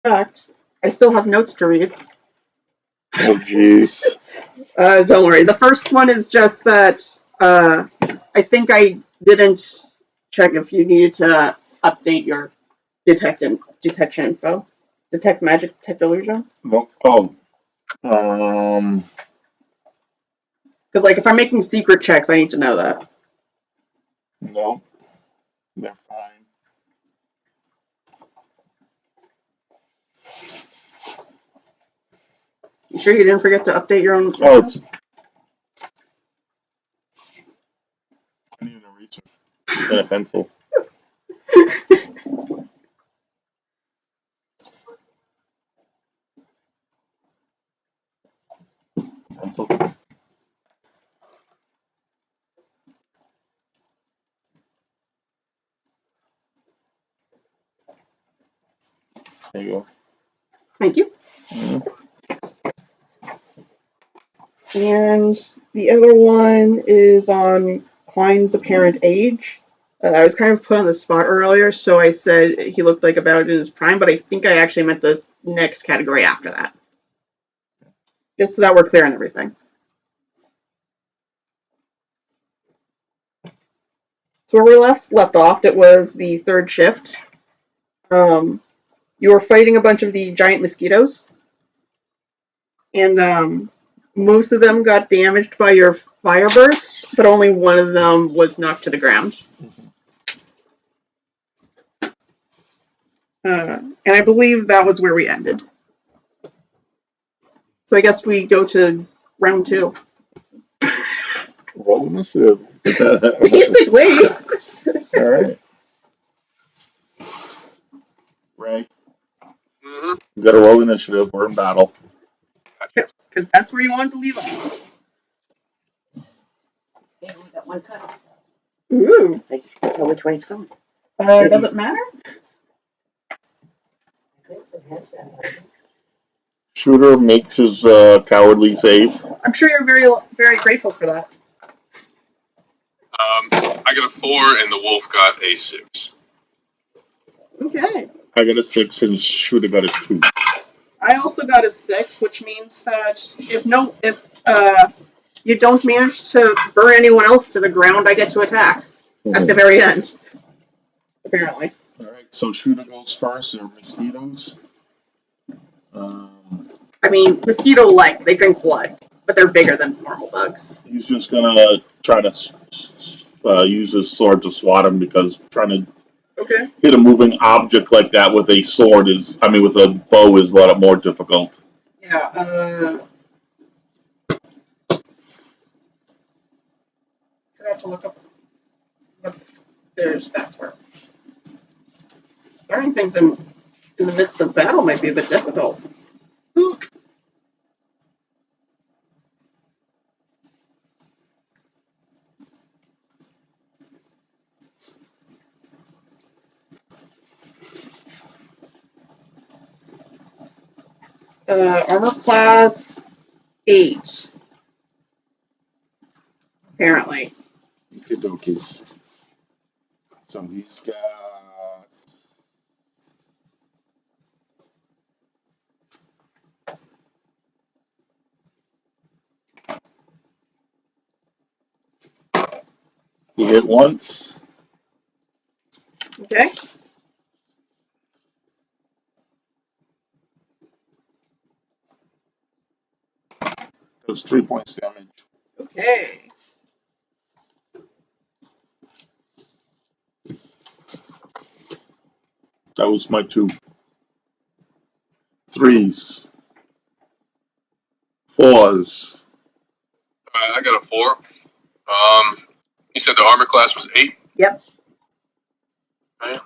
fact, I still have notes to read. Oh, jeez. Don't worry. The first one is just that I think I didn't check if you needed to update your detection info. Detect magic, detect illusion. No. Oh. Um. Because, like, if I'm making secret checks, I need to know that. No. They're fine. You sure you didn't forget to update your own? Oh, it's. I need a research and a pencil. Pencil. There you go. Thank you. Mhm. And the other one is on Klein's apparent age. I was kind of put on the spot earlier, so I said he looked like about in his prime, but I think I actually meant the next category after that. Just so that we're clear on everything. So where we left off, it was the third shift. You were fighting a bunch of the giant mosquitoes, and most of them got damaged by your fire burst, but only one of them was knocked to the ground. And I believe that was where we ended. So I guess we go to round 2. Roll initiative. Basically. All right. Ray. Mm-hmm. You got to roll initiative. We're in battle. Because that's where you wanted to leave off. Yeah, we got one cut. Ooh. I just can't tell which way it's going. Does it matter? Shooter makes his cowardly save. I'm sure you're very, very grateful for that. I got a 4 and the wolf got a 6. Okay. I got a 6 and Shooter got a 2. I also got a 6, which means that if you don't manage to burn anyone else to the ground, I get to attack at the very end. Apparently. All right. So Shooter goes first. There are mosquitoes. I mean, mosquito-like. They drink blood, but they're bigger than normal bugs. He's just gonna try to use his sword to swat him because trying to Okay. hit a moving object like that with a sword with a bow is a lot more difficult. Yeah. Forgot to look up what their stats were. Starting things in the midst of battle might be a bit difficult. Armor class 8. Apparently. Okey-dokies. So he's got. He hit once. Okay. Does 3 points damage. Okay. That was my 2. 3s. 4s. I got a 4. You said the armor class was 8? Yep. Okay.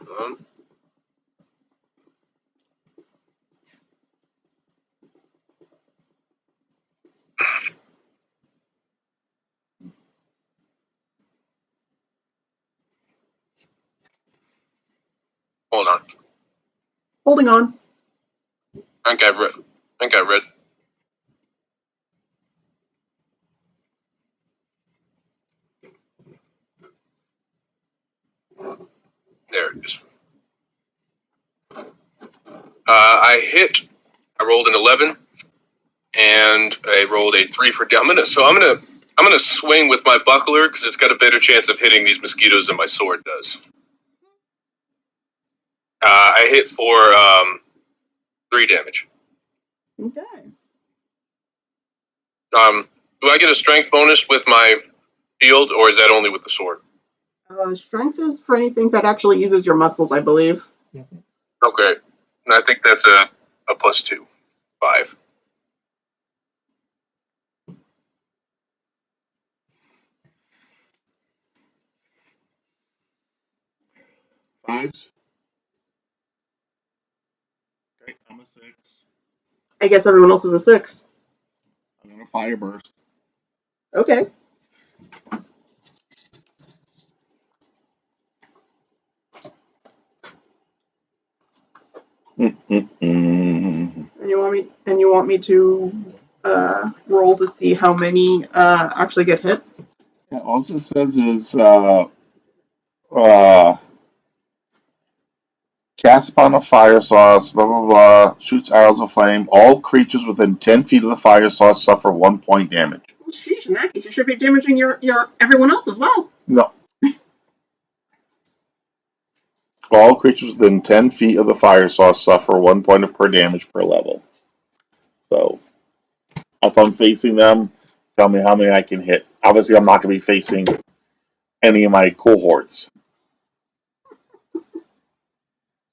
Hold on. Holding on. I think I read. There it is. I hit. I rolled an 11, and I rolled a 3 for. I'm gonna swing with my buckler because it's got a better chance of hitting these mosquitoes than my sword does. I hit for 3 damage. Okay. Do I get a strength bonus with my shield, or is that only with the sword? Strength is for anything that actually uses your muscles, I believe. Okay, and I think that's a +2, 5. Fives. Okay, I'm a 6. I guess everyone else is a 6. I'm gonna fire burst. Okay. Mm-mm-mm. And you want me to roll to see how many actually get hit? Yeah, all it says is uh, cast upon a fire source, blah blah blah, shoots arrows of flame. All creatures within 10 feet of the fire source suffer 1 point damage. Well, sheesh, in that case, you should be damaging your everyone else as well. No. All creatures within 10 feet of the fire source suffer 1 point of per damage per level. So, if I'm facing them, tell me how many I can hit. Obviously, I'm not going to be facing any of my cohorts.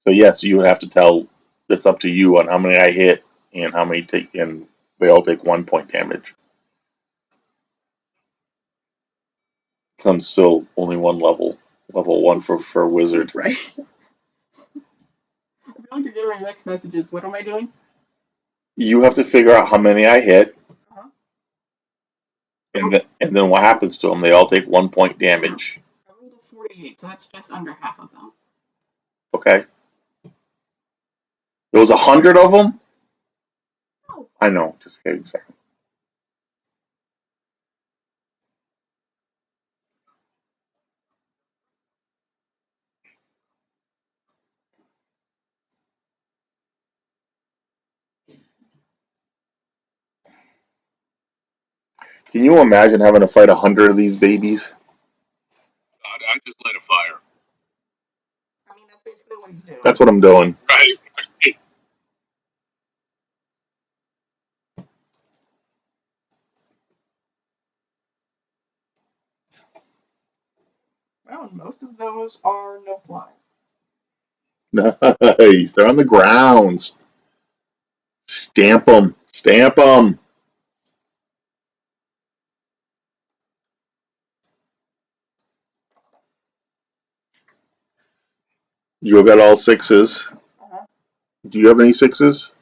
So, yes, you would have to tell. It's up to you on how many I hit and how many take, and they all take 1 point damage. I'm still only one level. Level 1 for wizard. Right. I feel like you're getting my next messages. What am I doing? You have to figure out how many I hit, Uh-huh. and then what happens to them. They all take 1 point damage. I rolled a 48, so that's just under half of them. Okay. There was 100 of them? Oh. I know. Just kidding. Sorry. Can you imagine having to fight 100 of these babies? I just lit a fire. I mean, that's basically what he's doing. That's what I'm doing. Right. Well, and most of those are no fly. Nice. They're on the ground. Stamp them. Stamp them. You got all 6s. Uh-huh. Do you have any 6s?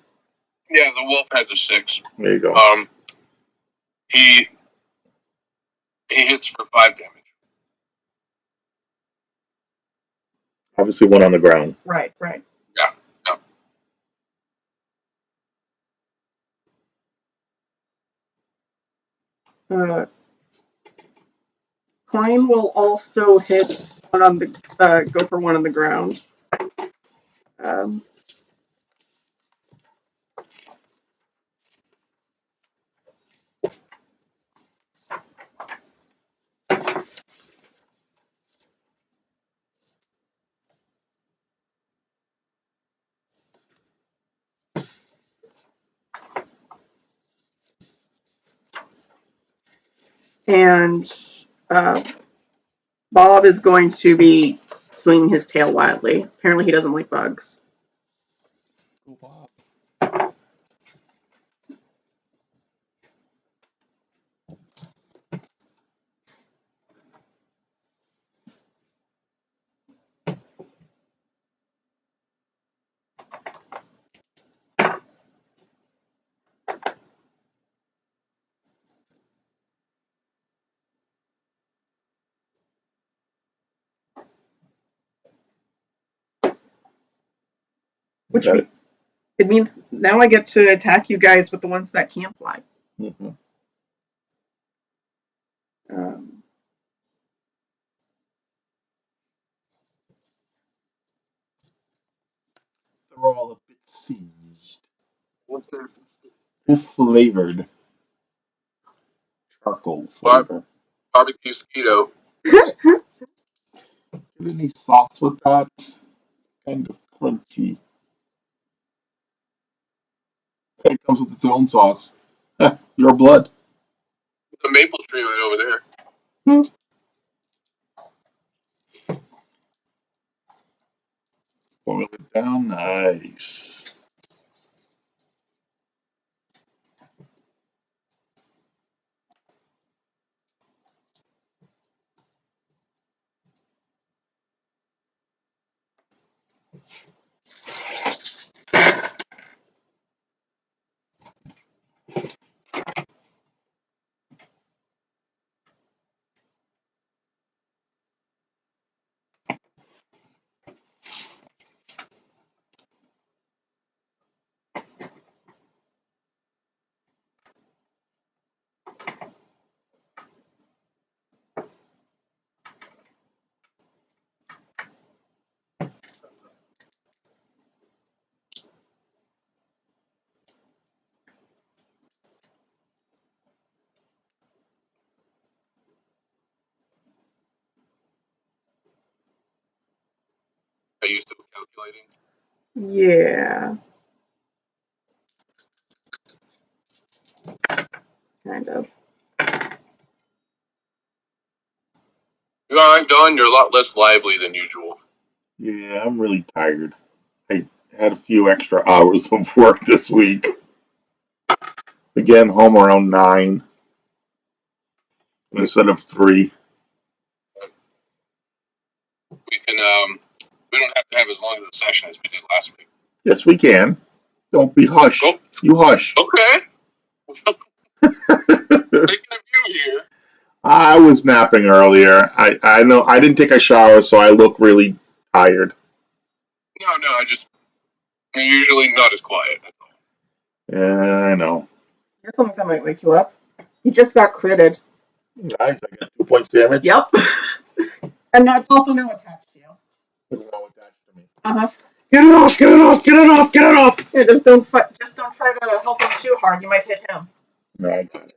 Yeah, the wolf has a 6. There you go. He hits for 5 damage. Obviously, one on the ground. Right, right. Yeah. Klein will also hit one on the go for one on the ground. Um, and Bob is going to be swinging his tail wildly. Apparently, he doesn't like bugs. Which it means now I get to attack you guys with the ones that can't fly. Mm-hmm. Um, They're all a bit Singed. What's their It's flavored. Charcoal flavor. barbecue mosquito? Get any sauce with that? Kind of crunchy. It comes with its own sauce. Your blood. The maple tree right over there. Boil it down nice. Are you still calculating? Yeah, kind of. You all right, Don? You're a lot less lively than usual. Yeah, I'm really tired. I had a few extra hours of work this week. Again, home around 9 instead of 3. We can we don't have to have as long of a session as we did last week. Yes, we can. Don't be hush. Oh, You hush. okay. Thinking of you here. I was napping earlier. I know I didn't take a shower, so I look really tired. No, I'm usually not as quiet. Yeah, I know. Here's something that might wake you up. He just got critted. Nice. I got 2 points damage. Yep. And that's also now attached to you. It's now attached to me. Uh-huh. Get it off! Get it off! Get it off! Get it off! Yeah, just don't try to help him too hard. You might hit him. No, I got it.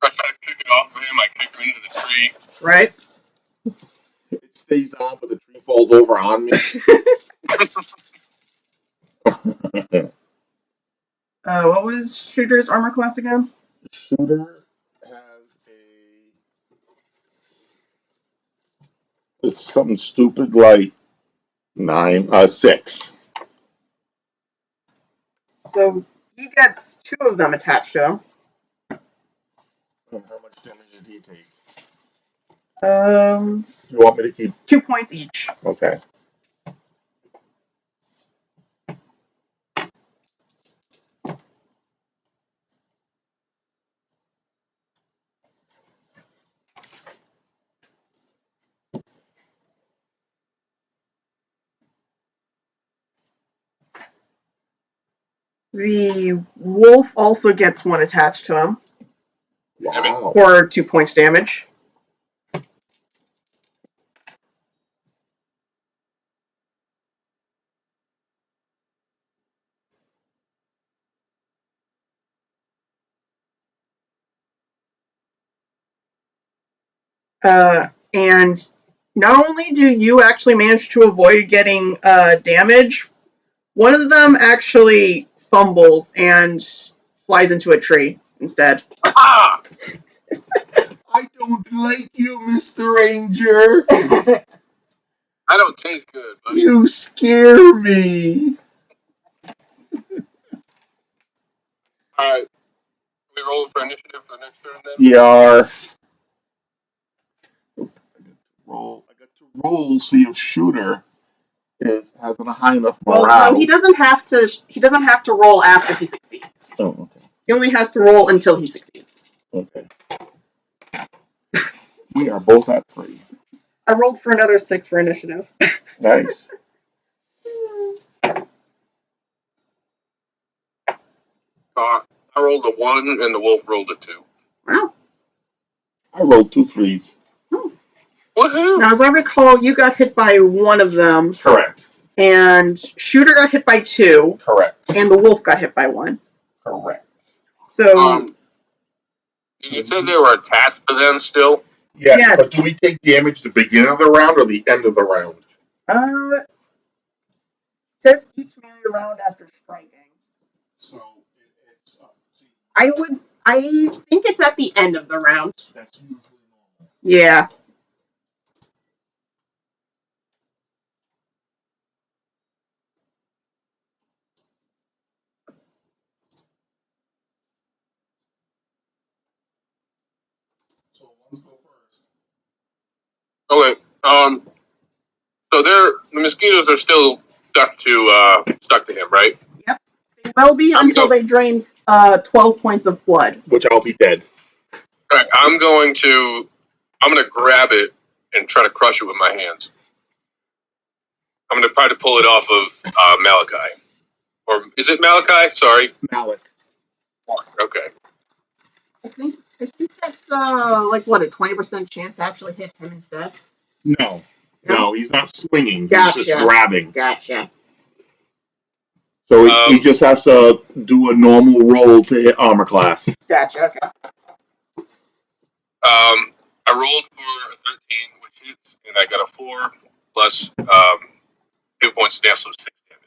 I try to kick it off of him. I kick him into the tree. Right? It stays on, but the tree falls over on me. What was Shooter's armor class again? Shooter has it's something stupid like 6. So he gets 2 of them attached to him. And how much damage did he take? Um, You want me to keep? 2 points each. Okay. The wolf also gets 1 attached to him Wow. for 2 points damage. And not only do you actually manage to avoid getting damage, one of them actually fumbles and flies into a tree instead. Ah! I don't like you, Mr. Ranger. I don't taste good, buddy. You scare me. Alright. We rolling for initiative for the next turn then? Yeah. I got to roll, see if Shooter has a high enough morale. Well, no, he doesn't have to. He doesn't have to roll after he succeeds. Oh, okay. He only has to roll until he succeeds. Okay. We are both at 3. I rolled for another 6 for initiative. Nice. I rolled a 1 and the wolf rolled a 2. Wow. I rolled 2 3s. Woohoo! Now, as I recall, you got hit by one of them. Correct. And Shooter got hit by 2. Correct. And the wolf got hit by 1. Correct. So. You said they were attached to them still? Yes, but do we take damage at the beginning of the round or the end of the round? It says each melee round after striking. So it's I think it's at the end of the round. That's usually normal. Yeah. So let's go first. Okay. So the mosquitoes are still stuck to him, right? Yep. They will be until they drain 12 points of blood. Which I'll be dead. All right. I'm gonna grab it and try to crush it with my hands. I'm gonna try to pull it off of Malachi. Or is it Malachi? Sorry. Malik. Okay. I think that's like what, a 20% chance to actually hit him instead. No, he's not swinging. Gotcha. He's just grabbing. Gotcha. So he just has to do a normal roll to hit armor class. Gotcha. Okay. I rolled for a 13, which hits, and I got a 4 plus 2 points of damage, so 6 damage.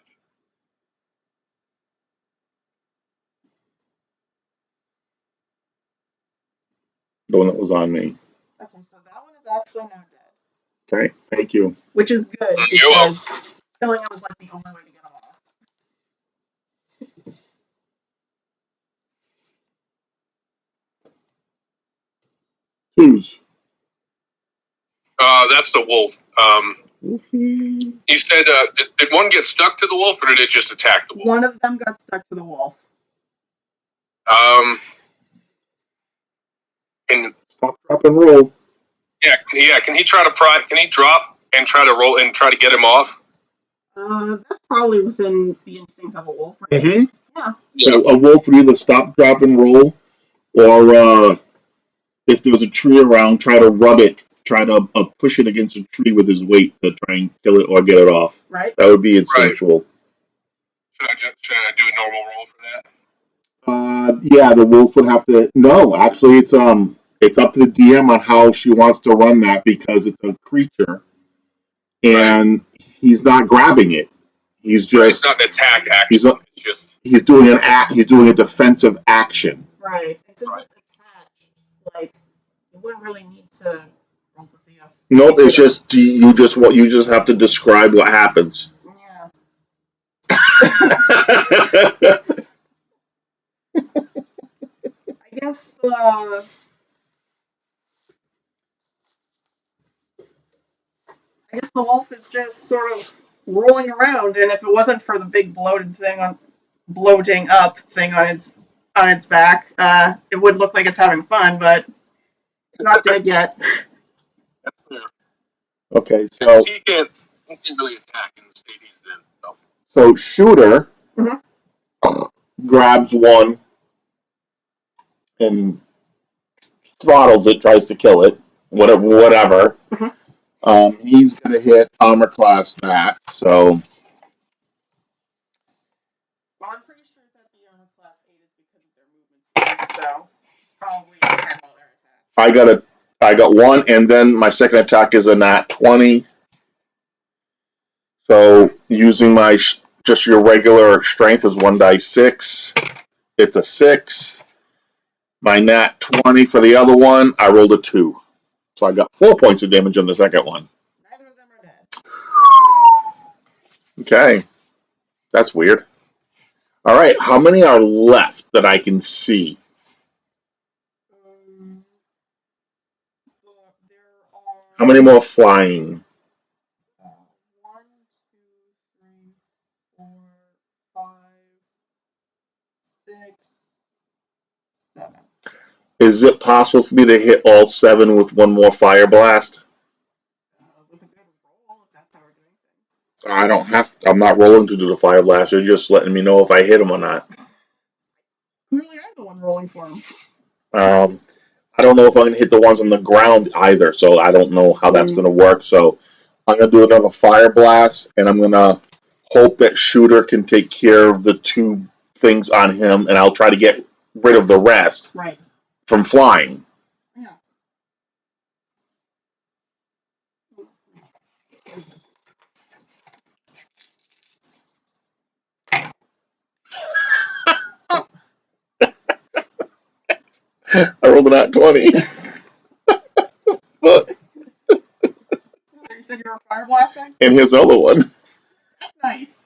The one that was on me. Okay, so that one is actually now dead. Okay, thank you. Which is good because killing him was like the only way to get him off. Whose? That's the wolf. Wolfie. He said, did one get stuck to the wolf, or did it just attack the wolf? One of them got stuck to the wolf. Stop, drop, and roll. Yeah. Can he try to Can he drop and try to roll and try to get him off? That's probably within the instincts of a wolf, right? Mm-hmm. Yeah. So a wolf would either stop, drop, and roll, or if there's a tree around, try to rub it, try to push it against a tree with his weight to try and kill it or get it off. Right. That would be instinctual. Right. Should I do a normal roll for that? Yeah, the wolf would have to. No, actually, it's up to the DM on how she wants to run that because it's a creature, and he's not grabbing it. He's just. It's not an attack action. He's doing an act. He's doing a defensive action. Right. And since it's attached, like you wouldn't really need to roll to see. Nope. It's just you just have to describe what happens. Yeah. I guess the wolf is just sort of rolling around, and if it wasn't for the big bloating up thing on its back, it would look like it's having fun, but it's not dead yet. Okay, so he can't really attack in the state he's in. So Shooter grabs one and throttles it, tries to kill it, whatever. He's going to hit armor class that, so. Well, I'm pretty sure that the armor class 8 is because of their movement speed, so probably 10 while they're attacking. I got 1, and then my second attack is a nat 20. So using my just your regular strength is 1 die 6. It's a 6. My nat 20 for the other one, I rolled a 2. So I got 4 points of damage on the second one. Neither of them are dead. Okay. That's weird. All right, how many are left that I can see? How many more flying? 1, 2, 3, 4, 5, 6, 7. Is it possible for me to hit all 7 with 1 more fire blast? With a good roll, if that's how we're doing things. I don't have. I'm not rolling to do the fire blast. You're just letting me know if I hit them or not. Clearly, I'm the one rolling for him. I don't know if I'm going to hit the ones on the ground either, so I don't know how that's going to work. So I'm going to do another fire blast, and I'm going to hope that Shooter can take care of the 2 things on him, and I'll try to get rid of the rest Right. from flying. Yeah. I rolled a nat 20. But, You said you were fire blasting? and here's another one. Nice.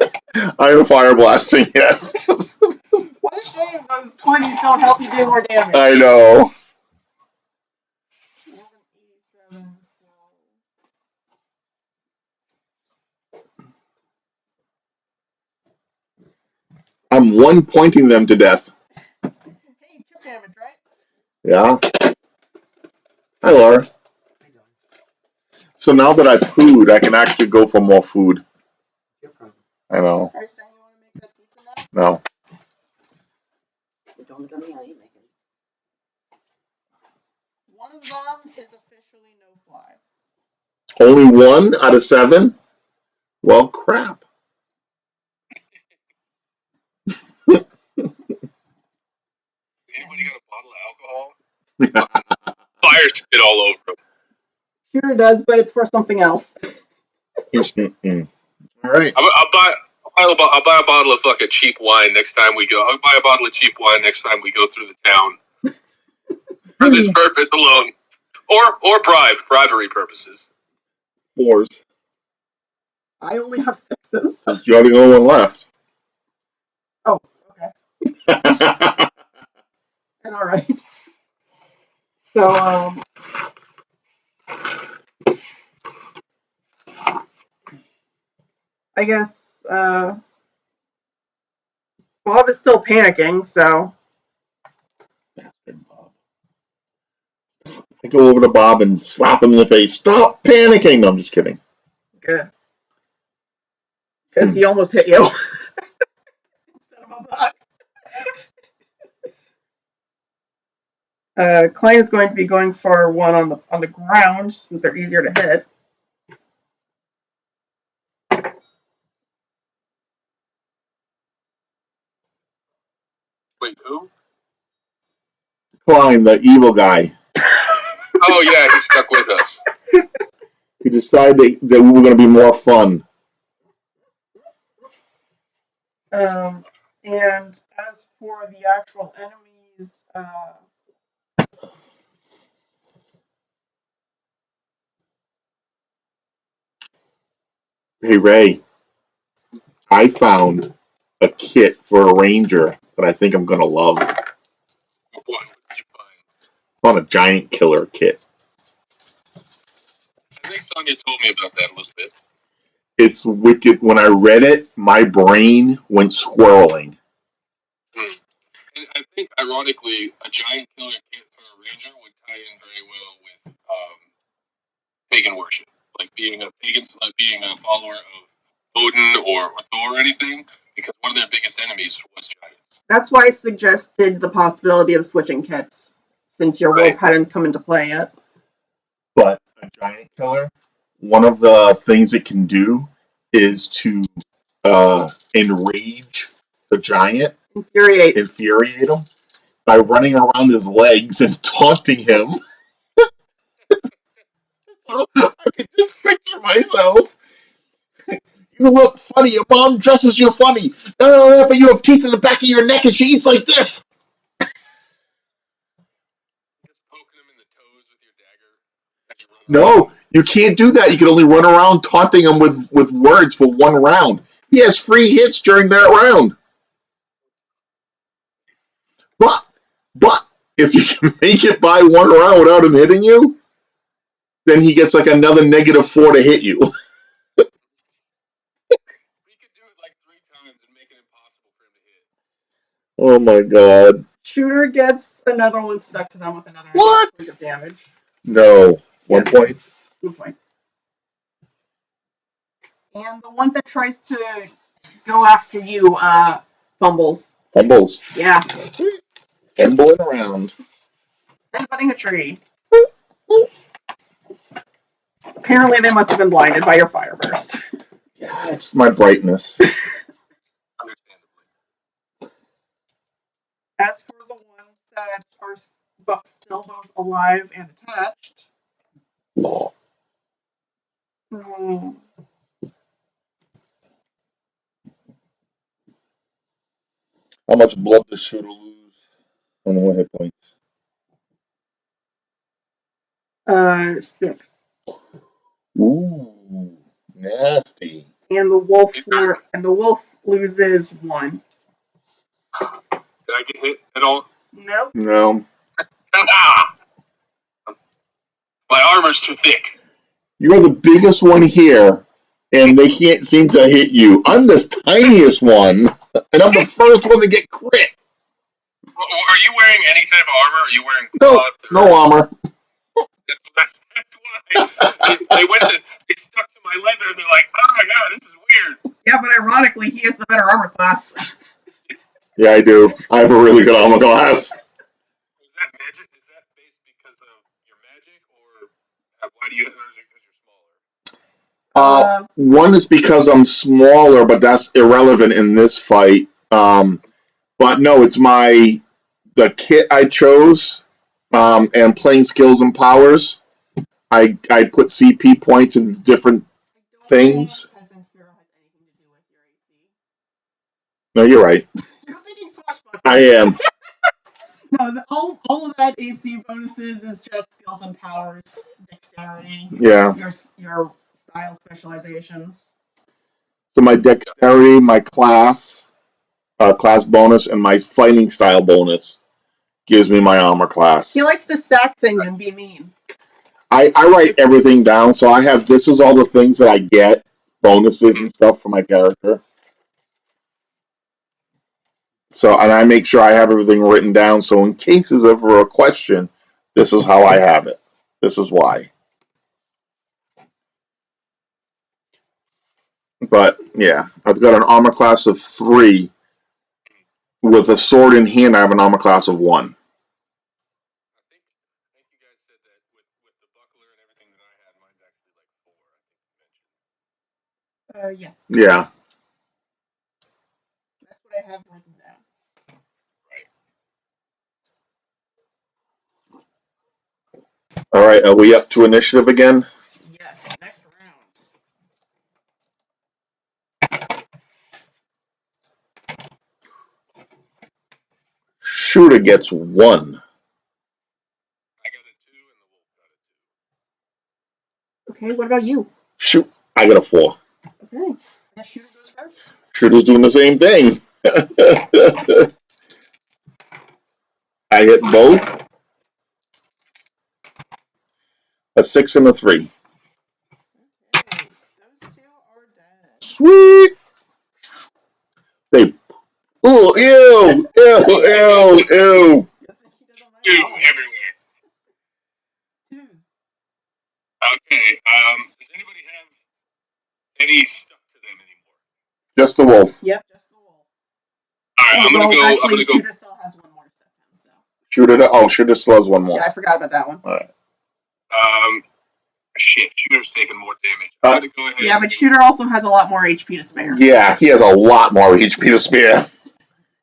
I am fire blasting, yes. What a shame those 20s don't help you do more damage. I know. 1187, so... I'm 1-pointing them to death. Hey, chip damage, right? Yeah. Hi, Laura. So now that I've pooed, I can actually go for more food. I know. Are you saying you want to make that pizza now? No. Don't look at me, I ain't making it. One of them is officially no fly. Only 1 out of 7? Well, crap. Anybody got a bottle of alcohol? Fire spit all over him. Sure does, but it's for something else. All right. I'll buy a bottle of fucking cheap wine next time we go. I'll buy a bottle of cheap wine next time we go through the town for this purpose alone, or bribery purposes. 4s. I only have 6s. You're the only one left. Oh, okay. All right. So, I guess Bob is still panicking, so... Bastard Bob. I go over to Bob and slap him in the face. Stop panicking! No, I'm just kidding. Good. Because he almost hit you. Instead of a bug. Klein is going to be going for one on the ground, since they're easier to hit. Wait, who? Klein, the evil guy. Oh yeah, he's stuck with us. He decided that we were going to be more fun. And as for the actual enemies, Hey, Ray, I found a kit for a ranger that I think I'm going to love. What did you find? I found a giant killer kit. I think Sonya told me about that a little bit. It's wicked. When I read it, my brain went swirling. And I think, ironically, a giant killer kit for a ranger would tie in very well with pagan worship, like being a follower of Odin or Thor or anything, because one of their biggest enemies was giants. that's why I suggested the possibility of switching kits, since your wolf hadn't come into play yet. But a giant killer, one of the things it can do is to enrage the giant, Infuriate infuriate him by running around his legs and taunting him. I can just picture myself. You look funny. Your mom dresses you funny. Not only that, but you have teeth in the back of your neck and she eats like this. Just poking him in the toes with your dagger. No, you can't do that. You can only run around taunting him with words for one round. He has free hits during that round. But if you can make it by one round without him hitting you, then he gets like another -4 to hit you. We could do it like 3 times and make it impossible for him to hit. Oh my god. Shooter gets another one stuck to them with another What? point of damage. No. Yes. 1 point? 2 point. And the one that tries to go after you fumbles. Fumbles. Yeah. Fumbling around. Headbutting a tree. Apparently they must have been blinded by your fire burst. Yeah, it's my brightness. Understandably. As for the ones that are still both alive and attached, hmm, How much blood does Shooter lose on 1 hit points? 6. Ooh, nasty. And the wolf loses 1. Did I get hit at all? Nope. No. Ah! My armor's too thick. You're the biggest one here, and they can't seem to hit you. I'm this tiniest one, and I'm the first one to get crit. Are you wearing any type of armor? Are you wearing No, cloth? no armor. That's why they stuck to my leather and they're like, oh my god, this is weird. Yeah, but ironically, he has the better armor class. Yeah, I do. I have a really good armor class. Is that magic? Is that based because of your magic, or why do you? Or is it because you're smaller? One is because I'm smaller, but that's irrelevant in this fight. But no, it's the kit I chose, and playing skills and powers. I put CP points in different things. Peasant hero has anything to do with your AC. No, you're right. You're thinking swashbuckler. I am. No, all of that AC bonuses is just skills and powers, dexterity, Yeah. your style specializations. So my dexterity, my class bonus, and my fighting style bonus gives me my armor class. He likes to stack things and be mean. I write everything down, so I have this is all the things that I get, bonuses and stuff for my character. So, and I make sure I have everything written down, so in cases of a question, this is how I have it. This is why. But, yeah, I've got an armor class of 3. With a sword in hand, I have an armor class of 1. I think you guys said that with the buckler and everything that I had, mine's actually like 4. I think you mentioned. Yes. Yeah. That's what I have written down. Right. All right, are we up to initiative again? Yes. Next round. Shooter gets 1. I got a 2, and the wolf got a 2. Okay, what about you? Shoot, I got a 4. Okay. The shooter goes first. Shooter's doing the same thing. I hit both. A 6 and a 3. Okay, those two are dead. Sweet. They. Oh, ew, ew, ew, ew. Two everywhere. Twos. Okay. Does anybody have any stuck to them anymore? Just the wolf. Yep, just the wolf. All right, I'm gonna go. I'm gonna go. Shooter still has one more step down, so. Shooter still has 1 more. Yeah, I forgot about that one. All right. Shit. Shooter's taking more damage. I'm gonna go ahead. Yeah, but Shooter also has a lot more HP to spare. Yeah, he has a lot more HP to spare.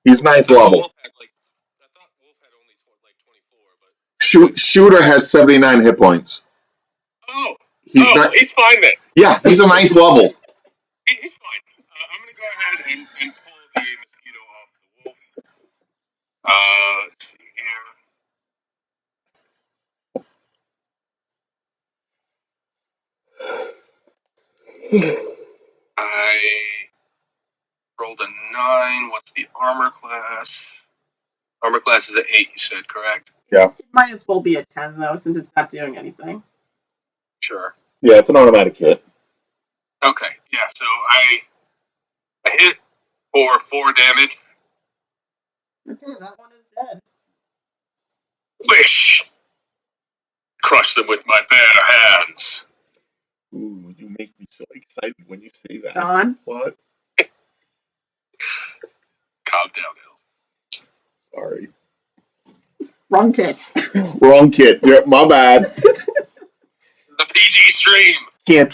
He's 9th level. I thought Wolf had only like 24, but Shooter has 79 hit points. oh, He's he's fine then. Yeah, he's a 9th level. He's fine. I'm gonna go ahead and pull the mosquito off the wolf. Let's see here. I rolled a 9. What's the armor class? Armor class is an 8. You said correct? Yeah. It might as well be a 10 though, since it's not doing anything. Sure. Yeah, it's an automatic hit. Okay. Yeah. So I hit for 4 damage. Okay, that one is dead. Wish. Crush them with my bare hands. Ooh, you make me so excited when you say that. Don? What? Calm down, Hill. Sorry. Wrong kit. Wrong kit. Yeah, my bad. The PG stream. Can't.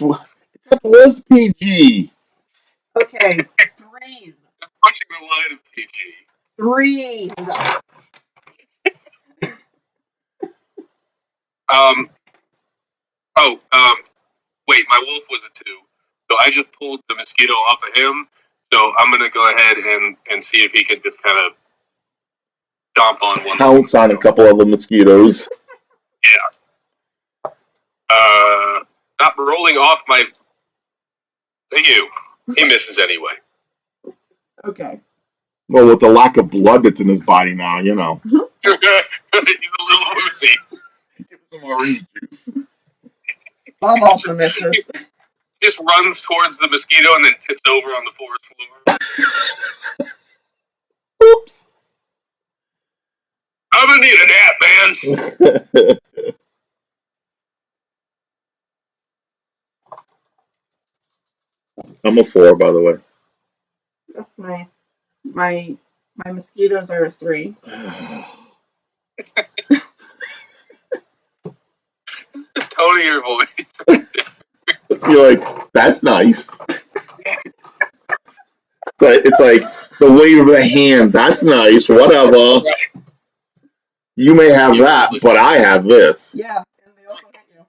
That was PG. Okay, threes. Pushing the line of PG. Threes. Wait, my wolf was a 2. So I just pulled the mosquito off of him. So I'm going to go ahead and see if he can just kind of stomp on one. Pounce on a couple of the mosquitoes. Yeah. Not rolling off my. Thank you. He misses anyway. Okay. Well, with the lack of blood that's in his body now, you know. He's a little woozy. Give him some orange juice. Bob also misses. Just runs towards the mosquito and then tips over on the forest floor. Oops. I'm gonna need a nap, man. I'm a 4, by the way. That's nice. My mosquitoes are a 3. The tone of your voice. You're like, that's nice. It's like the weight of the hand. That's nice. Whatever. Right. You may have that, but I have this. Yeah, and they also hit you.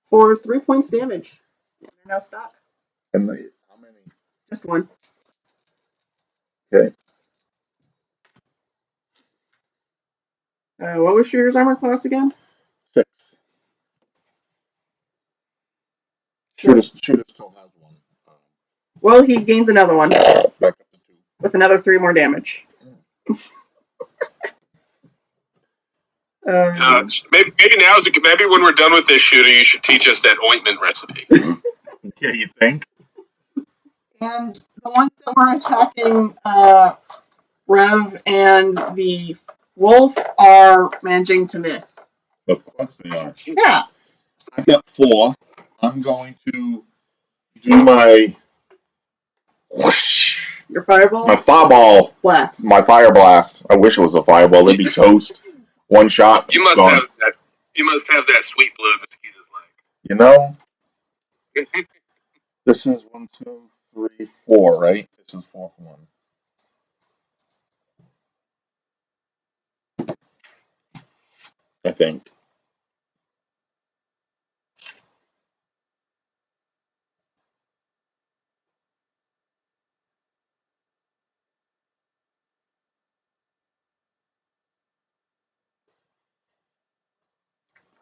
For 3 points damage. They're now stuck. How many? Just 1. Okay. What was Shooter's armor class again? 6. Shooter still has 1. Well, he gains another one. Back up to 2. With another 3 more damage. Maybe maybe when we're done with this shooter, you should teach us that ointment recipe. Yeah, you think? And the ones that were attacking Rev and the wolf are managing to miss. Of course they are. Yeah. I've got 4. I'm going to do my whoosh, Your fireball? my fireball Blast. My fire blast. I wish it was a fireball. It'd be toast. One shot. You must gone. have that. You must have that sweet blood mosquitoes You know, like. this is 1, 2, 3, 4, right? This is 4th one. I think.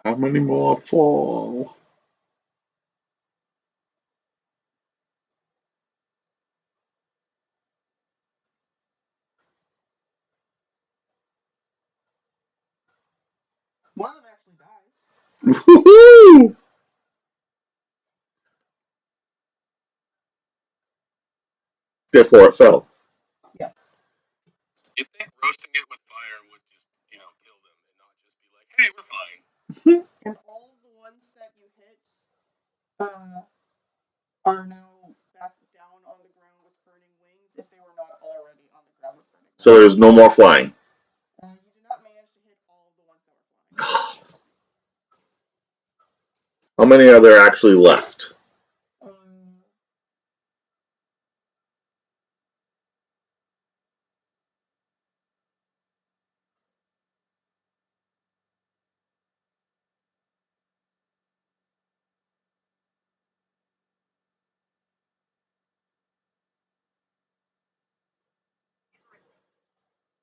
How many more fall? One of them actually dies. Woohoo! Therefore, it fell. Yes. You'd think roasting it with fire would just, kill them and not just be like, hey, we're fine. And all of the ones that you hit are now back down on the ground with burning wings if they were not already on the ground with burning wings. So there's no more flying. You did not manage to hit all of the ones that were flying. How many are there actually left?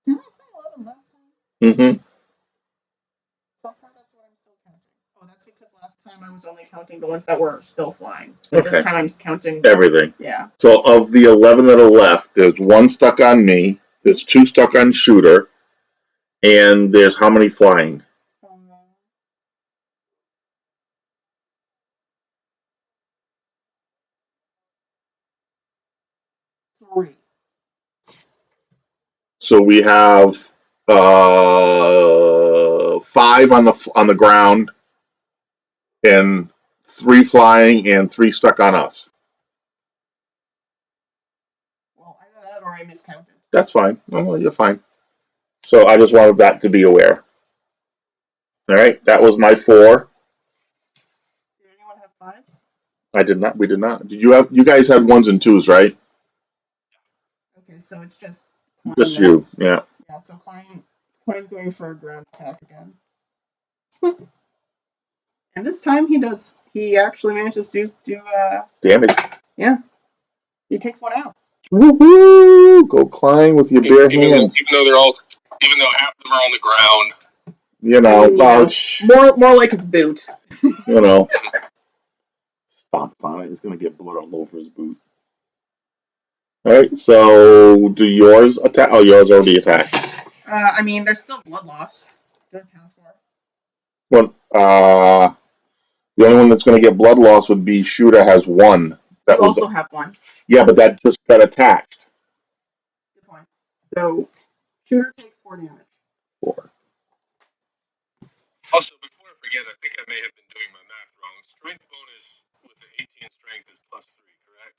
Didn't I say 11 last time? Mm-hmm. Somehow that's what I'm still counting. Oh, that's because last time I was only counting the ones that were still flying. So Okay. this time I'm counting everything. Yeah. So of the 11 that are left, there's 1 stuck on me, there's 2 stuck on Shooter, and there's how many flying? 3. So we have 5 on the ground, and 3 flying, and 3 stuck on us. Well, either that or I miscounted. That's fine. No, you're fine. So I just wanted that to be aware. All right, that was my 4. Did anyone have 5s? I did not. We did not. Did you have? You guys had 1s and 2s, right? Okay, so it's just Klein Just you. left. Yeah. Yeah, so Klein's going for a ground attack again. And this time he actually manages to do Damage. yeah. He takes one out. Woohoo! Go Klein with your bare hands. Even though half of them are on the ground. You know, More like his boot. you know. Stomp on it. He's gonna get blood all over his boot. All right. So do yours attack? Oh, yours already attacked. I mean, there's still blood loss. Doesn't count for. Well, the only one that's gonna get blood loss would be Shooter has 1. That You was also have 1. yeah, but that just got attacked. Good point. So Shooter takes 4 damage. 4. Also, before I forget, I think I may have been doing my math wrong. Strength bonus with the 18 strength is +3, correct?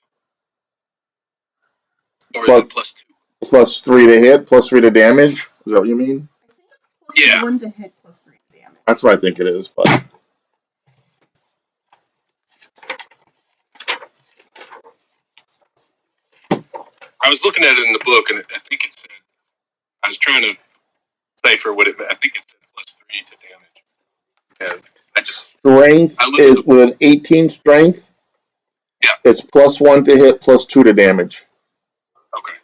Or is it +2? +3 to hit, +3 to damage. Is that what you mean? I think it's +1 to hit, +3 to damage. That's what I think it is, but I was looking at it in the book, and I think it said, I was trying to decipher what it meant. I think it said +3 to damage. And I just, strength is with an 18 strength. Yeah. It's +1 to hit, +2 to damage. Okay.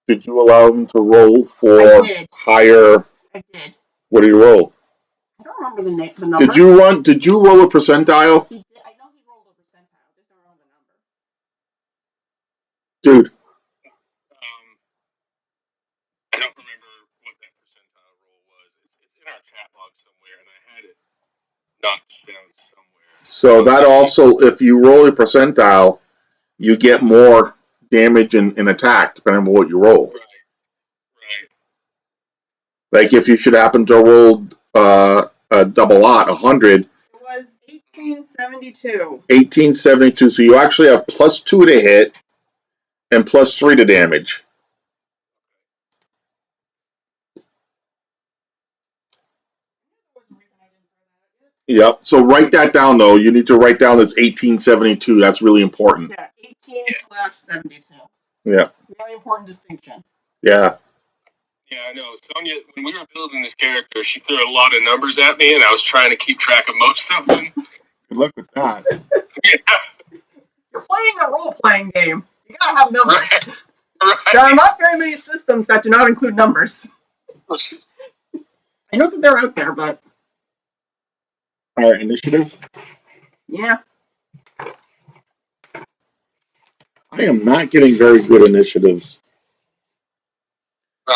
Did you allow him to roll for I did. higher? I did. What did he roll? I don't remember the number. Did you roll a percentile? He did. I know he rolled a percentile. I just don't remember the number. Dude, I don't remember what that percentile roll was. It's in our chat log somewhere, and I had it notched down somewhere. so that also, if you roll a percentile, you get more damage and attack depending on what you roll. Right. Like if you should happen to roll a double lot, 100. It was 1872. 1872. So you actually have +2 to hit and +3 to damage. Yep. So write that down, though. You need to write down that's 1872. That's really important. Yeah, 18/72. Yeah. Very important distinction. Yeah. Yeah, I know. Sonia, when we were building this character, she threw a lot of numbers at me, and I was trying to keep track of most of them. Good luck with that. Yeah. You're playing a role-playing game. You gotta have numbers. Right. There are not very many systems that do not include numbers. I know that they're out there, but All right, initiative. yeah. I am not getting very good initiatives.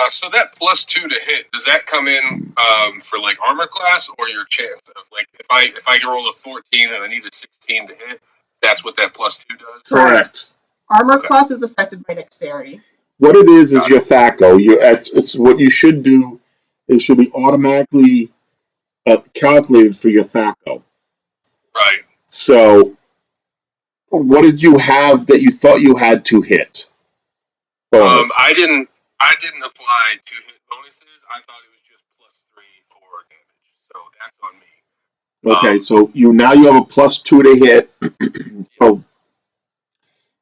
So that +2 to hit, does that come in for like armor class, or your chance of like if I roll a 14 and I need a 16 to hit, that's what that +2 does? Correct. Armor class is affected by dexterity. What it is your THAC0. It's what you should do. It should be automatically calculated for your THAC0. Right. So, what did you have that you thought you had to hit? Bonus. I didn't apply 2 hit bonuses. I thought it was just +3 for damage. So that's on me. Okay, so you have a +2 to hit. So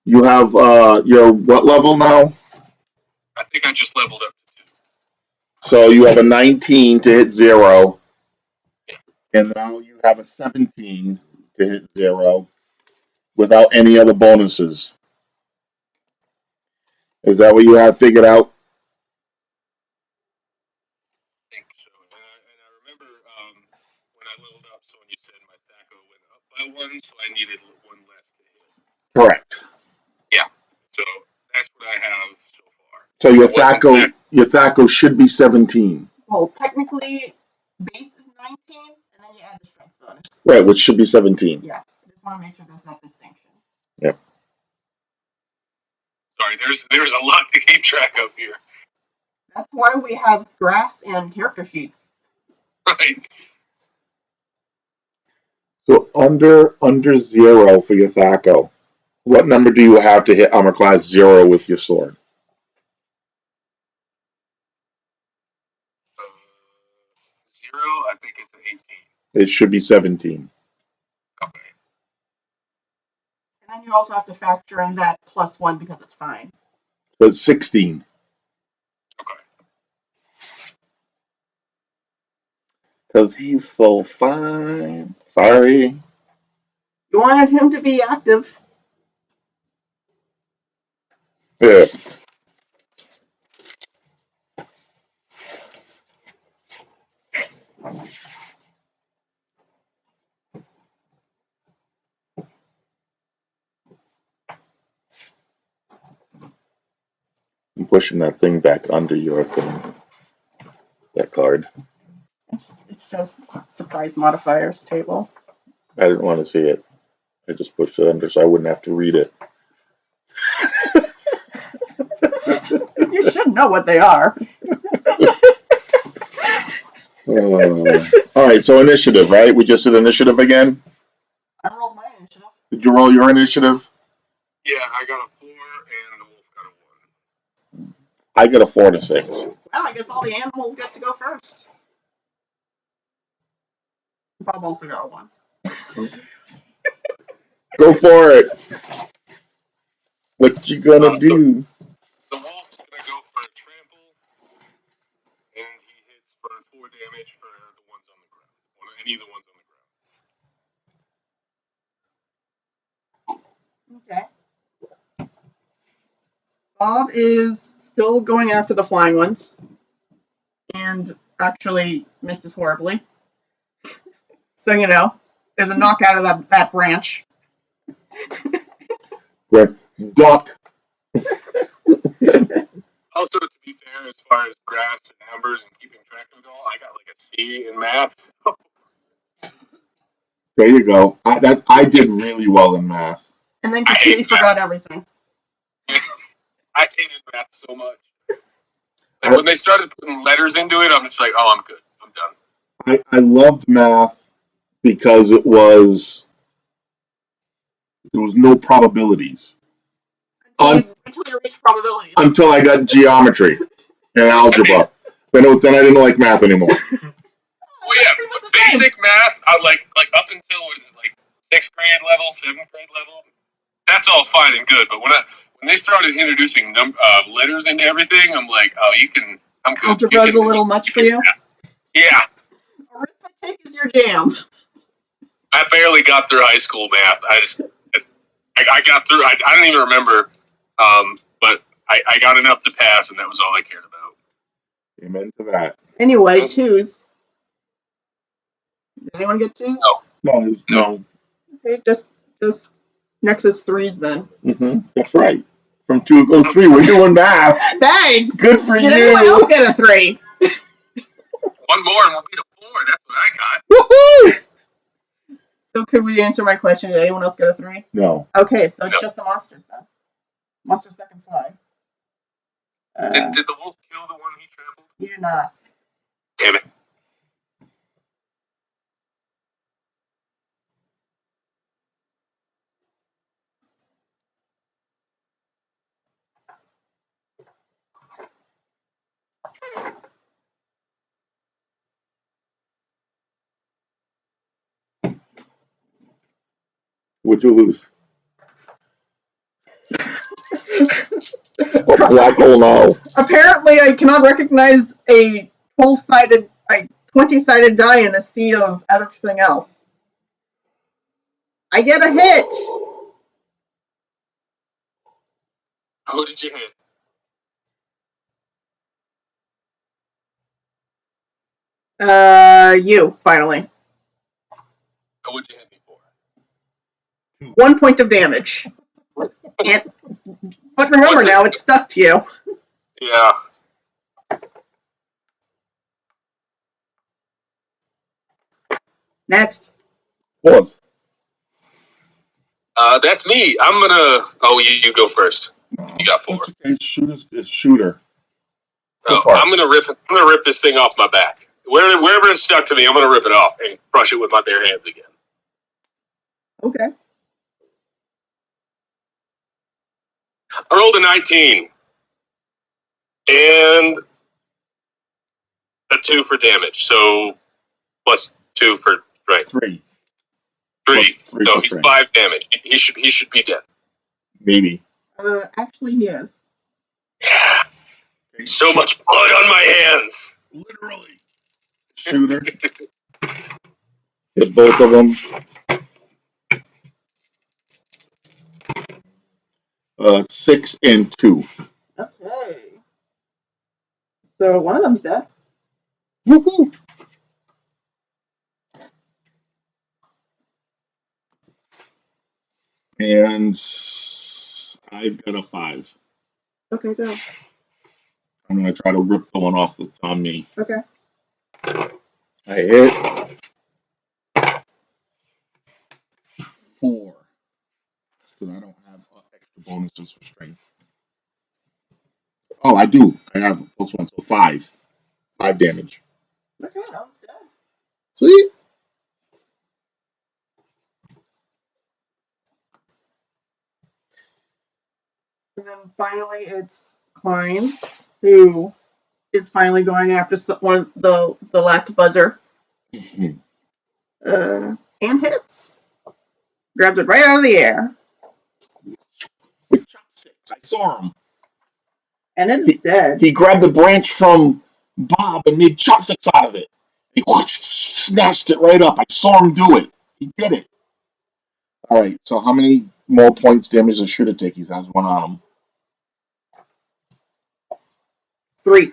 you have your what level now? I think I just leveled up to 2. So you have a 19 to hit 0. And now you have a 17 to hit 0 without any other bonuses. Is that what you have figured out? I think so. And I remember when I leveled up, so when you said my THAC0 went up by 1, so I needed 1 less to hit. Correct. Yeah. So that's what I have so far. So your THAC0 should be 17. Well, technically, base is 19, and then you add the strength bonus. Right, which should be 17. Yeah, I just want to make sure there's that distinction. Yep. Sorry, there's a lot to keep track of here. That's why we have graphs and character sheets. Right. So under 0 for your THAC0, what number do you have to hit armor class 0 with your sword? think it's an 18. It should be 17. Okay. And then you also have to factor in that +1 because it's fine. So it's 16. Okay. Because he's so fine. Sorry. You wanted him to be active. Yeah. I'm pushing that thing back under your thing. That card. It's just surprise modifiers table. I didn't want to see it. I just pushed it under so I wouldn't have to read it. You should know what they are. All right, so initiative, right? We just did initiative again. I rolled my initiative. Did you roll your initiative? Yeah, I got a 4 and the wolf got a 1. I got a 4 to 6. Well, I guess all the animals get to go first. Bob also got a 1. Go for it. What you gonna do? The wolf's gonna go for a trample, and he hits for 4 damage for the ones on the ground. Any of the ones on the ground. Okay. Bob is still going after the flying ones, and actually misses horribly. So there's a knockout of that branch. Right. Duck. Also, to be fair, as far as graphs and numbers and keeping track of it all, I got like a C in math. There you go. I did really well in math. And then I completely hate forgot everything. I hated math so much. Like when they started putting letters into it, I'm just like, oh, I'm good. I'm done. I loved math because there was no probabilities Until you reach probabilities. until I got geometry and algebra. Then I didn't like math anymore. Well, yeah, but basic math, I like up until what is it, like 6th grade level, 7th grade level. That's all fine and good, but when they started introducing letters into everything, I'm like, oh, I'm good. Algebra's a little much for you? Yeah. Arithmetic is your jam. I barely got through high school math. I got through. I don't even remember, but I got enough to pass, and that was all I cared about. Amen to that. Anyway, 2s. Did anyone get 2s? No. Okay, just next is 3s then. Mm-hmm. That's right. From 2 it goes 3. We're doing math. Thanks. Good for Did you. anyone else get a 3? One more, and we'll be a 4. That's what I got. Woohoo! So could we answer my question? Did anyone else get a 3? No. Okay, so it's just the monsters then. Monsters that can fly. Did the wolf kill the one he trampled? You did not. Damn it. What'd you lose? A black hole now. Apparently, I cannot recognize a 20-sided die in a sea of everything else. I get a hit. Who did you hit? You, finally. Who did you hit me for? 1 point of damage. But remember now, it's stuck to you. Yeah. Next. 4th. That's me. I'm gonna. Oh, you go first. You got 4. Okay, shooter. Oh, I'm gonna rip this thing off my back. Wherever it's stuck to me, I'm gonna rip it off and crush it with my bare hands again. Okay. I rolled a 19 and a 2 for damage. So plus 2 for right. 3. 3. Three So for he's strength. 5 damage. He should be dead. Maybe. Actually, he is. So much blood on my hands. Literally. Shooter. Hit both of them. 6 and 2. Okay. So one of them's dead. Woohoo! And I've got a 5. Okay, go. I'm going to try to rip the one off that's on me. Okay. I hit 4. Because I don't have extra bonuses for strength. Oh, I do. I have plus 1, so 5. 5 damage. Okay, that was dead. Sweet. And then finally, it's Klein, who is finally going after the last buzzer. And hits. Grabs it right out of the air. With chopsticks. I saw him. And it is dead. He grabbed the branch from Bob and made chopsticks out of it. He snatched it right up. I saw him do it. He did it. All right, so how many more points damage does Shooter take? He has 1 on him. 3.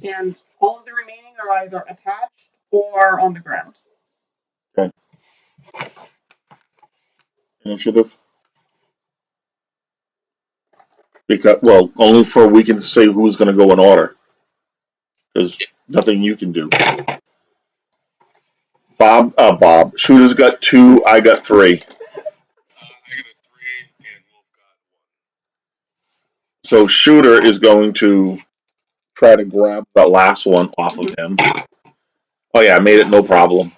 And all of the remaining are either attached or on the ground. Okay. Initiative. Because, well, only for we can say who's going to go in order. There's nothing you can do. Bob. Shooter's got 2. I got 3. I got a 3, and Wolf got 1. So Shooter is going to try to grab the last one off of him. Oh yeah, I made it no problem.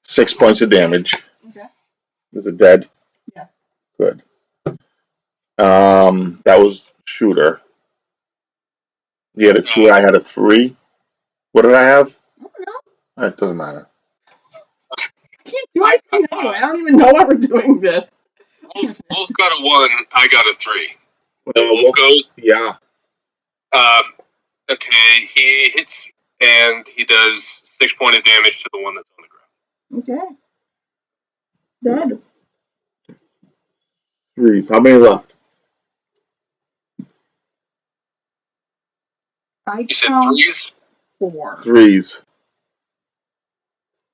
6 points of damage. Okay. Is it dead? Yes. Good. That was Shooter. He had a 2. I had a 3. What did I have? I don't know. It doesn't matter. I can't do anything anyway. I don't even know why we're doing this. Wolf got a 1. I got a 3. Wolf Wolf goes. Yeah. Okay, he hits and he does 6 points of damage to the one that's on the ground. Okay. Dead. 3. How many left? I You said count 3s? 4. 3s.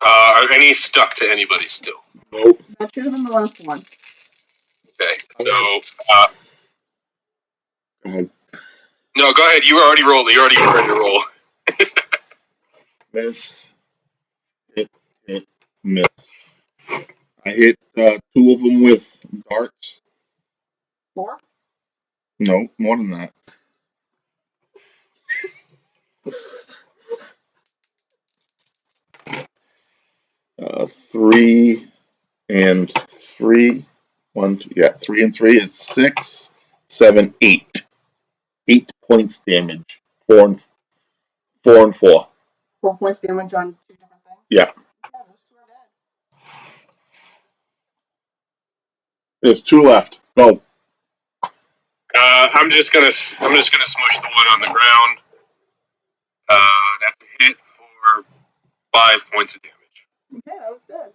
Are any stuck to anybody still? Nope. That should have been the last one. Okay, so Go ahead. no, go ahead. You already rolled. You already ready to roll. Miss. Hit. Miss. I hit 2 of them with darts. 4? No, more than that. 3 and 3. 1, 2, 3 and 3. It's 6, 7, 8. 8 points damage. 4 and 4. 4 points damage on 2 different things? Yeah. Okay, those 2 are dead. There's 2 left. Go. I'm just gonna smush the one on the ground. That's a hit for 5 points of damage. Okay, that was good.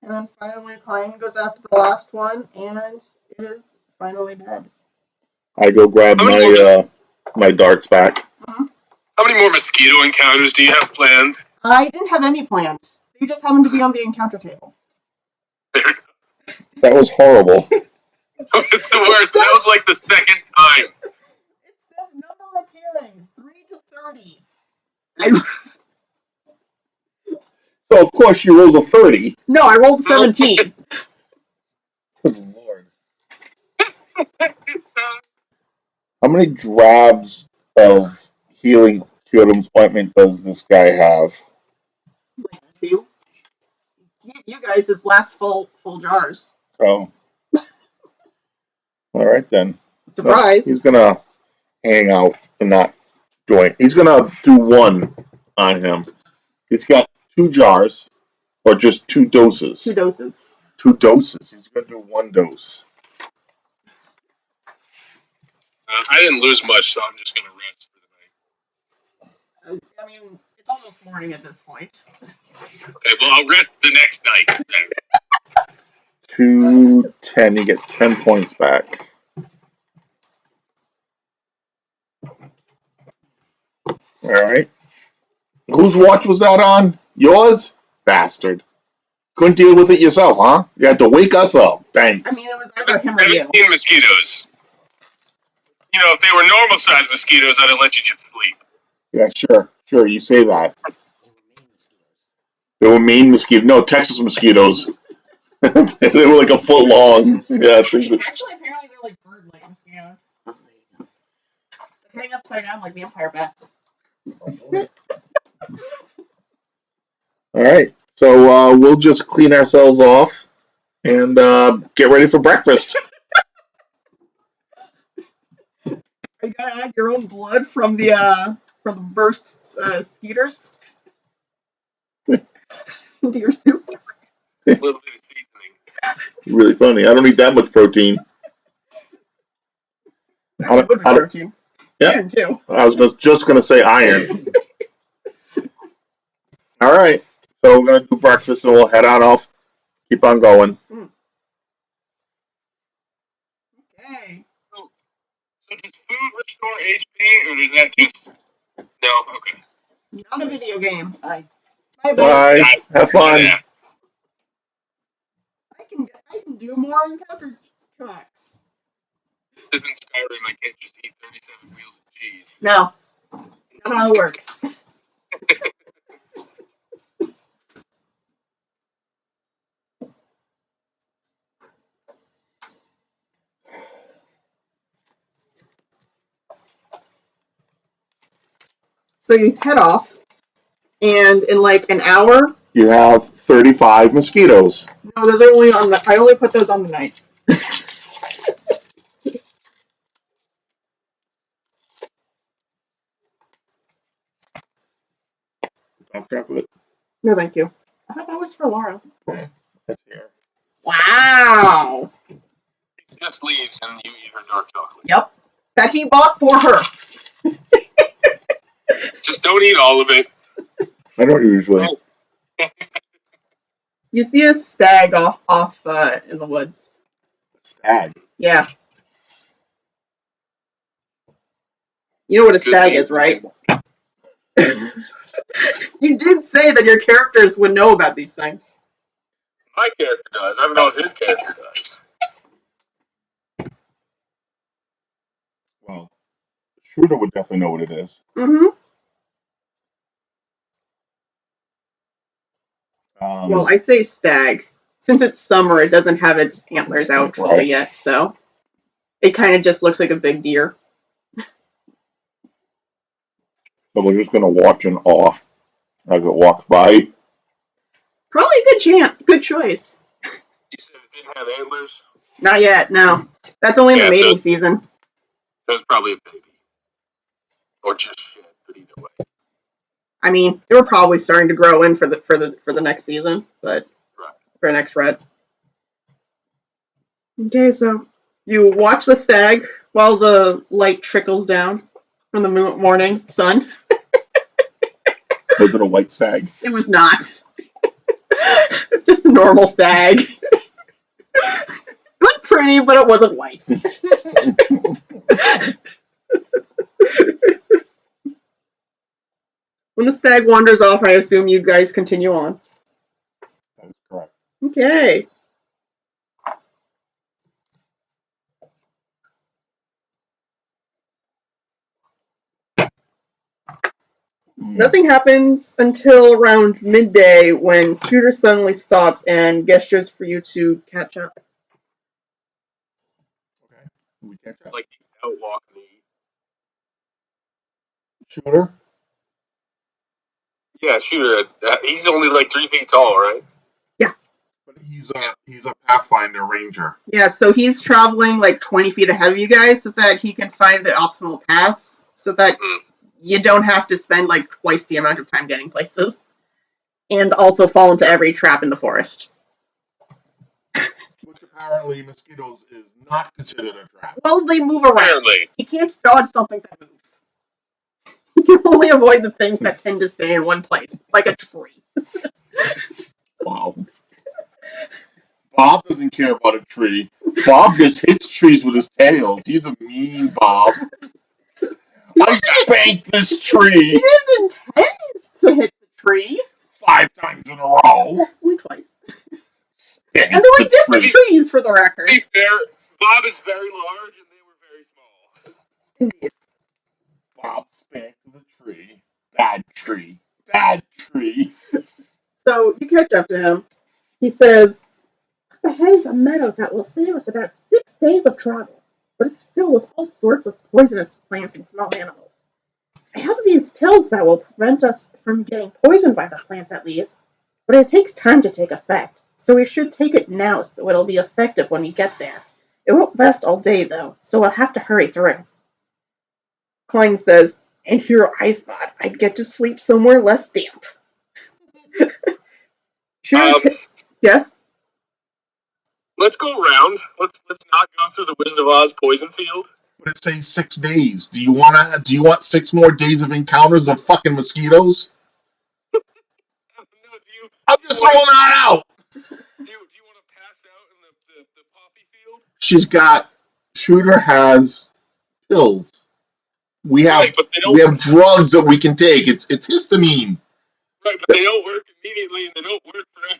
And then finally, Klein goes after the last one, and it is finally dead. I go grab my darts back. Uh-huh. How many more mosquito encounters do you have planned? I didn't have any plans. They just happened to be on the encounter table. That was horrible. It's the worst. That was like the second time. It says number appearing 3 to 30. So of course you rolls a 30. No, I rolled 17. Good Lord. How many drabs of healing Curatum's ointment does this guy have? Like 2. You guys, his last full jars. Oh. All right then. Surprise. He's gonna hanging out and not doing. He's gonna do one on him. He's got 2 jars, or just 2 doses. 2 doses. 2 doses. He's gonna do 1 dose. I didn't lose much, so I'm just gonna rest for the night. I mean, it's almost morning at this point. Okay, well I'll rest the next night then. 210. He gets 10 points back. All right. Whose watch was that on? Yours? Bastard. Couldn't deal with it yourself, huh? You had to wake us up. Thanks. I mean, it was either him or you. 17 mosquitoes. You know, if they were normal sized mosquitoes, I'd have let you just sleep. Yeah, sure. Sure, you say that. They were Maine mosquitoes. No, Texas mosquitoes. They were like a foot long. Yeah, Actually, apparently they're like bird-like mosquitoes. They hang upside down like vampire bats. All right. So we'll just clean ourselves off and get ready for breakfast. Are you gonna add your own blood from the burst skeeters into your soup? A little bit of seasoning. Really funny. I don't need that much protein. That's good protein. Yeah. Iron too. I was just going to say iron. All right. So we're going to do breakfast and we'll head on off. Keep on going. Okay. So does food restore HP, or does that just... No? Okay. Not a video game. Bye. Bye, Bye. Have fun. Yeah. I can do more encounter tracks. This is in Skyrim, I can't just eat 37 wheels of cheese. No. Not how it works. So you head off, and in like an hour. You have 35 mosquitoes. No, those are only on the. I only put those on the nights. Chocolate. No, thank you. I thought that was for Laura. That's here. Wow. She just leaves and you eat her dark chocolate. Yep. That he bought for her. Just don't eat all of it. I don't usually. You see a stag off in the woods. Stag. Yeah. You know what a stag is, right? You did say that your characters would know about these things. My character does. I don't know if his character does. Well, Shooter would definitely know what it is. Mm-hmm. Well, I say stag. Since it's summer, it doesn't have its antlers out fully yet, so it kind of just looks like a big deer. So we're just going to watch in awe as it walks by. Probably a good choice. You said it didn't have antlers? Not yet, no. That's only in the mating season. It was probably a baby. Or just shit, but either way. I mean, they were probably starting to grow in for the next season, but Right. for next red. Okay, so you watch the stag while the light trickles down from the morning sun. Was it a white stag? It was not. Just a normal stag. It was pretty, but it wasn't white. When the stag wanders off, I assume you guys continue on. That is correct. Okay. Nothing happens until around midday when Shooter suddenly stops and gestures for you to catch up. Okay. We catch up. Like outwalk me. Shooter? Yeah, Shooter. He's only like 3 feet tall, right? Yeah. But He's a Pathfinder Ranger. Yeah, so he's traveling like 20 feet ahead of you guys so that he can find the optimal paths so that you don't have to spend like twice the amount of time getting places. And also fall into every trap in the forest. Which apparently mosquitoes is not considered a trap. Well, they move around. Apparently. He can't dodge something that moves. He can only avoid the things that tend to stay in one place, like a tree. Wow. Bob doesn't care about a tree. Bob just hits trees with his tails. He's a mean Bob. I spanked this tree. He didn't intend to hit the tree. 5 times in a row. Only twice. Spanked And there were the different tree. trees, for the record. To be fair, Bob is very large and they were very small. Indeed. Bob spanked the tree. Bad tree. Bad tree. So you catch up to him. He says, "Up ahead is a meadow that will save us about 6 days of travel, but it's filled with all sorts of poisonous plants and small animals. I have these pills that will prevent us from getting poisoned by the plants at least, but it takes time to take effect, so we should take it now so it'll be effective when we get there. It won't last all day though, so we'll have to hurry through." Klein says, "And here I thought I'd get to sleep somewhere less damp." Yes? Let's go around. Let's not go through the Wizard of Oz poison field. But it says 6 days. Do you want 6 more days of encounters of fucking mosquitoes? No, I'm just throwing that out. Do you want to pass out in the poppy field? Shooter has pills. We have Right, but we have drugs that we can take. It's histamine. Right, but they don't work immediately and they don't work forever.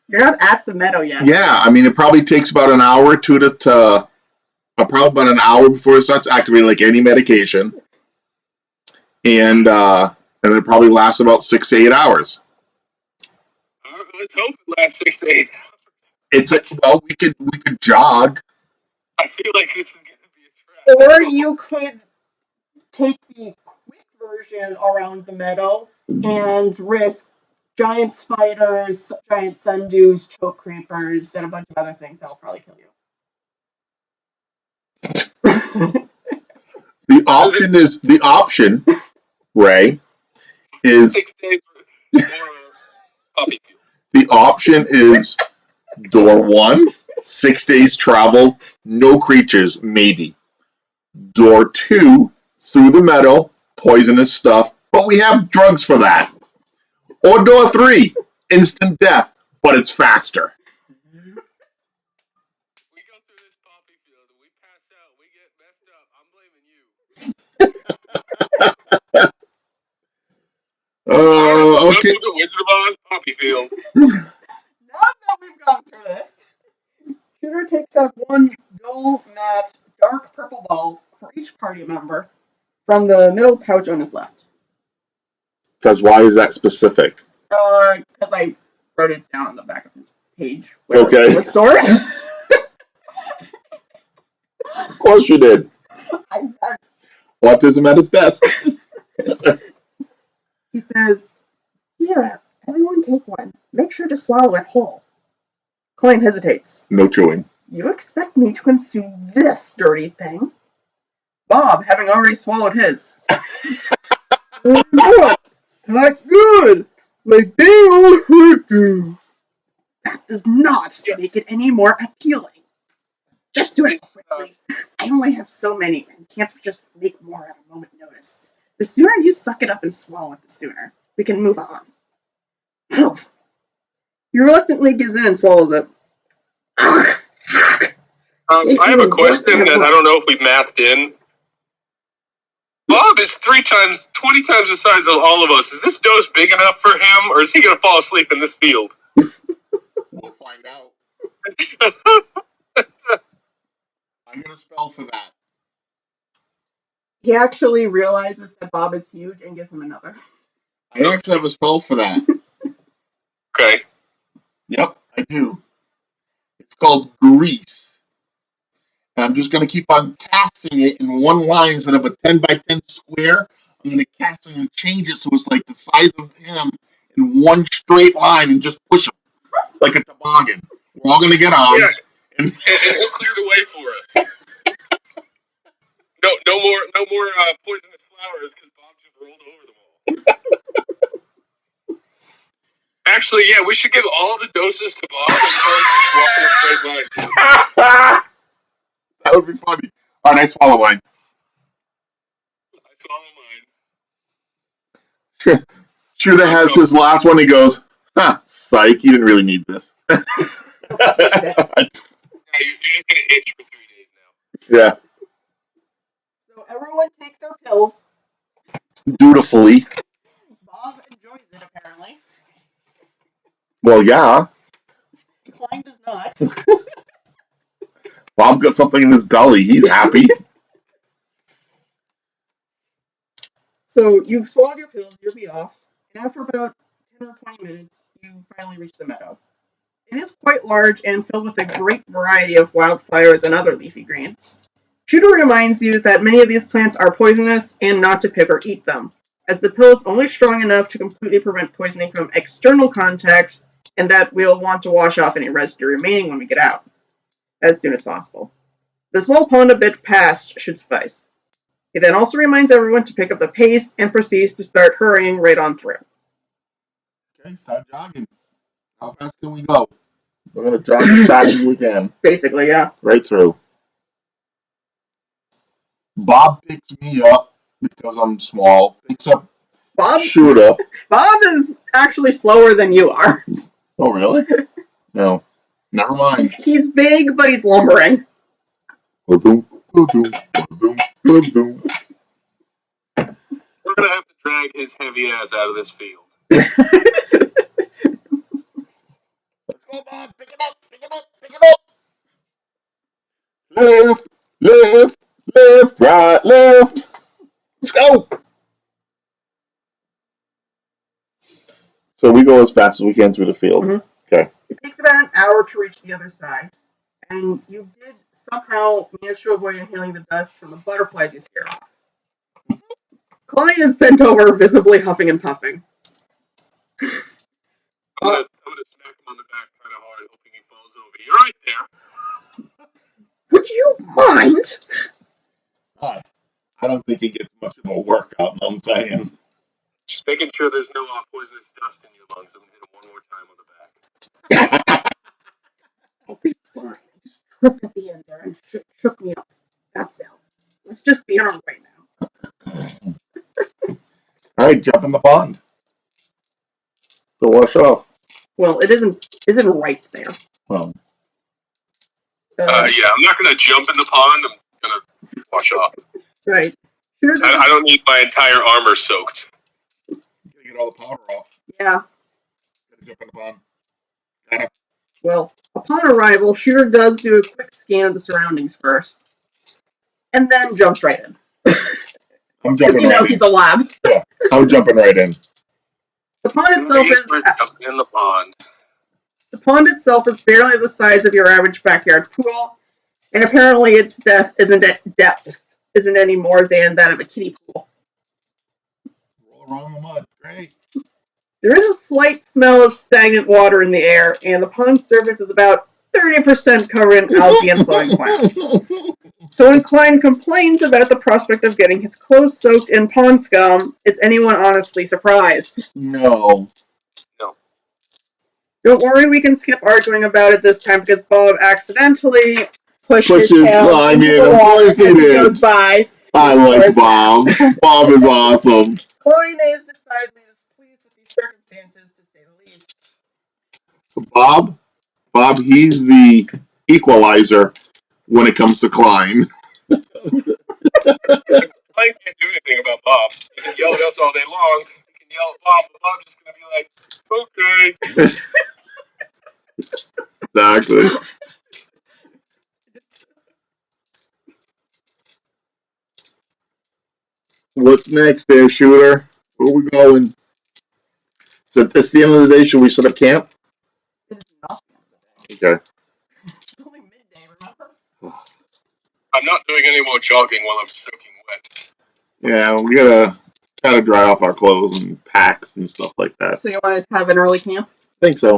You're not at the meadow yet. Yeah, I mean it probably takes about an hour or two to probably about an hour before it starts activating like any medication. And it probably lasts about 6 to 8 hours. Let's hope it lasts 6 to 8 Well, we could jog. I feel like this is going to be a trap. Or you could take the quick version around the meadow and risk giant spiders, giant sundews, choke creepers, and a bunch of other things that'll probably kill you. The option, Ray, is 6 days for poppy field. the option is door 1, 6 days travel, no creatures, maybe. Door 2, through the meadow, poisonous stuff, but we have drugs for that. Or door 3, instant death, but it's faster. We go through this poppy field and we pass out, we get messed up. I'm blaming you. Okay. Go to the Wizard of Oz poppy field. Now that we've gone through this, Shooter takes out one dull, matte, dark purple ball for each party member from the middle pouch on his left. Because why is that specific? Because I wrote it down on the back of his page. Okay. It was stored. Of course you did. Autism at its best. He says, "Here, everyone take one. Make sure to swallow it whole." Klein hesitates. No chewing. "You expect me to consume this dirty thing?" Bob, having already swallowed his. Not good. Like they all hurt you. That does not make it any more appealing. Just do it quickly. I only have so many and can't just make more at a moment's notice. The sooner you suck it up and swallow it, the sooner we can move on. He reluctantly gives in and swallows it. I have a question that I don't know if we've mathed in. Bob is 20 times the size of all of us. Is this dose big enough for him, or is he going to fall asleep in this field? We'll find out. I'm going to spell for that. He actually realizes that Bob is huge and gives him another. I actually have a spell for that. Okay. Yep, I do. It's called Grease. And I'm just going to keep on casting it in one line instead of a 10 by 10 square. I'm going to cast it and change it so it's like the size of him in one straight line and just push him. like a toboggan. We're all gonna get on. Yeah, and he'll clear the way for us. No more poisonous flowers because Bob just rolled over them all. Actually, yeah, we should give all the doses to Bob and tell him to walk in a straight line. That would be funny. All right, I swallow mine. I swallow mine. Shooter has his last one. He goes, psych, you didn't really need this. Yeah, you're just gonna itch for 3 days now. Yeah. So everyone takes their pills. Dutifully. Bob enjoys it, apparently. Well, yeah. Klein does not. Bob got something in his belly. He's happy. So you've swallowed your pills, you'll be off, and after about 10 or 20 minutes, you finally reach the meadow. It is quite large and filled with a great variety of wildflowers and other leafy greens. Shooter reminds you that many of these plants are poisonous and not to pick or eat them, as the pill is only strong enough to completely prevent poisoning from external contact, and that we'll want to wash off any residue remaining when we get out, as soon as possible. The small pond a bit past should suffice. He then also reminds everyone to pick up the pace and proceeds to start hurrying right on through. Okay, start jogging. How fast can we go? We're going to jog as fast as we can. Basically, yeah. Right through. Bob picks me up because I'm small. Picks up Shooter. Bob is actually slower than you are. Oh, really? No. Never mind. He's big, but he's lumbering. We're gonna have to drag his heavy ass out of this field. Let's go, Bob. Pick it up. Pick it up. Pick it up. Left, left, left, right, left. Let's go. So we go as fast as we can through the field. Mm-hmm. Okay. It takes about an hour to reach the other side, and you did somehow manage to avoid inhaling the dust from the butterflies you scared off. Klein is bent over, visibly huffing and puffing. I'm gonna smack him on the back kind of hard, hoping he falls over. You're right there. Would you mind? I don't think he gets much of a workout, I'm saying. Just making sure there's no poisonous dust in your lungs. I'm gonna hit him one more time on the back. I'll be fine. Just tripped at the end there and shook me up. That's it. Let's just be on our way now. All right, jump in the pond. Go wash off. Well, it isn't right there. Well, yeah, I'm not gonna jump in the pond. I'm gonna wash off. Right. I don't need my entire armor soaked. you gotta get all the powder off. Yeah. Gotta jump in the pond. Gotta. Well, upon arrival, Shooter does do a quick scan of the surroundings first, and then jumps right in. I'm jumping right in. He's a lab. Yeah, I'm jumping right in. The pond itself is jumping in the pond. The pond itself is barely the size of your average backyard pool, and apparently its depth isn't any more than that of a kiddie pool. Roll around the mud. Great. There is a slight smell of stagnant water in the air, and the pond surface is about 30% covered in algae and flowing plants. So when Klein complains about the prospect of getting his clothes soaked in pond scum, is anyone honestly surprised? No. Don't worry, we can skip arguing about it this time because Bob accidentally pushes Klein in. Of course he did. Goes by. I like Bob. Bob is awesome. Klein is decidedly displeased with these circumstances, to say the least. Bob, he's the equalizer when it comes to Klein. Klein can't do anything about Bob. He can yell at us all day long. He can yell at Bob, but Bob's just gonna be like, okay. Exactly. What's next there, Shooter? Where are we going? So it's the end of the day. Should we set up camp? It is not the end of the day. Okay. It's only midday, remember? I'm not doing any more jogging while I'm soaking wet. Yeah, we gotta dry off our clothes and packs and stuff like that. So you want to have an early camp? I think so.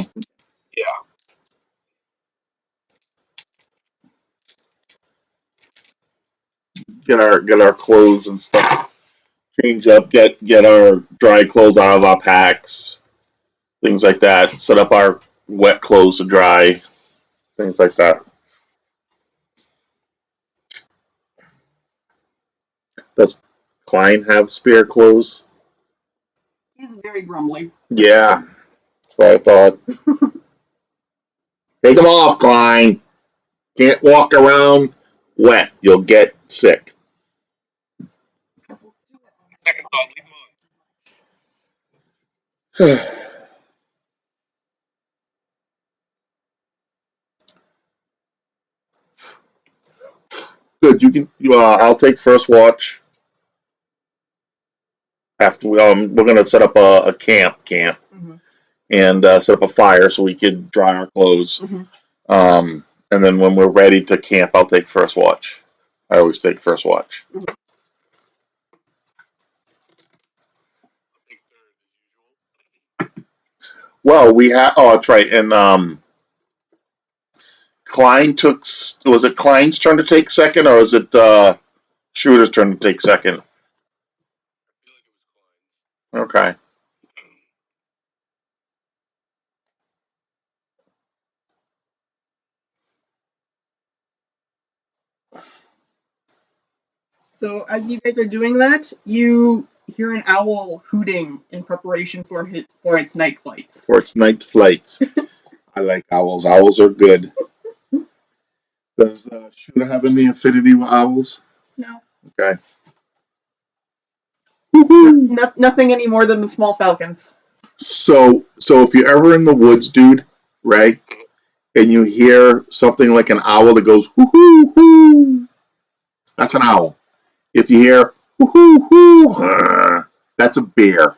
Get our clothes and stuff. Change up. Get our dry clothes out of our packs. Things like that. Set up our wet clothes to dry. Things like that. Does Klein have spare clothes? He's very grumbly. Yeah, that's what I thought. Take them off, Klein. Can't walk around wet. You'll get sick. Second thought, leave them on. Good. You can. I'll take first watch. After we're gonna set up a camp Mm-hmm. and set up a fire so we could dry our clothes. Mm-hmm. And then when we're ready to camp, I'll take first watch. I always take first watch. Mm-hmm. Well, we have. Oh, that's right. And Klein took. Was it Klein's turn to take second, or was it Shooter's turn to take second? Okay. So as you guys are doing that, you hear an owl hooting in preparation for its night flights. For its night flights. I like owls. Owls are good. Does Shooter have any affinity with owls? No. Okay. Nothing any more than the small falcons. So if you're ever in the woods, dude, right, and you hear something like an owl that goes hoo hoo hoo, that's an owl. If you hear hoo hoo hoo, that's a bear.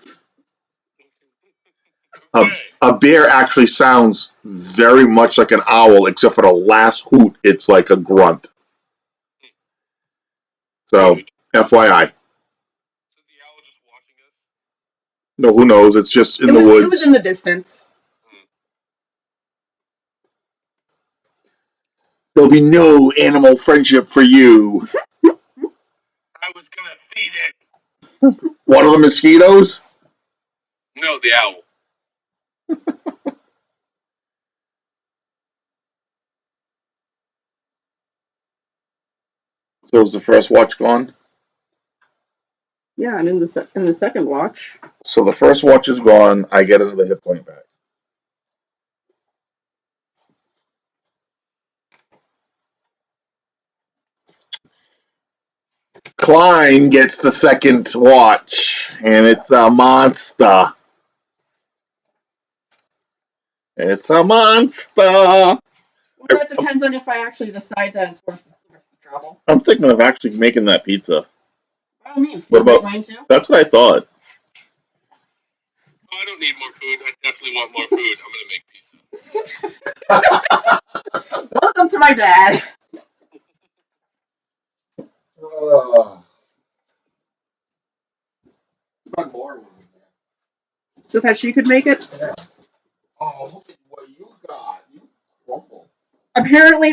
A bear actually sounds very much like an owl, except for the last hoot, it's like a grunt. So, FYI. No, who knows? It's just in the woods. It was in the distance. There'll be no animal friendship for you. I was gonna feed it. One of the mosquitoes? No, the owl. So is the first watch gone? Yeah, and in the second watch. So the first watch is gone. I get another hit point back. Klein gets the second watch, and it's a monster. It's a monster. Well, that depends on if I actually decide that it's worth the trouble. I'm thinking of actually making that pizza. By all means, What about mine too? That's what I thought. Oh, I don't need more food. I definitely want more food. I'm gonna make pizza. Welcome to my dad. So that she could make it. Yeah. Oh, look at what you got. You crumble. Apparently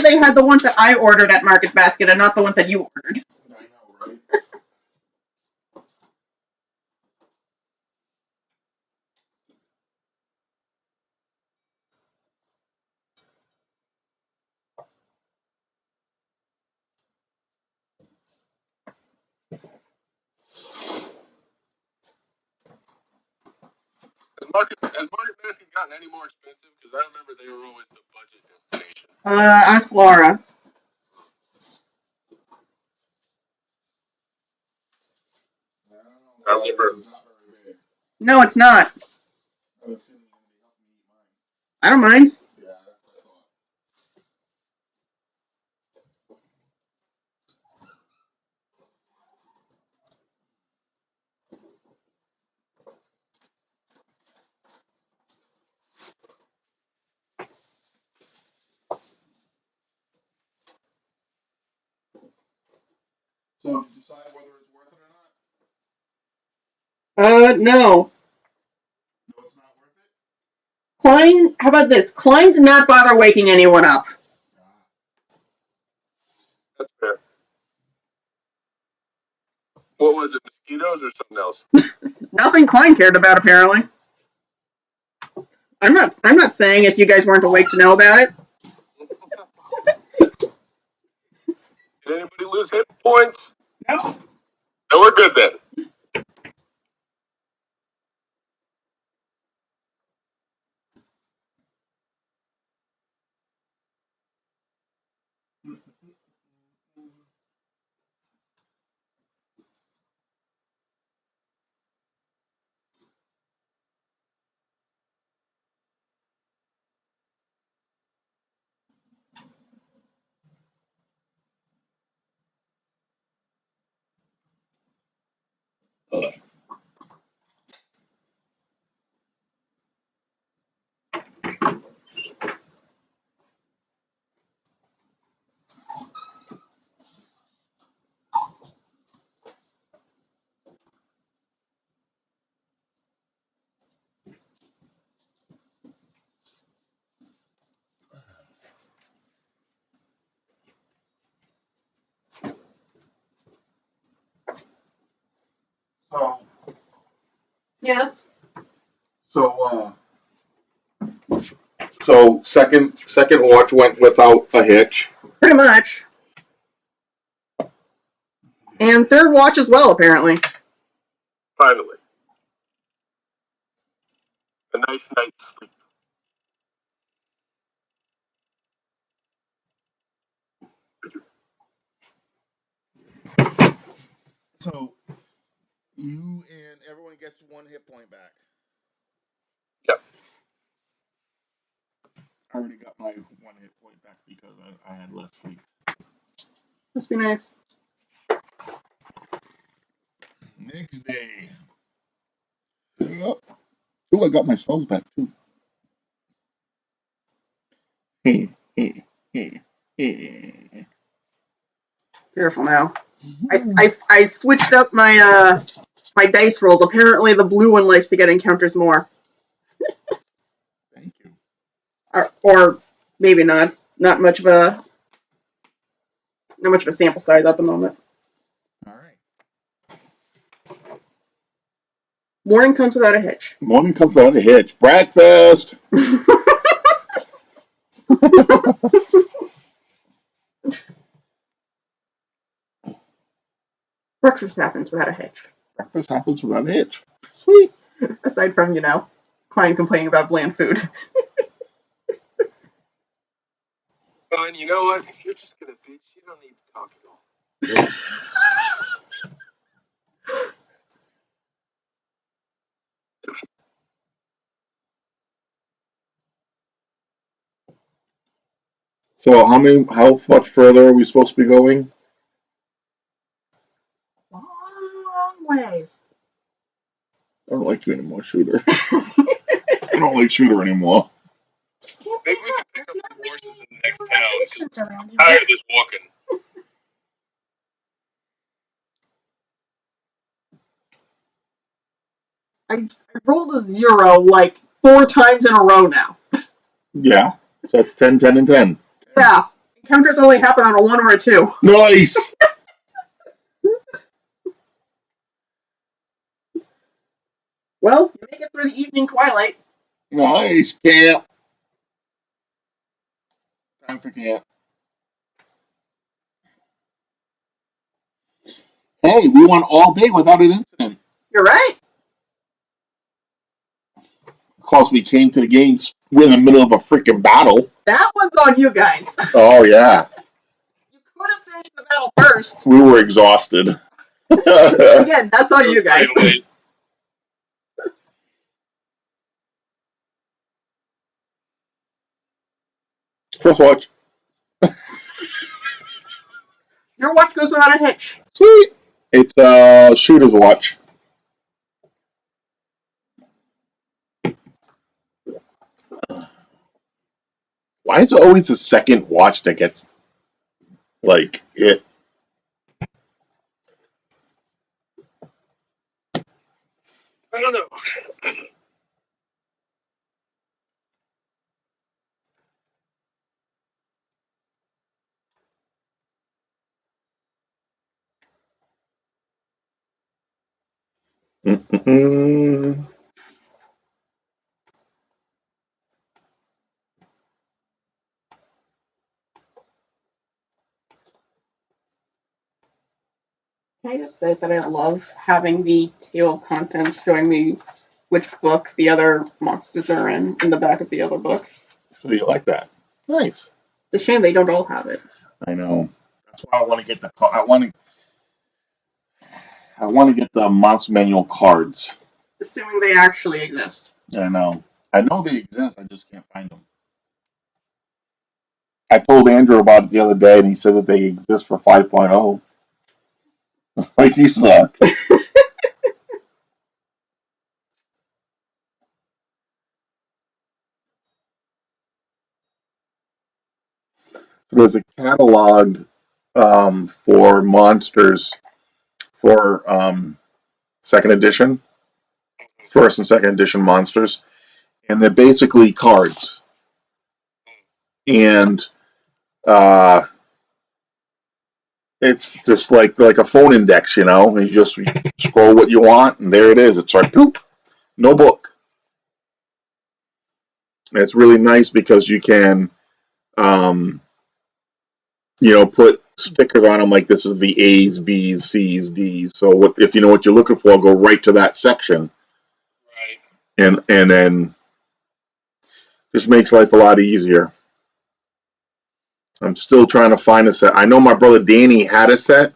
they had the ones that I ordered at Market Basket and not the ones that you ordered. I know, right? Has Market Basket gotten any more expensive? Because I remember they were always the budget destination. Ask Laura. No, it's not. I don't mind. So have you decided whether it's worth it or not? No. No, it's not worth it? Klein, how about this? Klein did not bother waking anyone up. That's fair. What was it, mosquitoes or something else? Nothing Klein cared about, apparently. I'm not saying if you guys weren't awake to know about it. Did anybody lose hit points? No. No, we're good then. So, Yes. so second watch went without a hitch. Pretty much. And third watch as well, apparently. Finally. A nice night's sleep. So you and everyone gets 1 hit point back. Yep. I already got my 1 hit point back because I had less sleep. Must be nice. Next day. Oh, I got my spells back too. Careful now. I switched up my my dice rolls. Apparently, the blue one likes to get encounters more, Thank you. or maybe not. Not much of a sample size at the moment. All right. Morning comes without a hitch. Morning comes out a hitch. Breakfast. Breakfast happens without a hitch. Breakfast happens without a hitch. Sweet. Aside from, Klein complaining about bland food. Fine, you know what? If you're just gonna bitch, you don't need to talk at all. So how much further are we supposed to be going? Long ways. I don't like you anymore, Shooter. I don't like Shooter anymore. Maybe we can pick up some horses in the next town. 'Cause I'm tired of this walking. I rolled a 0 like 4 times in a row now. Yeah. So that's 10, 10, and 10. Yeah. Encounters only happen on a 1 or a 2. Nice. Well, you make it through the evening twilight. Nice. Camp. Time for camp. Hey, we went all day without an incident. You're right. Of course, we came to the games. We're in the middle of a freaking battle. That one's on you guys. Oh, yeah. You could have finished the battle first. We were exhausted. Again, that's on It you was guys. pretty late. First watch. Your watch goes without a hitch. Sweet. It's Shooter's watch. Why is it always the second watch that gets, like, it? I don't know. Mm-mm-mm. Can I just say that I love having the table of contents showing me which book the other monsters are in the back of the other book. So you like that? Nice. It's a shame they don't all have it. I know. That's why I want to get the. I want to get the monster manual cards. Assuming they actually exist. I know. I know they exist. I just can't find them. I told Andrew about it the other day, and he said that they exist for 5.0. Like you suck. So there's a catalog for monsters for second edition, first and second edition monsters, and they're basically cards. And uh, it's just like a phone index, you just scroll what you want, and there it is. It's like poop, no book. And it's really nice because you can, um, put stickers on them like this is the A's, B's, C's, D's. So if you know what you're looking for, go right to that section, Right. and then just makes life a lot easier. I'm still trying to find a set. I know my brother Danny had a set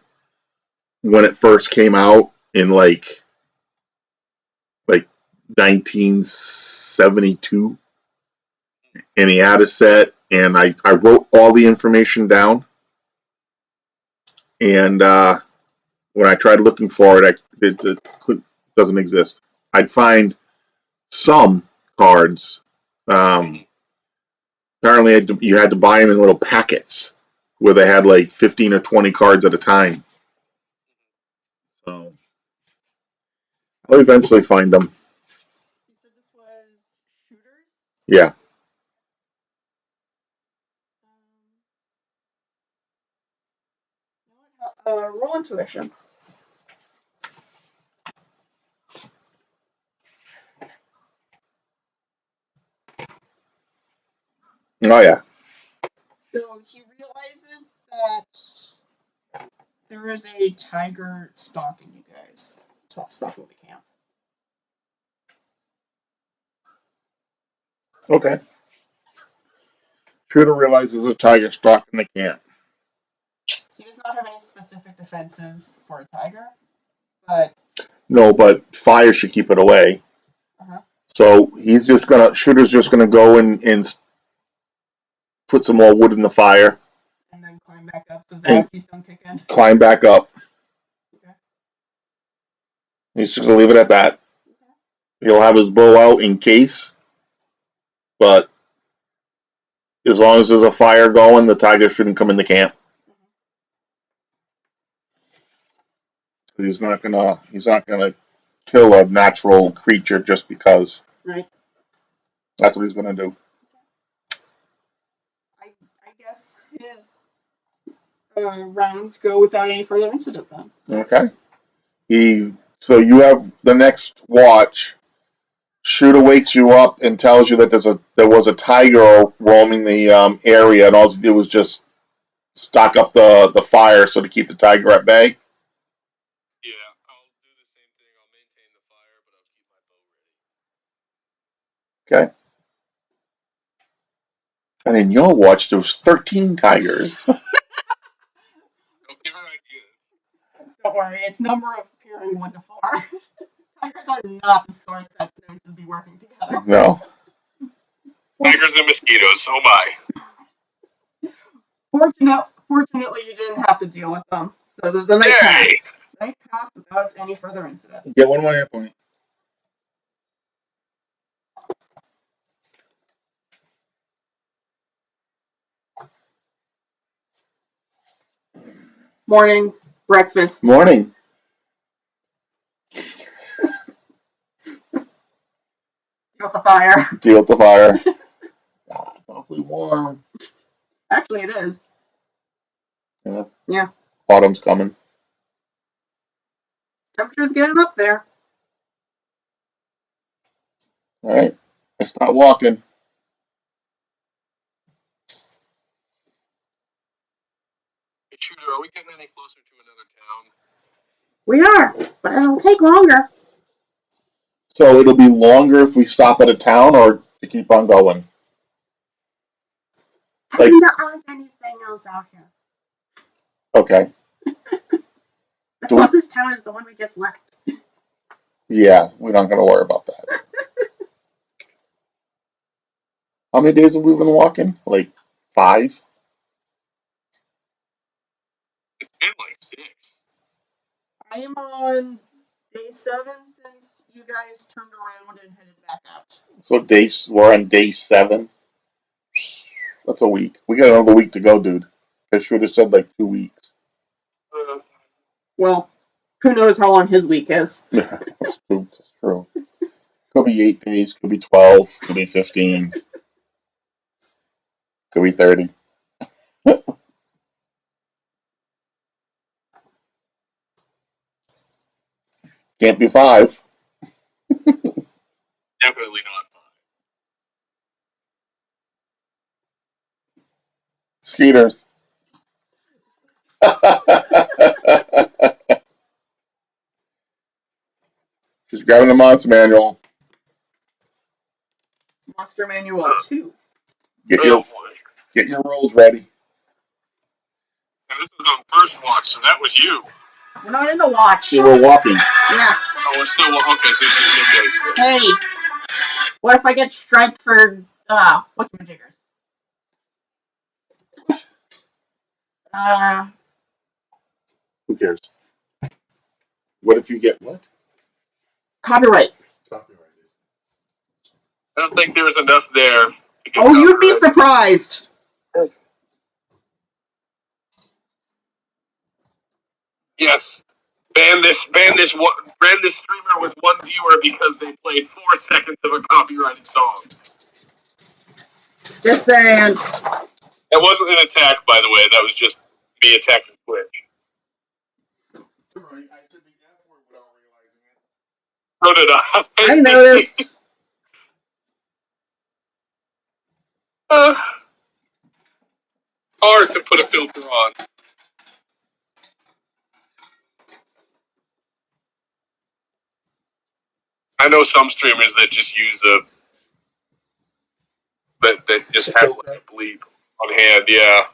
when it first came out in like 1972, and he had a set, and I wrote all the information down, and when I tried looking for it, it doesn't exist. I'd find some cards. Apparently, you had to buy them in little packets where they had like 15 or 20 cards at a time. So I'll eventually find them. You said this was shooters? Yeah. Roll intuition. Oh yeah. So he realizes that there is a tiger stalking you guys. Stalking the camp. Okay. Shooter realizes a tiger stalking the camp. He does not have any specific defenses for a tiger, but No, but fire should keep it away. uh-huh. So Shooter's just gonna go and put some more wood in the fire And then climb back up so and zombies don't kick in. climb back up. Okay. He's just gonna leave it at that. Okay. He'll have his bow out in case, but as long as there's a fire going, the tiger shouldn't come in the camp. He's not gonna kill a natural creature just because. Right. That's what he's gonna do. I guess his rounds go without any further incident then. Okay. So you have the next watch. Shooter wakes you up and tells you that there was a tiger roaming the area, and all he did was just stock up the fire so to keep the tiger at bay. Yeah, I'll do the same thing. I'll maintain the fire, but I'll keep my bow ready. Okay. And in your watch, there was 13 tigers. Don't give her ideas. Don't worry, it's number of appearing 1 to 4. Tigers are not the sort that's known to be working together. No. Tigers and mosquitoes. Oh my. Fortunately, you didn't have to deal with them. So the night Yay! passed. The night passed without any further incident. Get one more hit point. Morning, breakfast. Morning. Deal with the fire. Deal with the fire. It's awfully warm. Actually, it is. Yeah. Yeah. Autumn's coming. Temperature's getting up there. All right, I start walking. Hey, Shooter, are we getting any closer to another town? We are, but it'll take longer. So it'll be longer if we stop at a town or to keep on going. I Like, mean, there aren't anything else out here. okay, The do we, closest town is the one we just left. yeah, we're not gonna worry about that. How many days have we been walking? Like 5? It's been like 6. I am on day 7 since you guys turned around and headed back out. So we're on day 7. That's a week. We got another week to go, dude. I should have said like 2 weeks. Well, who knows how long his week is. That's true. That's true. Could be 8 days. Could be 12. Could be 15. Could be 30. Can't be 5. Definitely not 5. Skeeters. Just grabbing the Monster Manual. Monster Manual 2. Get Oh your boy. get your rolls ready. And this was on first watch, so that was you. We're not in the watch. We were walking. Yeah. Oh, it's still okay. So it's okay. Hey, what if I get striped for whatchamajigers? Who cares? What if you get what? Copyright. Copyrighted. I don't think there was enough there. To get Oh, you'd be copyrighted. surprised. Yes. Ban this streamer with 1 viewer because they played 4 seconds of a copyrighted song. Just saying. That wasn't an attack, by the way. That was just me attacking Twitch. Right. I said the F word without realizing it. So did I. I noticed. Hard to put a filter on. I know some streamers that just use that just have like a bleep on hand. Yeah.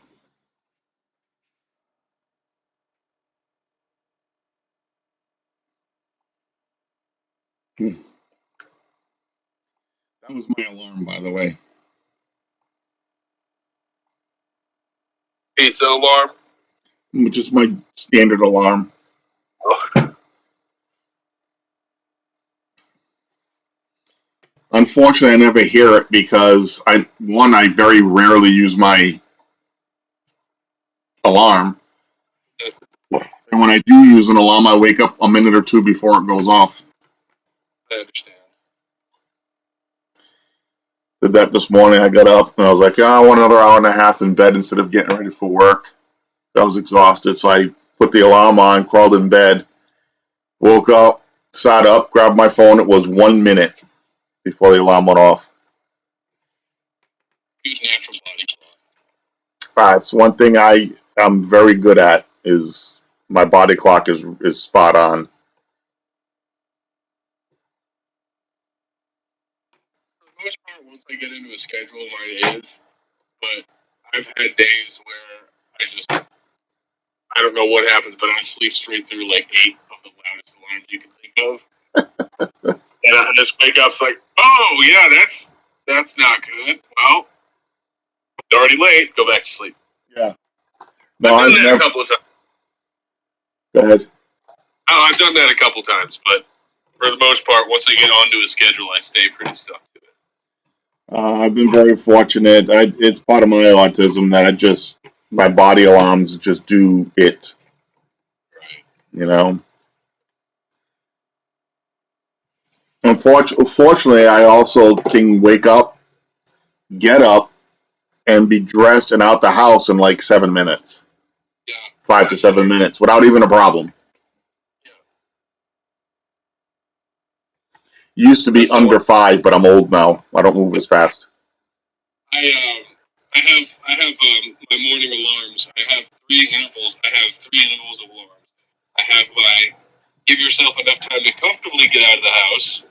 That was my alarm, by the way. Pizza alarm. Just my standard alarm. Oh, Unfortunately, I never hear it because I very rarely use my alarm, and when I do use an alarm, I wake up a minute or two before it goes off. I understand. Did that this morning. I got up and I was like, "Yeah, I want another hour and a half in bed instead of getting ready for work." I was exhausted, so I put the alarm on, crawled in bed, woke up, sat up, grabbed my phone. It was 1 minute before the alarm went off. Use natural body clock. It's one thing I am very good at is my body clock is spot on. For the most part, once I get into a schedule, mine is. But I've had days where I don't know what happens, but I sleep straight through like 8 of the loudest alarms you can think of. And I just wake up, it's like, oh, yeah, that's not good. Well, it's already late. Go back to sleep. Yeah. No, I've done I've that a never. couple of times. Go ahead. Oh, I've done that a couple times, but for the most part, once I get onto a schedule, I stay pretty stuck to it. I've been very fortunate. It's part of my autism that my body alarms just do it. Right. You know. Unfortunately, I also can wake up, get up, and be dressed and out the house in like 7 minutes, Yeah. 5 to 7 minutes, without even a problem. Yeah. Used to be That's not under what 5, but I'm old now. I don't move as fast. I have my morning alarms. I have 3 intervals. I have 3 intervals of alarms. I have my give yourself enough time to comfortably get out of the house.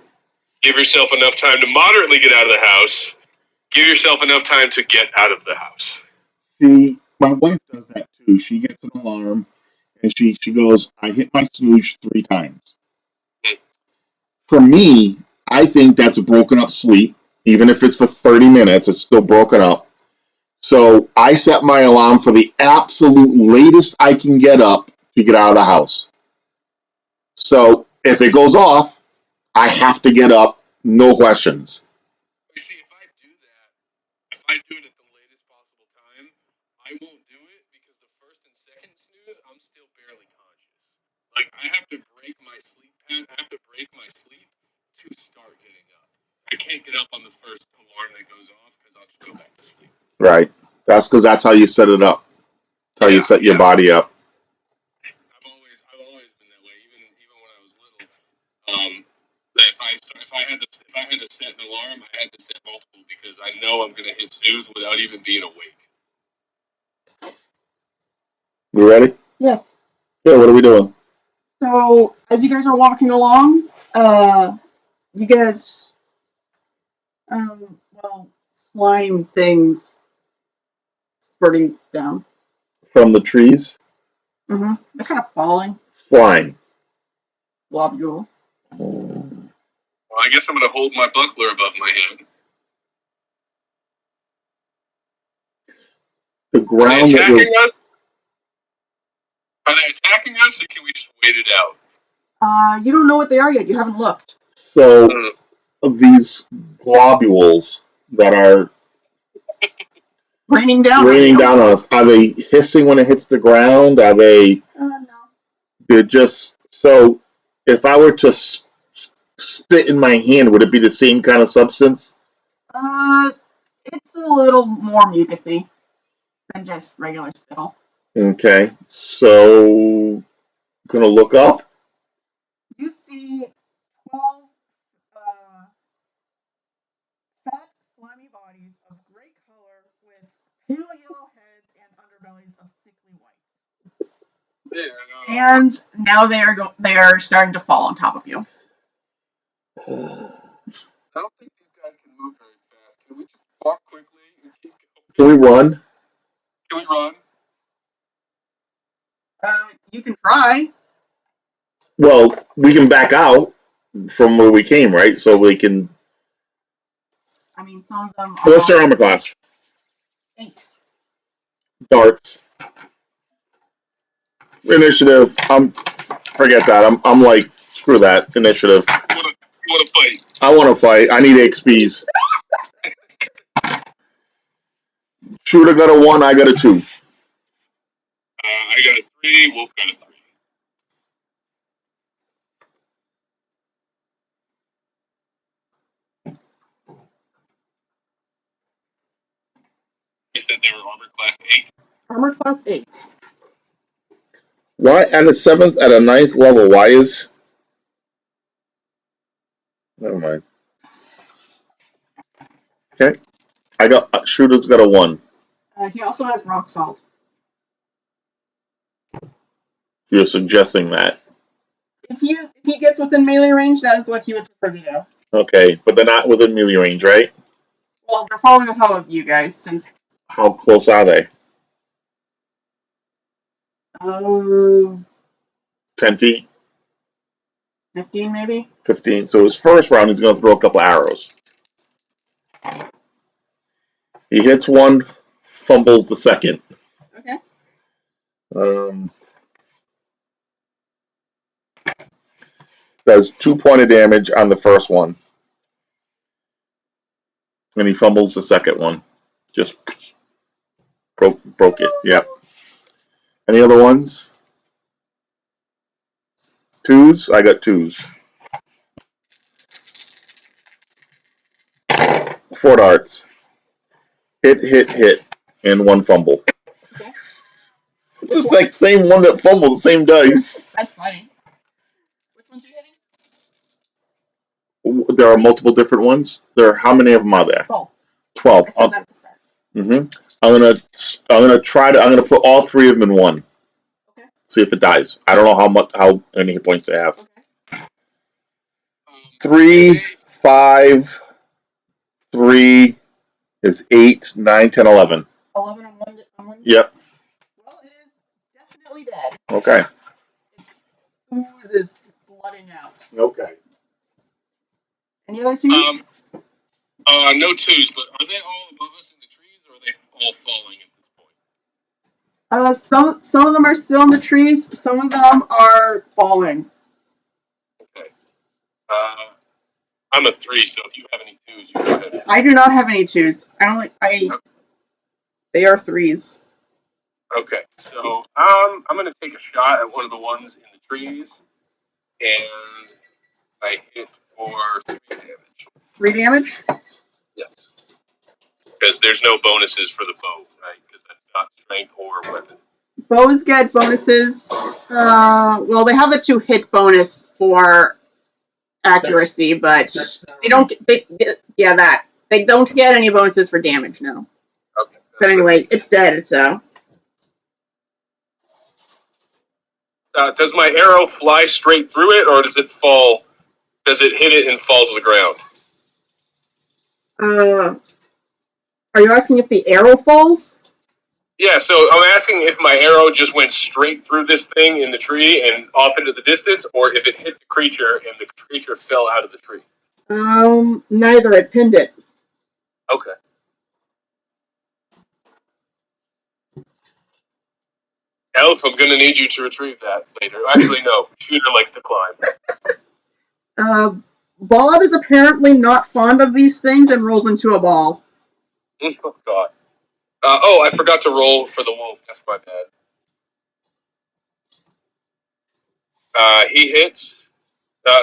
Give yourself enough time to moderately get out of the house. Give yourself enough time to get out of the house. See, my wife does that too. She gets an alarm and she goes, I hit my snooze 3 times. Hmm. For me, I think that's a broken up sleep. Even if it's for 30 minutes, it's still broken up. So I set my alarm for the absolute latest I can get up to get out of the house. So if it goes off, I have to get up, no questions. You see, if I do it at the latest possible time, I won't do it because the first and second snooze, I'm still barely conscious. Like I have to break my sleep pattern. I have to break my sleep to start getting up. I can't get up on the first alarm that goes off because I'll just go back to sleep. Right. That's because that's how you set it up. That's how you set your body up. I've always been that way. Even when I was little, that if I had to set an alarm, I had to set multiple because I know I'm gonna hit snooze without even being awake. You ready? Yes. Yeah, what are we doing? So as you guys are walking along, you get well, slime things spurting down. From the trees? Mm-hmm. They're kind of falling. Slime. Globules. Well, I guess I'm gonna hold my buckler above my head. The ground that attacking us? Are they attacking us, or can we just wait it out? You don't know what they are yet. You haven't looked. So these globules that are Raining down on us, are they hissing when it hits the ground? Are they? No. They're just so. If I were to spit in my hand, would it be the same kind of substance? It's a little more mucusy than just regular spittle. Okay, so gonna look up. You see 12 fat, slimy bodies of gray color with pale yellow heads and underbellies of sickly white. Yeah, And now they are starting to fall on top of you. I don't think these guys can move very fast. Can we just walk quickly and keep Can going? we run? Can we run? You can try. Well, we can back out from where we came, right? So we can. I mean, some of them What's their are armor class? 8. Darts. Initiative. Forget that. I'm like, screw that. Initiative. You wanna fight? I want to fight. I need XPs. Shooter got a 1. I got a 2. I got a 3. Wolf got a 3. You said they were armor class 8. Armor class 8. Why at a 7th, at a 9th level? Why is? Never mind. Okay. I got shooter's got a 1. He also has rock salt. You're suggesting that. If he gets within melee range, that is what he would prefer to do. Okay, but they're not within melee range, right? Well, they're following on top of you guys since How close are they? 10 feet? 15 maybe. 15. So his first round, he's going to throw a couple arrows. He hits one, fumbles the second. Okay. Does 2 points of damage on the first one. And he fumbles the second one. Just broke it. Yep. Any other ones? 2s? I got 2s. 4 darts. Hit, and 1 fumble. Okay. It's like same one that fumbled, the same dice. That's funny. Which one's you hitting? there are multiple different ones. How many of them are there? 12. 12. I said that at the start. I'm gonna put all 3 of them in one. Okay. See if it dies. I don't know how many hit points they have. Okay. 3, 5, 3 is 8, 9, 10, 11. 11 on one. Yep. Well, it is definitely dead. Okay. Its ooze is flooding out. Okay. Any other twos? No twos, but are they all above us in the trees, or are they all falling at this point? Some of them are still in the trees. Some of them are falling. Okay. I'm a 3, so if you have any twos, you go ahead. I do not have any twos. They are 3s. Okay, so I'm gonna take a shot at one of the ones in the trees, and I hit for 3 damage. 3 damage? Yes, because there's no bonuses for the bow, right? Because that's not strength or weapon. Bows get bonuses. Well, they have a 2-hit bonus for accuracy, but they don't. They don't get any bonuses for damage. No. Okay. But anyway, it's dead. So. Does my arrow fly straight through it, or does it fall? Does it hit it and fall to the ground? Are you asking if the arrow falls? Yeah, so I'm asking if my arrow just went straight through this thing in the tree and off into the distance, or if it hit the creature and the creature fell out of the tree. Neither. It pinned it. Okay. Elf, I'm going to need you to retrieve that later. Actually, no. Shooter likes to climb. Bob is apparently not fond of these things and rolls into a ball. Oh, God. I forgot to roll for the wolf. That's my bad. He hits.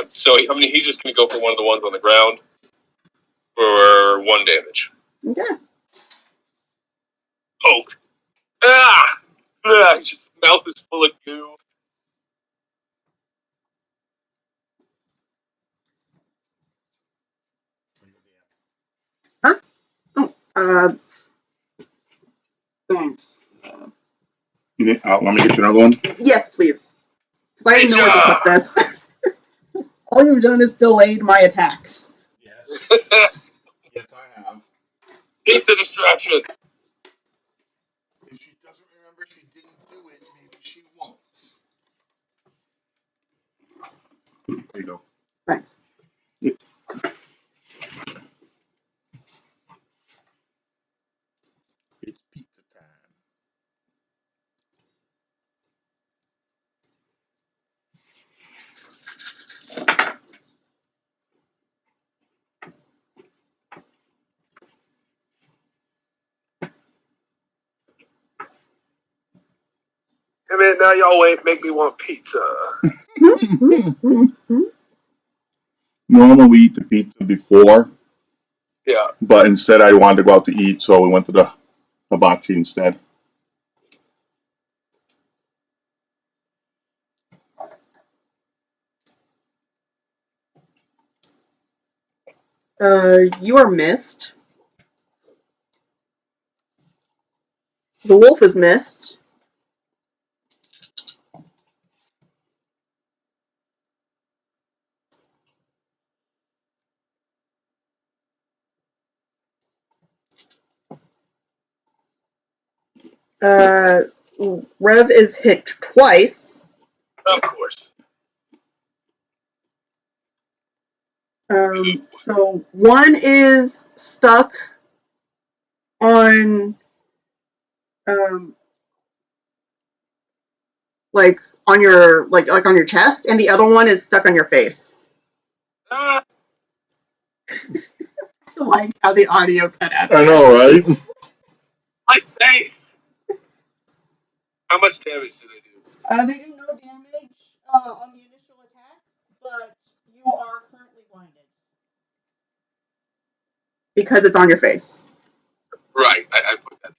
He's just going to go for one of the ones on the ground for 1 damage. Okay. Poke. Ah! His mouth is full of goo. Huh? Oh. Thanks. Want me to get you another one? Yes, please. Because I didn't know where to put this. All you've done is delayed my attacks. Yes. Yes, I have. Pizza distraction. If she doesn't remember she didn't do it, maybe she won't. There you go. Thanks. Yep. It's pizza time. Hey man, now y'all make me want pizza. Normally we eat the pizza before, Yeah. but instead I wanted to go out to eat, so we went to the hibachi instead. You are missed. The wolf is missed. Rev is hit twice. Of course. So one is stuck on like on your on your chest, and the other one is stuck on your face. Ah, I like how the audio cut out. I know, right? my face. How much damage did I do? They do no damage on the initial attack, but you are currently blinded because it's on your face. Right, I put that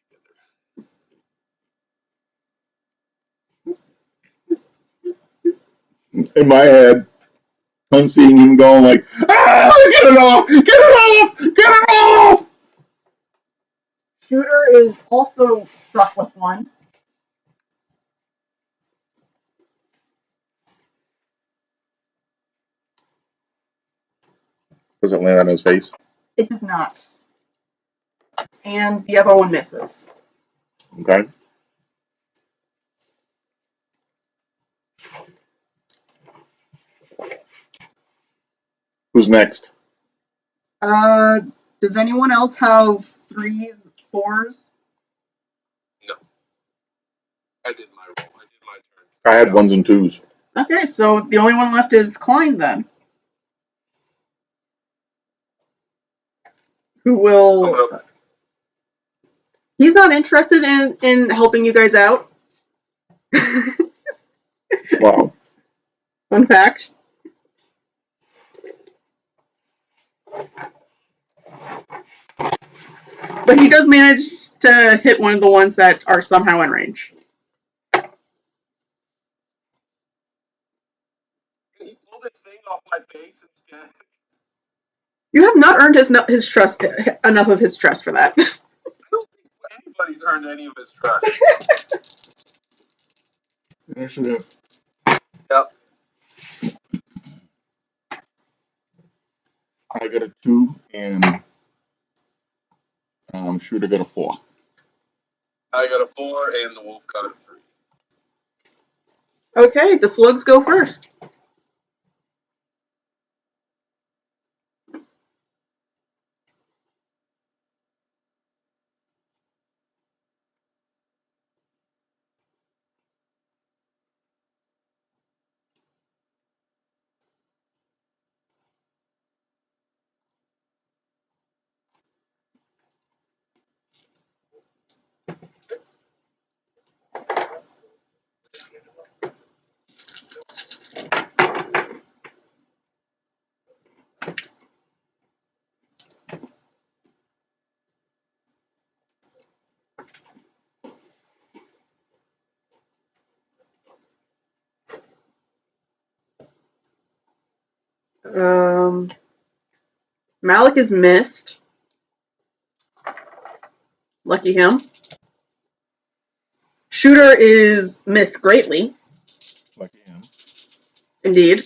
together. In my head, I'm seeing him going like, ah, get it off, get it off, get it off. Shooter is also struck with one. Does it land on his face? It does not. And the other one misses. Okay. Who's next? Does anyone else have 3s, 4s? No. I did my roll. I did my turn. I had 1s and 2s. Okay, so the only one left is Klein then. Who will... He's not interested in helping you guys out. Wow. Fun fact. But he does manage to hit one of the ones that are somehow in range. Can he pull this thing off my face instead? You have not earned his trust, enough of his trust for that. I don't think anybody's earned any of his trust. Initiative. Yep. I got a 2 and Shooter got a 4. I got a 4 and the wolf got a 3. Okay, the slugs go first. Malik is missed. Lucky him. Shooter is missed greatly. Lucky him. Indeed.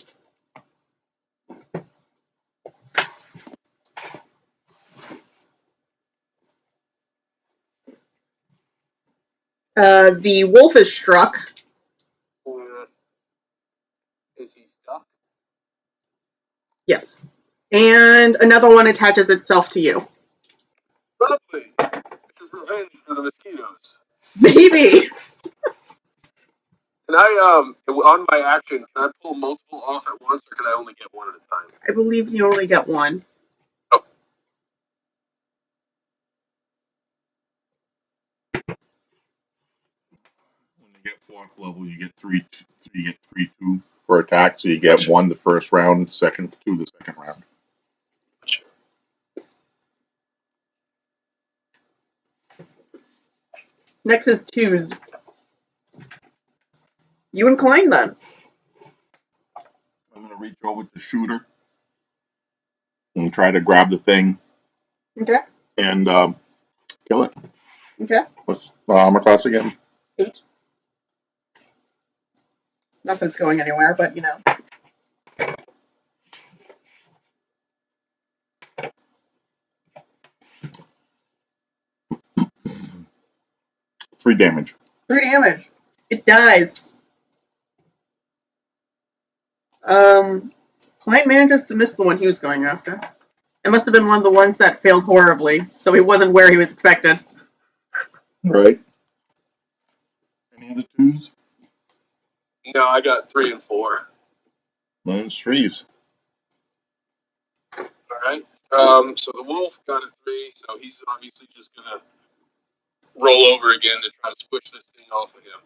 The wolf is struck. Is he stuck? Yes. And another one attaches itself to you. Lovely. This is revenge for the mosquitoes. Baby! Can I, on my action, can I pull multiple off at once, or can I only get one at a time? I believe you only get one. Oh. When you get 4th level, you get 3, 2 for attack, so you get 1 the first round, 2 the second round. Next is 2s. You and Klein then. I'm going to reach over to Shooter and try to grab the thing Okay. and kill it. Okay. What's the armor class again? 8. Not that it's going anywhere, but you know. Three damage. 3 damage. It dies. Klein manages to miss the one he was going after. It must have been one of the ones that failed horribly, so he wasn't where he was expected. Right. Any other 2s? No, I got 3 and 4. Mine's 3s. All right. So the wolf got a 3, so he's obviously just gonna roll over again to try to squish this thing off of him.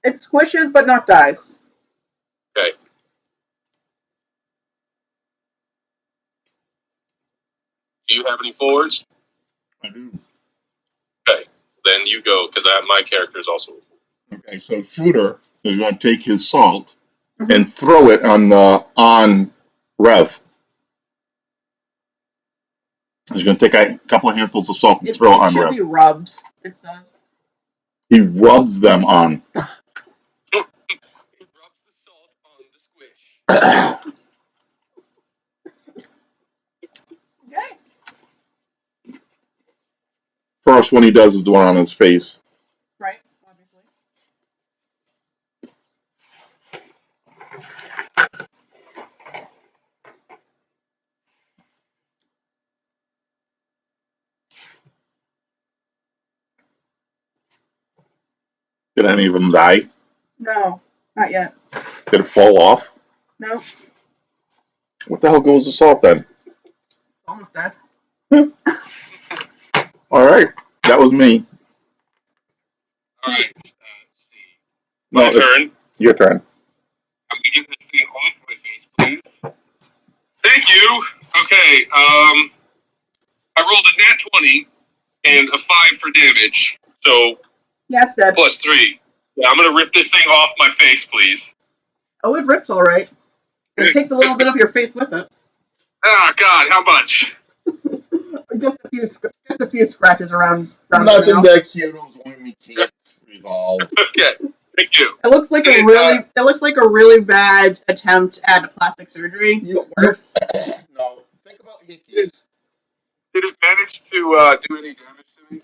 It squishes, but not dies. Okay. do you have any 4s? I do. Okay, then you go, because my character is also. Okay, so Shooter is going to take his salt Mhm. and throw it on Rev. He's going to take a couple of handfuls of salt and throw it on should Rev. be rubbed, it says. He rubs them on. He rubs the salt on the squish. Okay. First one he does is the one on his face. Right, obviously. Did any of them die? No, not yet. Did it fall off? No, What the hell goes the salt then? almost dead. All right, that was me. All right, let's see. No, My turn. Your turn. I'm gonna get this thing off my face, please. Thank you. Okay. I rolled a nat 20 and a 5 for damage. So Yeah, it's dead. plus 3. Yeah, I'm gonna rip this thing off my face, please. Oh, it rips all right. It takes a little bit of your face with it. Ah, God, how much? Just a few scratches around. Nothing that cute. We can't resolve. Okay, thank you. It looks like a really bad attempt at a plastic surgery. Worse. No, think about hickeys. Did it manage to do any damage to me?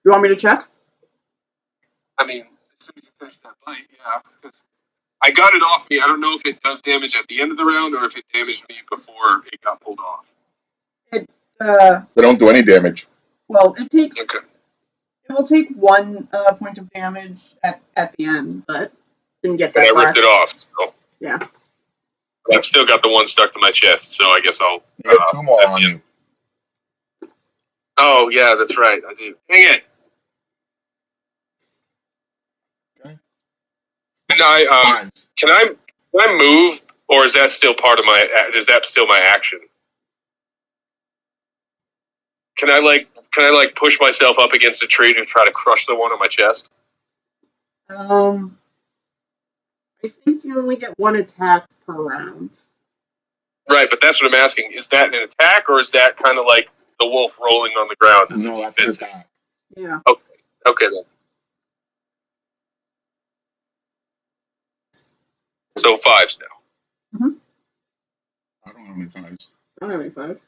You want me to check? I mean, as soon as you finish that bite, yeah. Because I got it off me. I don't know if it does damage at the end of the round or if it damaged me before it got pulled off. They don't do any damage. Well, it takes. Okay. It will take 1 point of damage at the end, but didn't get And that I far. ripped it off. So. Yeah. I've still got the one stuck to my chest, so I guess I'll. You have 2 more on you. Oh yeah, that's right. I do. Dang it. Okay. And can I move, or is that still part of my? Is that still my action? Can I push myself up against a tree to try to crush the one on my chest? I think you only get 1 attack per round. Right, but that's what I'm asking. Is that an attack, or is that kind of like the wolf rolling on the ground? No, that's an attack. Yeah. Okay then. So 5s now. Mm-hmm. I don't have any 5s. I don't have any 5s.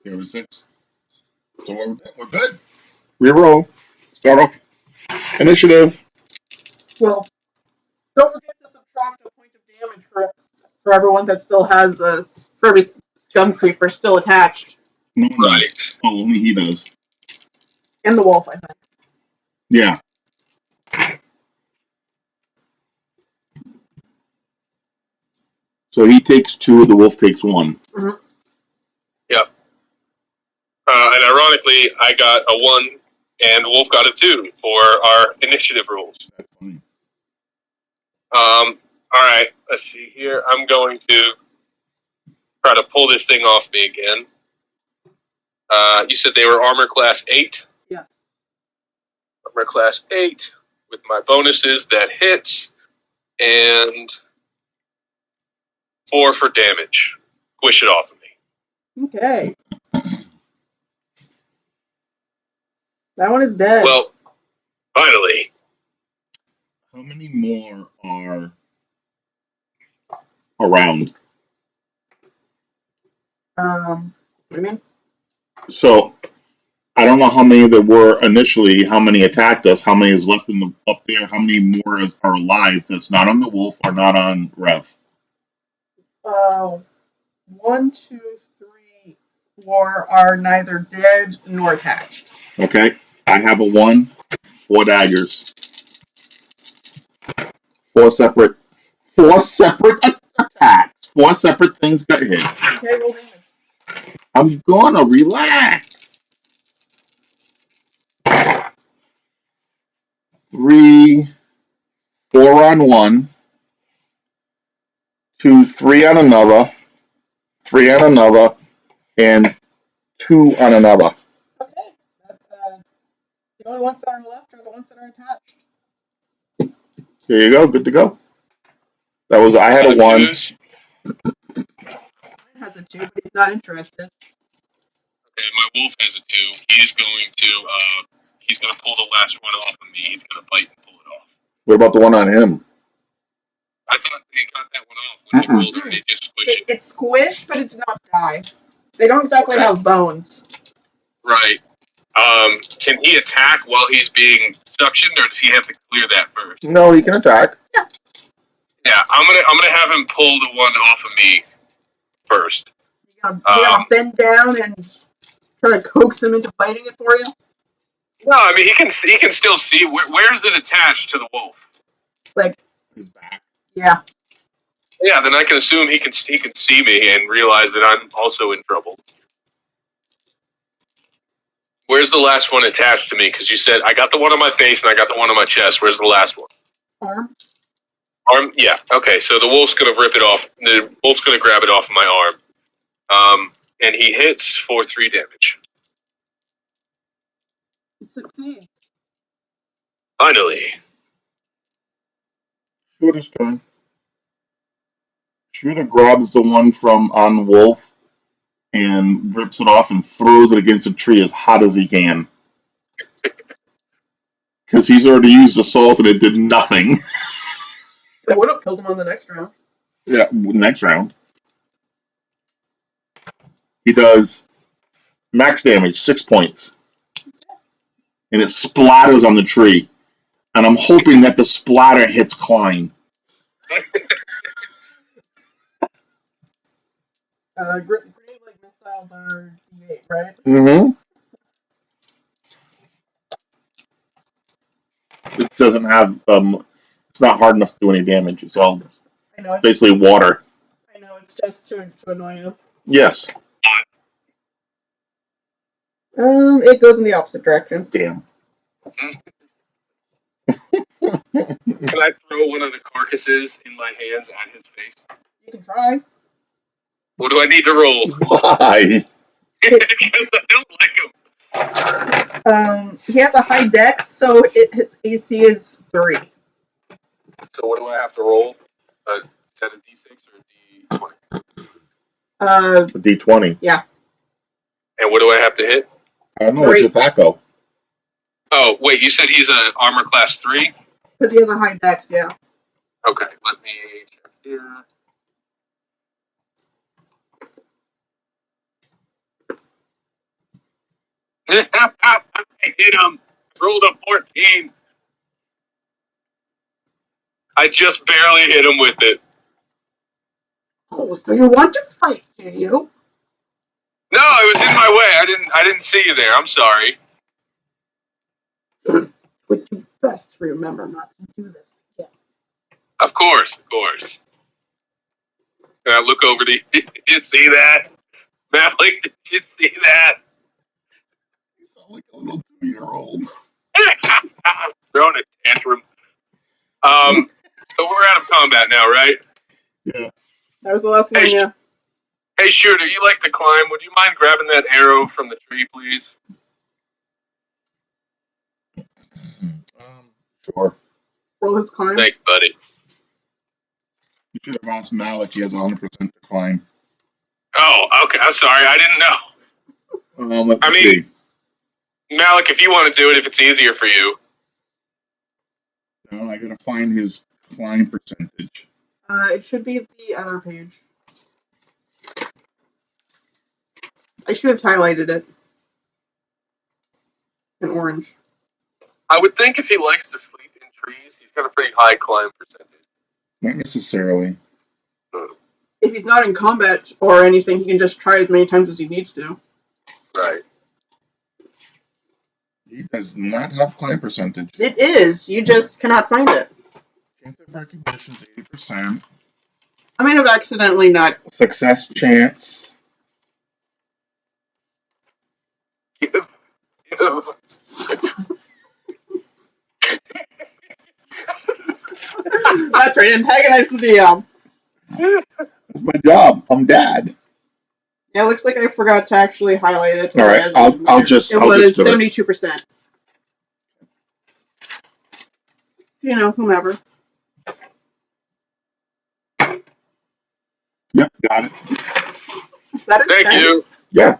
You have a 6. So we're good. Reroll. Start off initiative. Well, don't forget to subtract a point of damage for everyone that still has for every scum creeper still attached. No one does. Oh, only he does. And the wolf, I think. Yeah. So he takes 2, the wolf takes 1. Mm-hmm. Yep. And ironically, I got a 1 and Wolf got a 2 for our initiative rules. That's fine. All right, let's see here. I'm going to try to pull this thing off me again. You said they were armor class 8? Yes. Armor class 8 with my bonuses that hits and 4 for damage. Squish it off of me. Okay. That one is dead. Well, finally. How many more are around? What do you mean? So I don't know how many there were initially, how many attacked us, how many is left up there, how many more are alive that's not on the wolf or not on Rev. 1, 2, 3, 4 are neither dead nor attached. Okay. I have a 1, 4 daggers. 4 separate attacks. 4 separate things got hit. Okay, roll damage. I'm gonna relax. 3, 4 on one, 2, 3 on another, 3 on another, and 2 on another. Okay. The only ones that are left are the ones that are attached. There you go. Good to go. I had a 1. Twos. Mine has a 2, but he's not interested. Okay, my wolf has a 2. He's going to pull the last one off of me. He's going to bite and pull it off. What about the one on him? I thought they got that one off when they rolled it. They just squished it. It's squished, but it did not die. They don't exactly have bones. Right. Can he attack while he's being suctioned, or does he have to clear that first? No, he can attack. Yeah, I'm gonna have him pull the one off of me first. You gotta bend down and try to coax him into biting it for you. No, I mean he can still see. Where is it attached to the wolf? Like His back. yeah. Yeah, then I can assume he can see me and realize that I'm also in trouble. Where's the last one attached to me? Because you said I got the one on my face and I got the one on my chest. Where's the last one? Arm. Arm? Yeah. Okay, so the wolf's gonna rip it off. The wolf's gonna grab it off of my arm. And he hits for 3 damage. It succeeds. Finally. Shooter's turn. Shooter grabs the one from on Wolf and rips it off and throws it against a tree as hot as he can. Because he's already used assault and it did nothing. It would have killed him on the next round. Yeah, next round. He does max damage, 6 points. And it splatters on the tree. And I'm hoping that the splatter hits Klein. Grenade-like missiles are D8, right? Mm-hmm. It doesn't have, it's not hard enough to do any damage. It's all I know. basically water. I know. It's just to annoy you. Yes. It goes in the opposite direction. Damn. Can I throw one of the carcasses in my hands at his face? You can try. What do I need to roll? Why? Because I don't like him. He has a high dex, so his AC is 3. So what do I have to roll? Is that a D6 or a D20? D20. Yeah. And what do I have to hit? I don't know. What's your THAC-O? Oh, wait, you said he's an armor class 3? Because he has a high dex, yeah. Okay, let me check here. I hit him. Rolled a 14. I just barely hit him with it. Oh, so you want to fight, do you? No, it was in my way. I didn't see you there. I'm sorry. Would you best remember not to do this again? Of course, of course. And I look over to you. Did you see that? Malik, did you see that? You sound like a little 2-year-old. Throwing a tantrum. So we're out of combat now, right? Yeah. That was the last one, yeah. Hey, Shooter, you like to climb. Would you mind grabbing that arrow from the tree, please? Sure. Roll his climb. Thanks, buddy. You should have asked Malik. He has 100% decline. Oh, okay. I'm sorry. I didn't know. Let's see. Malik, if you want to do it, if it's easier for you. No, I gotta find his climb percentage. It should be the other page. I should have highlighted it in orange. I would think if he likes to sleep in trees, he's got a pretty high climb percentage. Not necessarily. If he's not in combat or anything, he can just try as many times as he needs to. Right. He does not have climb percentage. It is. You just cannot find it. Chance of recognition is 80%. I might have accidentally not. Success chance. That's right. Antagonize the DM. That's my job. I'm dad. Yeah, it looks like I forgot to actually highlight it. All right, I'll just It do was it. 72%. You know, whomever. Yep, got it. Is that a Thank 10? you. Yeah,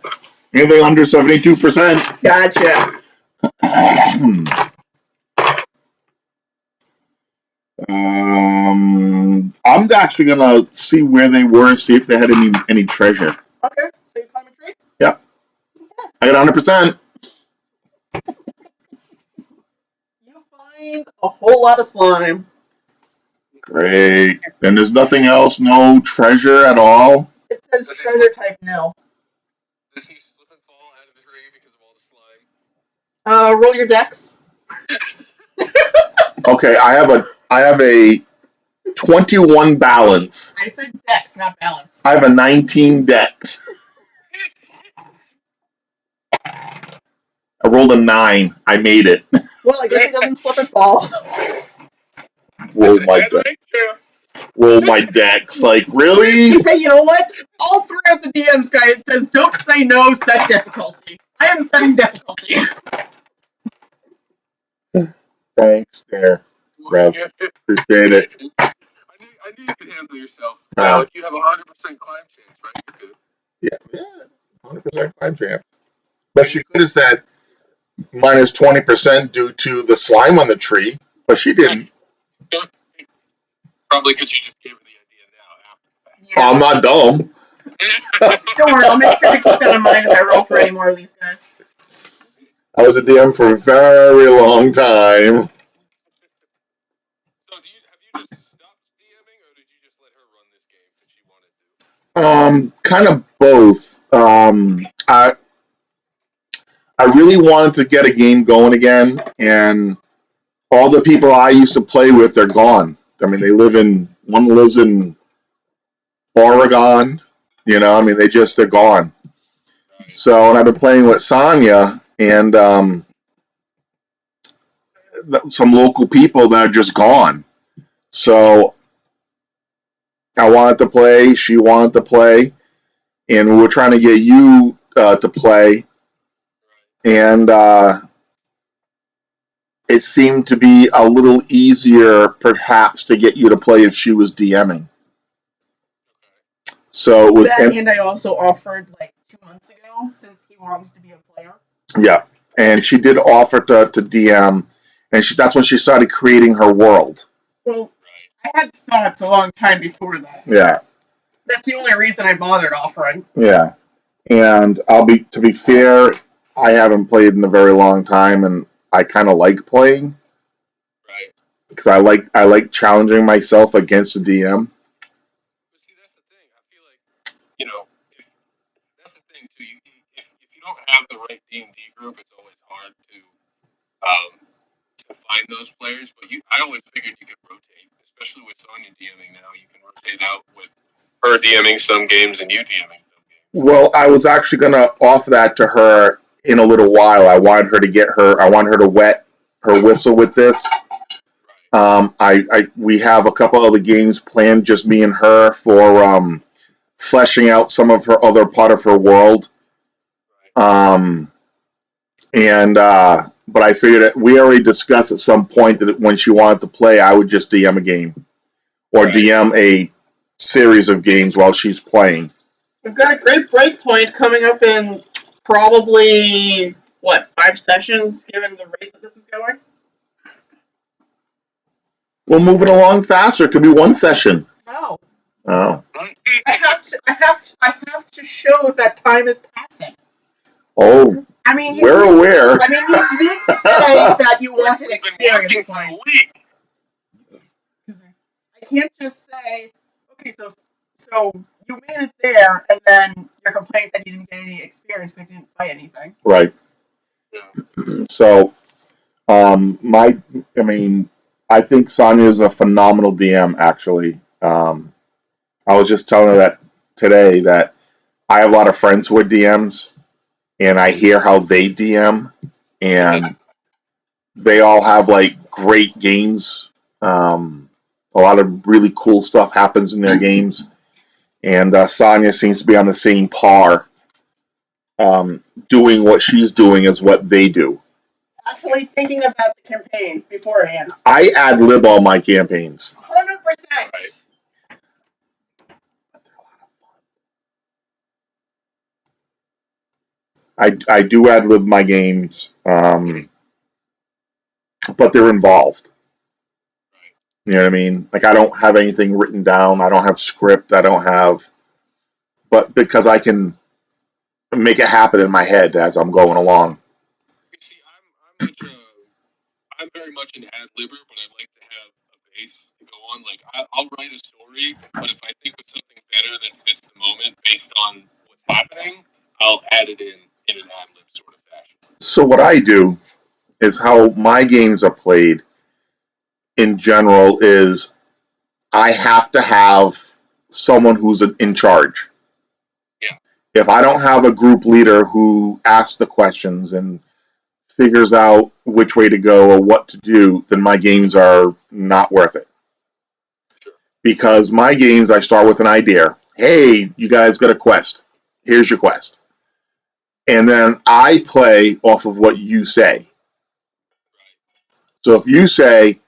anything under 72%. Gotcha. I'm actually gonna see where they were, see if they had any treasure. Okay, so you climb a tree? Yep, I got 100%. You find a whole lot of slime. Great. And there's nothing else, no treasure at all. It says treasure type no. Does he slip and fall out of the tree because of all the slime? Roll your dex. Okay, I have a 21 balance. I said dex, not balance. I have a 19 dex. I rolled a 9. I made it. Well, I guess it doesn't slip and fall. Roll my dex. Like, really? Hey, you know what? All throughout the DM's guide, it says don't say no, set difficulty. I am setting difficulty. Thanks there, Rev. Appreciate it. I knew you could handle yourself. You have 100% climb chance, right? You're good. Yeah, 100% climb chance. But she could have said minus 20% due to the slime on the tree, but she didn't. Probably because you just gave her the idea now. Yeah. I'm not dumb. Don't worry, I'll make sure to keep that in mind if I roll for any more of these guys. I was a DM for a very long time. So have you just stopped DMing, or did you just let her run this game because she wanted to? Kind of both. I really wanted to get a game going again, and all the people I used to play with are gone. I mean, one lives in Oregon. They're gone. So, and I've been playing with Sonya and some local people that are just gone. So I wanted to play. She wanted to play, and we were trying to get you to play, and it seemed to be a little easier, perhaps, to get you to play if she was DMing. So it was, and I also offered like 2 months ago, since he wanted to be a player. Yeah, and she did offer to DM, and that's when she started creating her world. Well, I had thoughts a long time before that. Yeah. That's the only reason I bothered offering. Yeah, and to be fair, I haven't played in a very long time, and I kind of like playing. Right. Because I like challenging myself against a DM. But see, that's the thing. I feel like, that's the thing too. If you don't have the right D&D group, it's always hard to find those players. But I always figured you could rotate, especially with Sonya DMing now. You can rotate out with her DMing some games and you DMing some games. Well, I was actually going to offer that to her in a little while. I wanted her to wet her whistle with this. We have a couple other games planned, just me and her, for fleshing out some of her other part of her world. But I figured that we already discussed at some point that when she wanted to play, I would just DM a game or DM a series of games while she's playing. We've got a great break point coming up in probably 5 sessions, given the rate that this is going. We'll move it along faster. It could be 1 session. Oh. Oh. I have to show that time is passing. Oh. I mean, we're aware. I mean, you did say that you wanted experience points. I can't just say, okay, so you made it there, and then you're complaining that you didn't get any experience because you didn't fight anything. Right. So, I think Sonya is a phenomenal DM. Actually, I was just telling her that today that I have a lot of friends who are DMs, and I hear how they DM, and they all have like great games. A lot of really cool stuff happens in their games, And Sonya seems to be on the same par, doing what she's doing as what they do. Actually thinking about the campaign beforehand. I ad lib all my campaigns. 100%. I do ad lib my games, but they're involved. You know what I mean? Like, I don't have anything written down. I don't have script. I don't have, but because I can make it happen in my head as I'm going along. You see, I'm very much an ad libber, but I like to have a base to go on. Like I'll write a story, but if I think of something better that fits the moment based on what's happening, I'll add it in an ad lib sort of fashion. So what I do is how my games are played in general is I have to have someone who's in charge. Yeah. If I don't have a group leader who asks the questions and figures out which way to go or what to do, then my games are not worth it. Sure. Because my games, I start with an idea. Hey, you guys got a quest. Here's your quest. And then I play off of what you say. So if you say,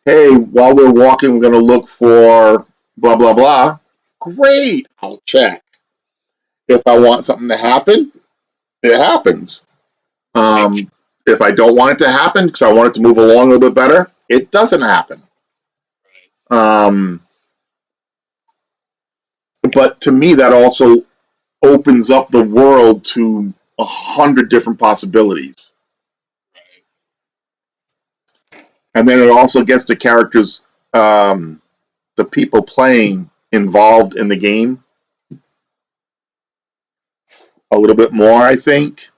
hey, while we're walking, we're going to look for blah, blah, blah, great, I'll check. If I want something to happen, it happens. If I don't want it to happen because I want it to move along a little bit better, it doesn't happen. But to me, that also opens up the world to 100 different possibilities. And then it also gets the characters, the people playing involved in the game a little bit more, I think.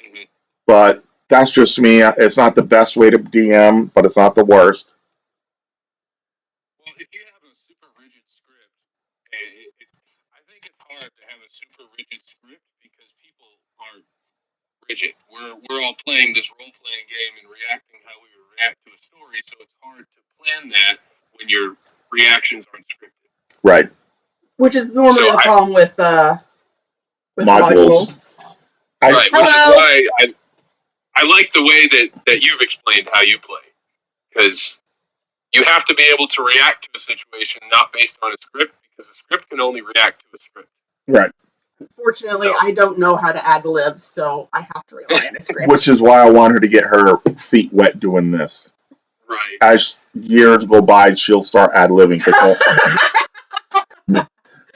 Mm-hmm. But that's just me. It's not the best way to DM, but it's not the worst. Well, if you have a super rigid script, I think it's hard to have a super rigid script because people aren't rigid. We're all playing this role playing game and reacting how we would react to a story, so it's hard to plan that when your reactions aren't scripted. Right. Which is normally So the problem with Modules. modules. Right, which is Hello. why I like the way that you've explained how you play, because you have to be able to react to a situation not based on a script, because a script can only react to a script. Right. Fortunately, I don't know how to ad lib, so I have to rely on a script. Which is why I want her to get her feet wet doing this. Right. As years go by, she'll start ad libbing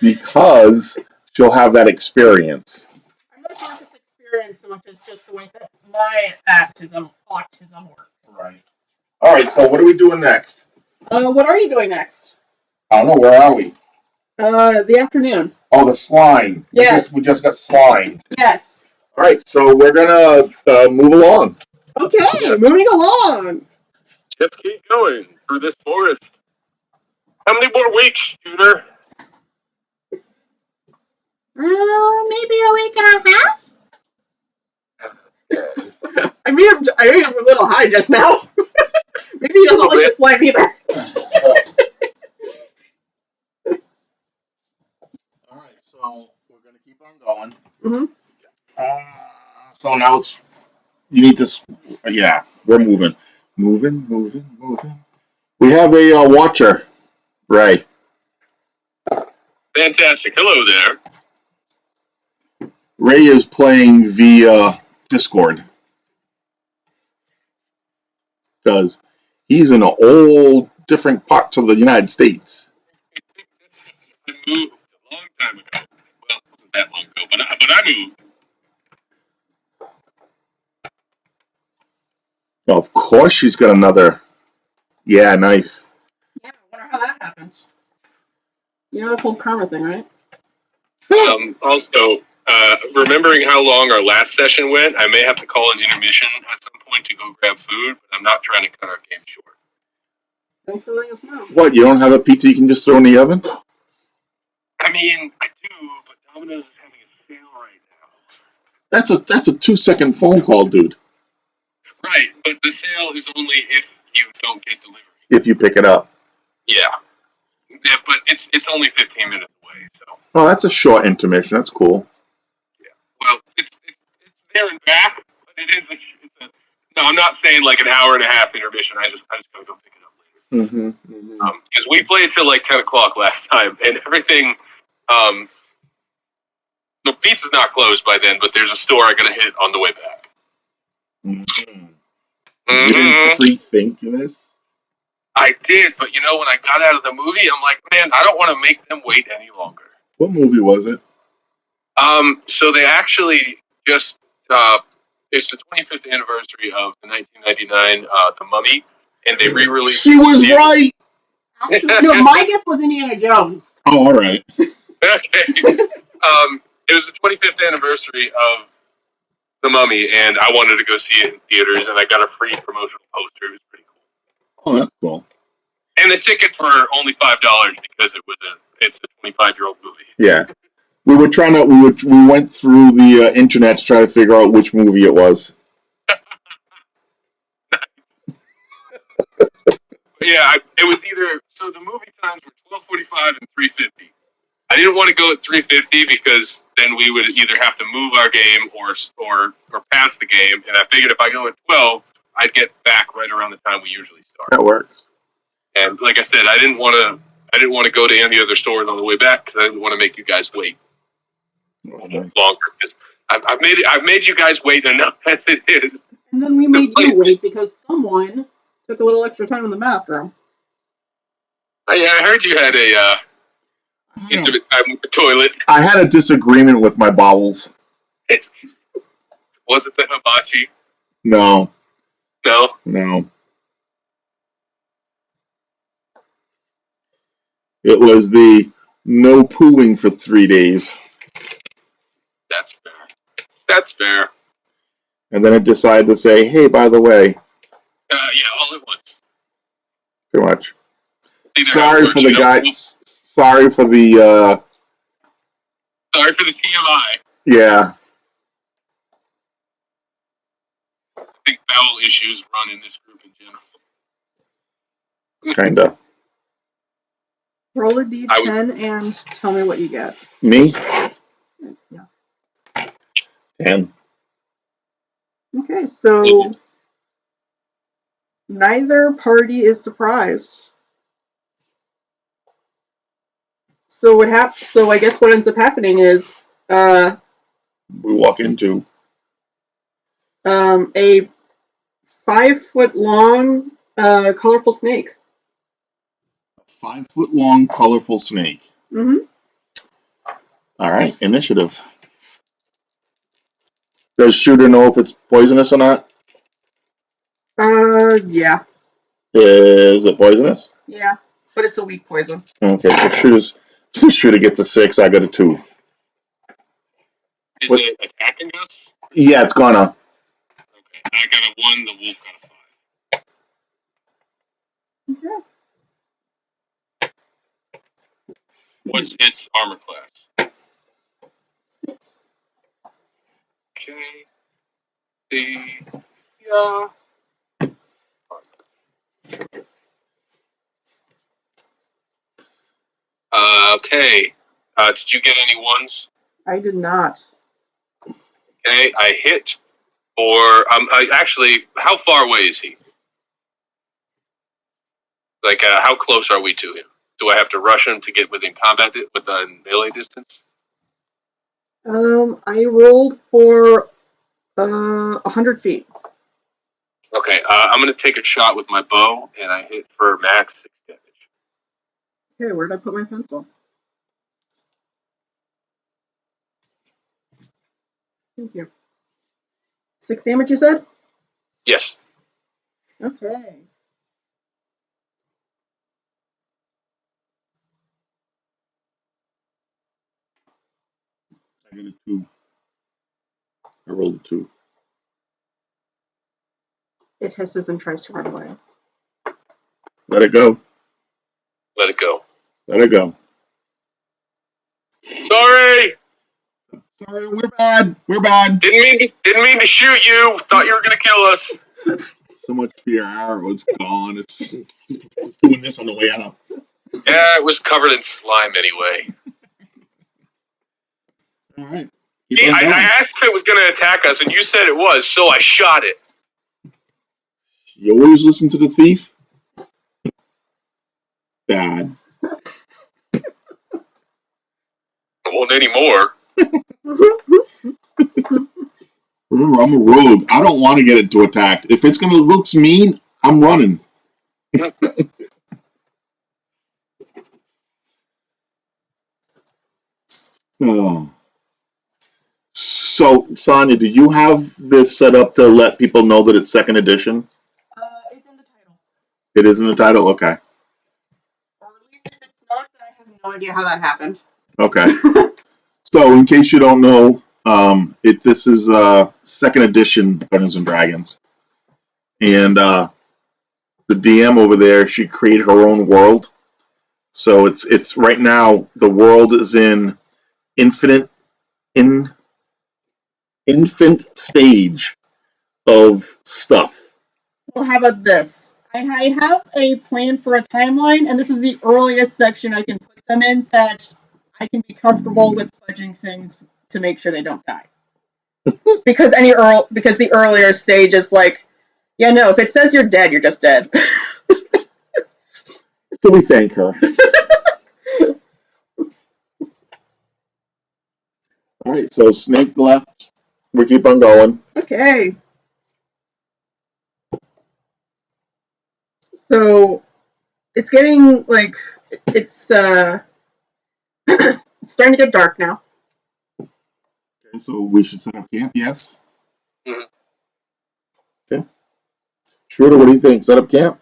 because she'll have that experience. I'm not sure if it's experience so much as just the way that my autism works. Right. All right. So what are we doing next? What are you doing next? I don't know. Where are we? The afternoon. Oh, the slime. Yes. We just got slimed. Yes. All right. So we're gonna move along. Okay, moving along. Just keep going through this forest. How many more weeks, Shooter? Maybe a week and a half. I made him a little high just now. Maybe he doesn't like the slime either. All right. So we're gonna keep on going. Mm-hmm. So now you need to. Yeah, we're moving. Moving. We have a watcher. Right. Fantastic. Hello there. Ray is playing via Discord because he's in an old, different parts of the United States. I moved a long time ago. Well, it wasn't that long ago, but I moved. Well, of course, she's got another. Yeah, nice. Yeah, I wonder how that happens. You know that whole karma thing, right? Also, remembering how long our last session went, I may have to call an intermission at some point to go grab food, but I'm not trying to cut our game short. Thanks for letting us know. What, you don't have a pizza you can just throw in the oven? I mean, I do, but Domino's is having a sale right now. That's a 2-second phone call, dude. Right, but the sale is only if you don't get delivery. If you pick it up. Yeah, but it's only 15 minutes away. way. So, Oh, that's a short intermission. That's cool. well, it's there and back, but it's a. No, I'm not saying like an hour and a half intermission. I just gotta go pick it up later. Because we played till like 10 o'clock last time, and everything. The pizza's not closed by then, but there's a store I gotta hit on the way back. Mm-hmm. Mm-hmm. You didn't pre-think this? I did, but when I got out of the movie, I'm like, man, I don't want to make them wait any longer. What movie was it? So they actually just it's the 25th anniversary of the 1999 The Mummy, and they re-released. She was right. Actually, no, my guess was Indiana Jones. Oh, all right. Okay. It was the 25th anniversary of The Mummy, and I wanted to go see it in theaters, and I got a free promotional poster. It was pretty cool. Oh, that's cool. And the tickets were only $5 because it's a 25-year-old movie. Yeah, we were trying to. We went through the internet to try to figure out which movie it was. Yeah, it was either the movie times were 12:45 and 3:50. I didn't want to go at 3:50 because then we would either have to move our game or pass the game, and I figured if I go at 12, I'd get back right around the time we usually start. That works. And like I said, I didn't want to go to any other stores on the way back because I didn't want to make you guys wait longer. Because I've made you guys wait enough as it is. And then we made you wait because someone took a little extra time in the bathroom. I heard you had a intimate time with the toilet. I had a disagreement with my bowels. Was it the hibachi? No. No. No. It was the no pooing for 3 days. That's fair. That's fair. And then it decided to say, hey, by the way. Yeah, all at once. Pretty much. Sorry for the guys. Sorry for the. Sorry for the TMI. Yeah. I think bowel issues run in this group in general. Kinda. Roll a d10 and tell me what you get. Me? Yeah. 10. Okay, so neither party is surprised. So I guess what ends up happening is We walk into a 5-foot-long colorful snake. a 5-foot-long, colorful snake. Mm-hmm. All right, initiative. Does Shooter know if it's poisonous or not? Yeah. Is it poisonous? Yeah, but it's a weak poison. Okay, so Shooter gets a 6. I got a 2. Is it attacking us? Yeah, it's gonna. Okay, I got a 1. The wolf got a 5. Okay. What's its armor class? 6. Okay. Okay. Did you get any 1s? I did not. Okay, I hit. Or actually, how far away is he? Like, how close are we to him? Do I have to rush him to get within combat within melee distance? I rolled for 100 feet. Okay, I'm gonna take a shot with my bow, and I hit for max 6 damage. Okay, where did I put my pencil? Thank you. 6 damage, you said? Yes. Okay. I got a 2. I rolled a 2. It hisses and tries to run away. Let it go. Let it go. Let it go. Sorry. Sorry, we're bad. We're bad. Didn't mean to shoot you. Thought you were gonna kill us. So much for your arrow. It's gone. It's doing this on the way out. Yeah, it was covered in slime anyway. All right. I asked if it was going to attack us, and you said it was, so I shot it. You always listen to the thief? Bad. Won't anymore. Remember, I'm a rogue. I don't want to get it to attack. If it's going to look mean, I'm running. Oh. So, Sonia, did you have this set up to let people know that it's second edition? It's in the title. It is in the title? Okay. Or at least if it's not, then I have no idea how that happened. Okay. So, in case you don't know, this is second edition Dungeons and Dragons, and the DM over there, she created her own world. So it's right now the world is in infant stage of stuff. Well, how about this? I have a plan for a timeline, and this is the earliest section I can put them in that I can be comfortable with fudging things to make sure they don't die. Because the earlier stage is like, yeah, no, if it says you're dead, you're just dead. So we thank her. All right, so snake left. We keep on going. Okay. So it's getting like it's it's starting to get dark now. Okay, so we should set up camp. Yes. Mhm. Okay. Schroeder, what do you think? Set up camp?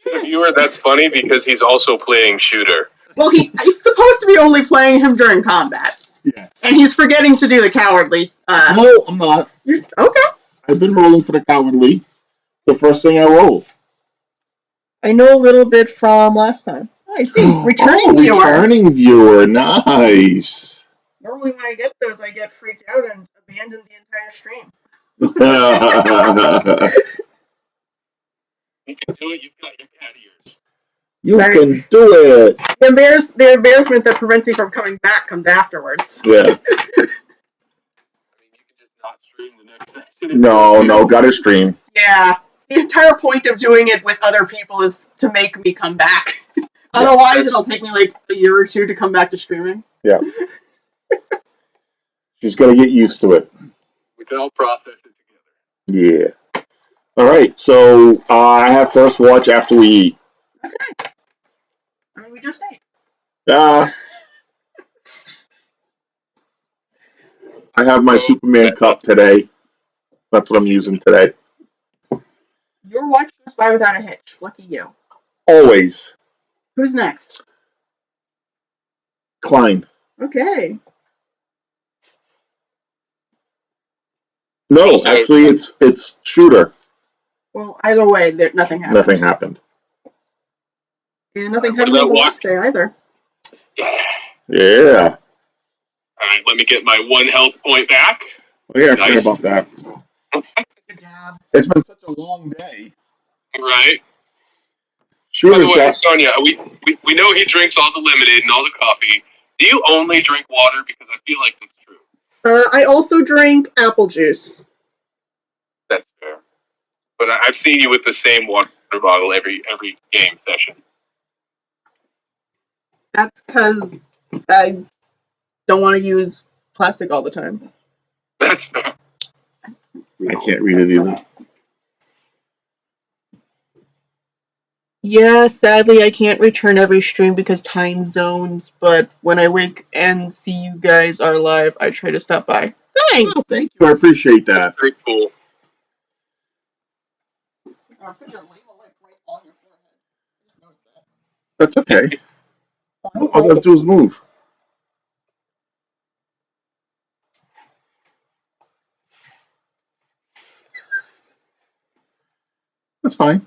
The viewer, that's funny because he's also playing shooter. Well, he's supposed to be only playing him during combat, Yes. and he's forgetting to do the cowardly. No, I'm not. Okay. I've been rolling for the cowardly. The first thing I roll. I know a little bit from last time. I see. Returning viewer. Returning viewer. Nice. Normally when I get those, I get freaked out and abandon the entire stream. You can do it. You've got your cat ears. You Right. can do it. The embarrassment that prevents me from coming back comes afterwards. Yeah. I mean, you can just not stream the next section. No, gotta stream. Yeah. The entire point of doing it with other people is to make me come back. Otherwise, it'll take me like a year or two to come back to streaming. Yeah. She's got to get used to it. We can all process it together. Yeah. All right. So I have first watch after we eat. Okay. I mean, we just ate. I have my Superman cup today. That's what I'm using today. Your watch goes by without a hitch. Lucky you. Always. Who's next? Klein. Okay. No, actually, it's Shooter. Well, either way, nothing happened. Nothing happened. And nothing happened on the last day either. Yeah. All right, let me get my 1 health point back. Oh, yeah, I Nice. forgot about that. Good job. It's been such a long day. Right. Shooter's By the way, got. Sonia, we know he drinks all the lemonade and all the coffee. Do you only drink water? Because I feel like that's true. I also drink apple juice. That's fair. But I've seen you with the same water bottle every game session. That's because I don't want to use plastic all the time. That's fair. I can't read it either. Yeah, sadly, I can't return every stream because time zones, but when I wake and see you guys are live, I try to stop by. Thanks! Oh, thank you. I appreciate that. That's very cool. That's okay. All I have to do is move. That's fine.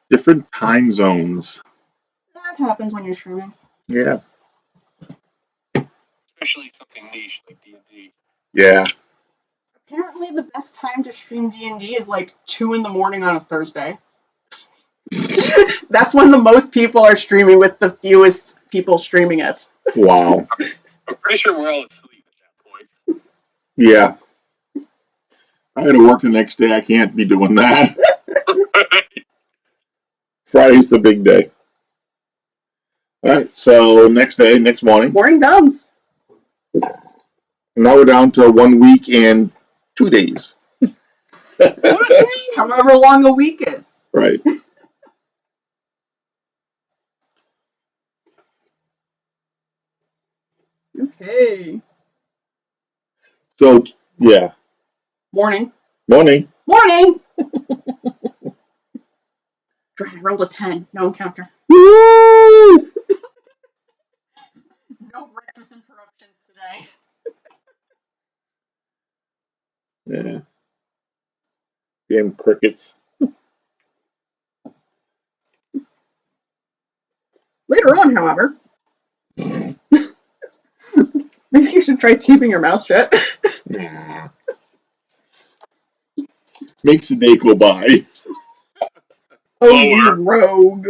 Different time zones. That happens when you're streaming. Yeah. Especially something niche like D&D. Yeah. Apparently, the best best time to stream D&D is like 2 in the morning on a Thursday. That's when the most people are streaming with the fewest people streaming it. Wow. I'm pretty sure we're all asleep at that point. Yeah. I had to work the next day. I can't be doing that. Friday's the big day. All right. So next morning. Morning comes. Now we're down to 1 week and 2 days. However long a week is. Right. Okay. So, yeah. Morning. Morning. Morning! I rolled a 10. No encounter. Woo! No breakfast interruptions today. Yeah. Damn crickets. Later on, however, maybe you should try keeping your mouth shut. Nah. Makes the day go by. Oh, you rogue.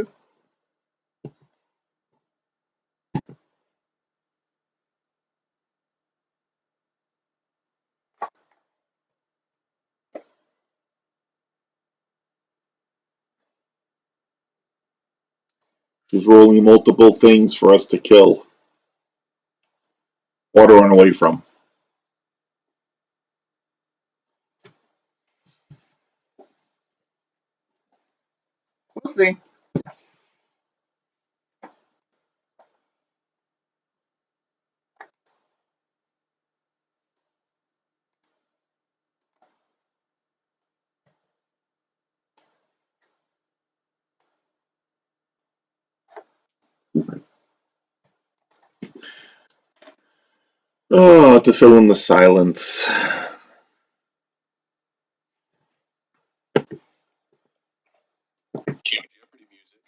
She's rolling multiple things for us to kill or to run away from. We'll see. Oh, to fill in the silence. Cue Jeopardy music.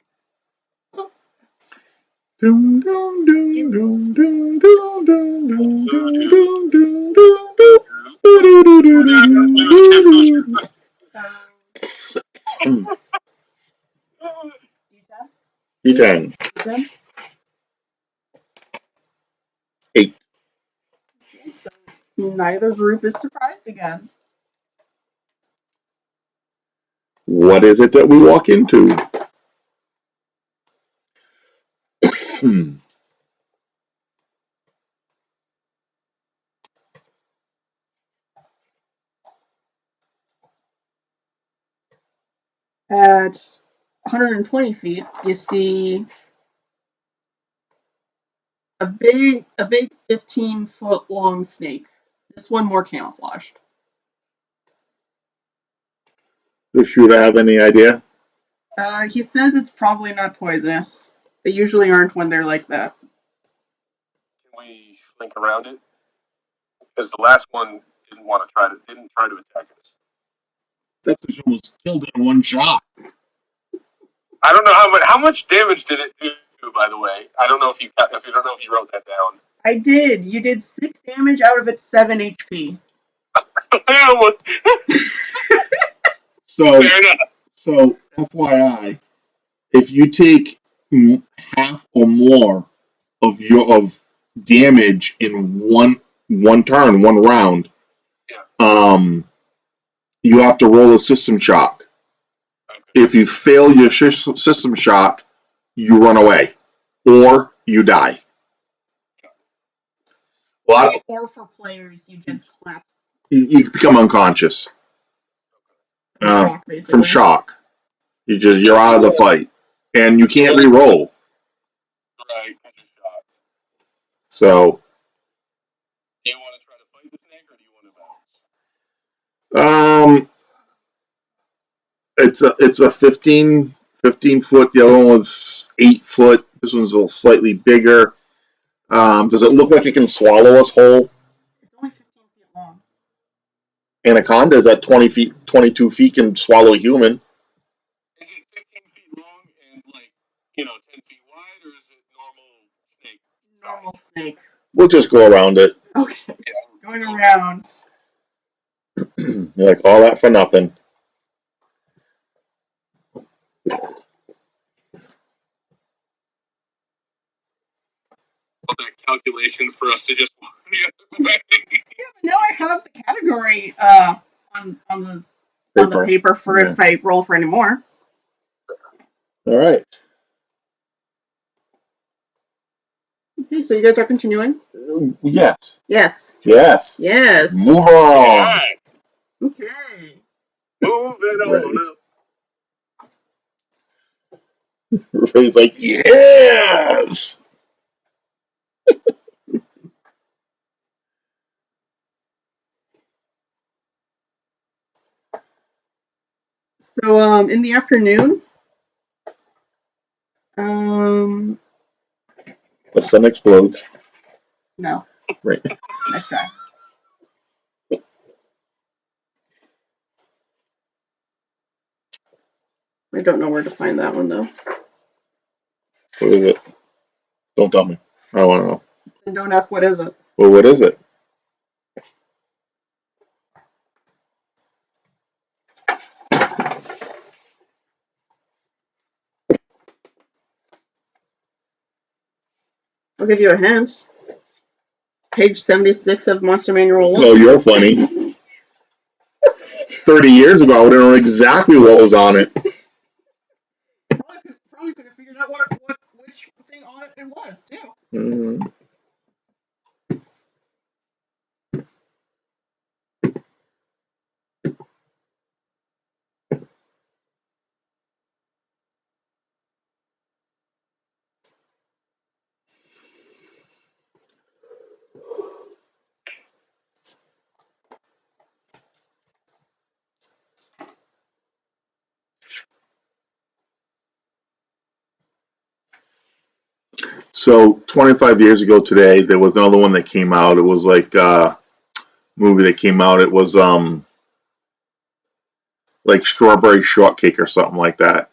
Dum, dum, dum, dum, dum, dum, dum, dum, dum, dum, dum, dum. D10. D10? 8. So neither group is surprised again. What is it that we walk into? At 120 feet, you see a big 15-foot long snake. This one more camouflaged. Does Shooter have any idea? He says it's probably not poisonous. They usually aren't when they're like that. Can we slink around it? Because the last one didn't try to attack us. That fish almost killed it in one shot. I don't know how much damage did it do. By the way, I don't know if you wrote that down. I did. You did 6 damage out of its 7 HP. I almost. So, Fair enough. so FYI, if you take half or more of damage in one turn, one round, you have to roll a system shock. Okay. If you fail your system shock, you run away or you die. Or for players, you just collapse. You become unconscious Shock, basically. from shock. You're out of the fight, and you can't re-roll. Right, because you're shocked. So, do you want to try to fight the snake, or do you want to bounce? it's a 15 foot. The other one was 8 foot. This one's a little slightly bigger. Does it look like it can swallow us whole? It's only 15 feet long. Anacondas at 20 feet, 22 feet can swallow a human. Is it 15 feet long and 10 feet wide, or is it normal snake? Normal snake. We'll just go around it. Okay. Yeah, Going around. You're like, all that for nothing. All that calculation for us to just. Yeah, but now I have the category on the paper for Yeah. if I roll for any more. All right. Okay, so you guys are continuing? Yes. Yes. Yes. Yes. Move on. Yes. Okay. Move it on up. Ray's like, yes. So in the afternoon, The sun explodes. no. Right. Nice try. I don't know where to find that one though. What is it? Don't tell me. I don't want to know. And don't ask what is it. Well, what is it? I'll give you a hint. Page 76 of Monster Manual 1. Oh, you're funny. 30 years ago, I would have known exactly what was on it. Probably could have figured out which thing on it was too. Mm-hmm. So 25 years ago today, there was another one that came out. It was like a movie that came out. It was like Strawberry Shortcake or something like that.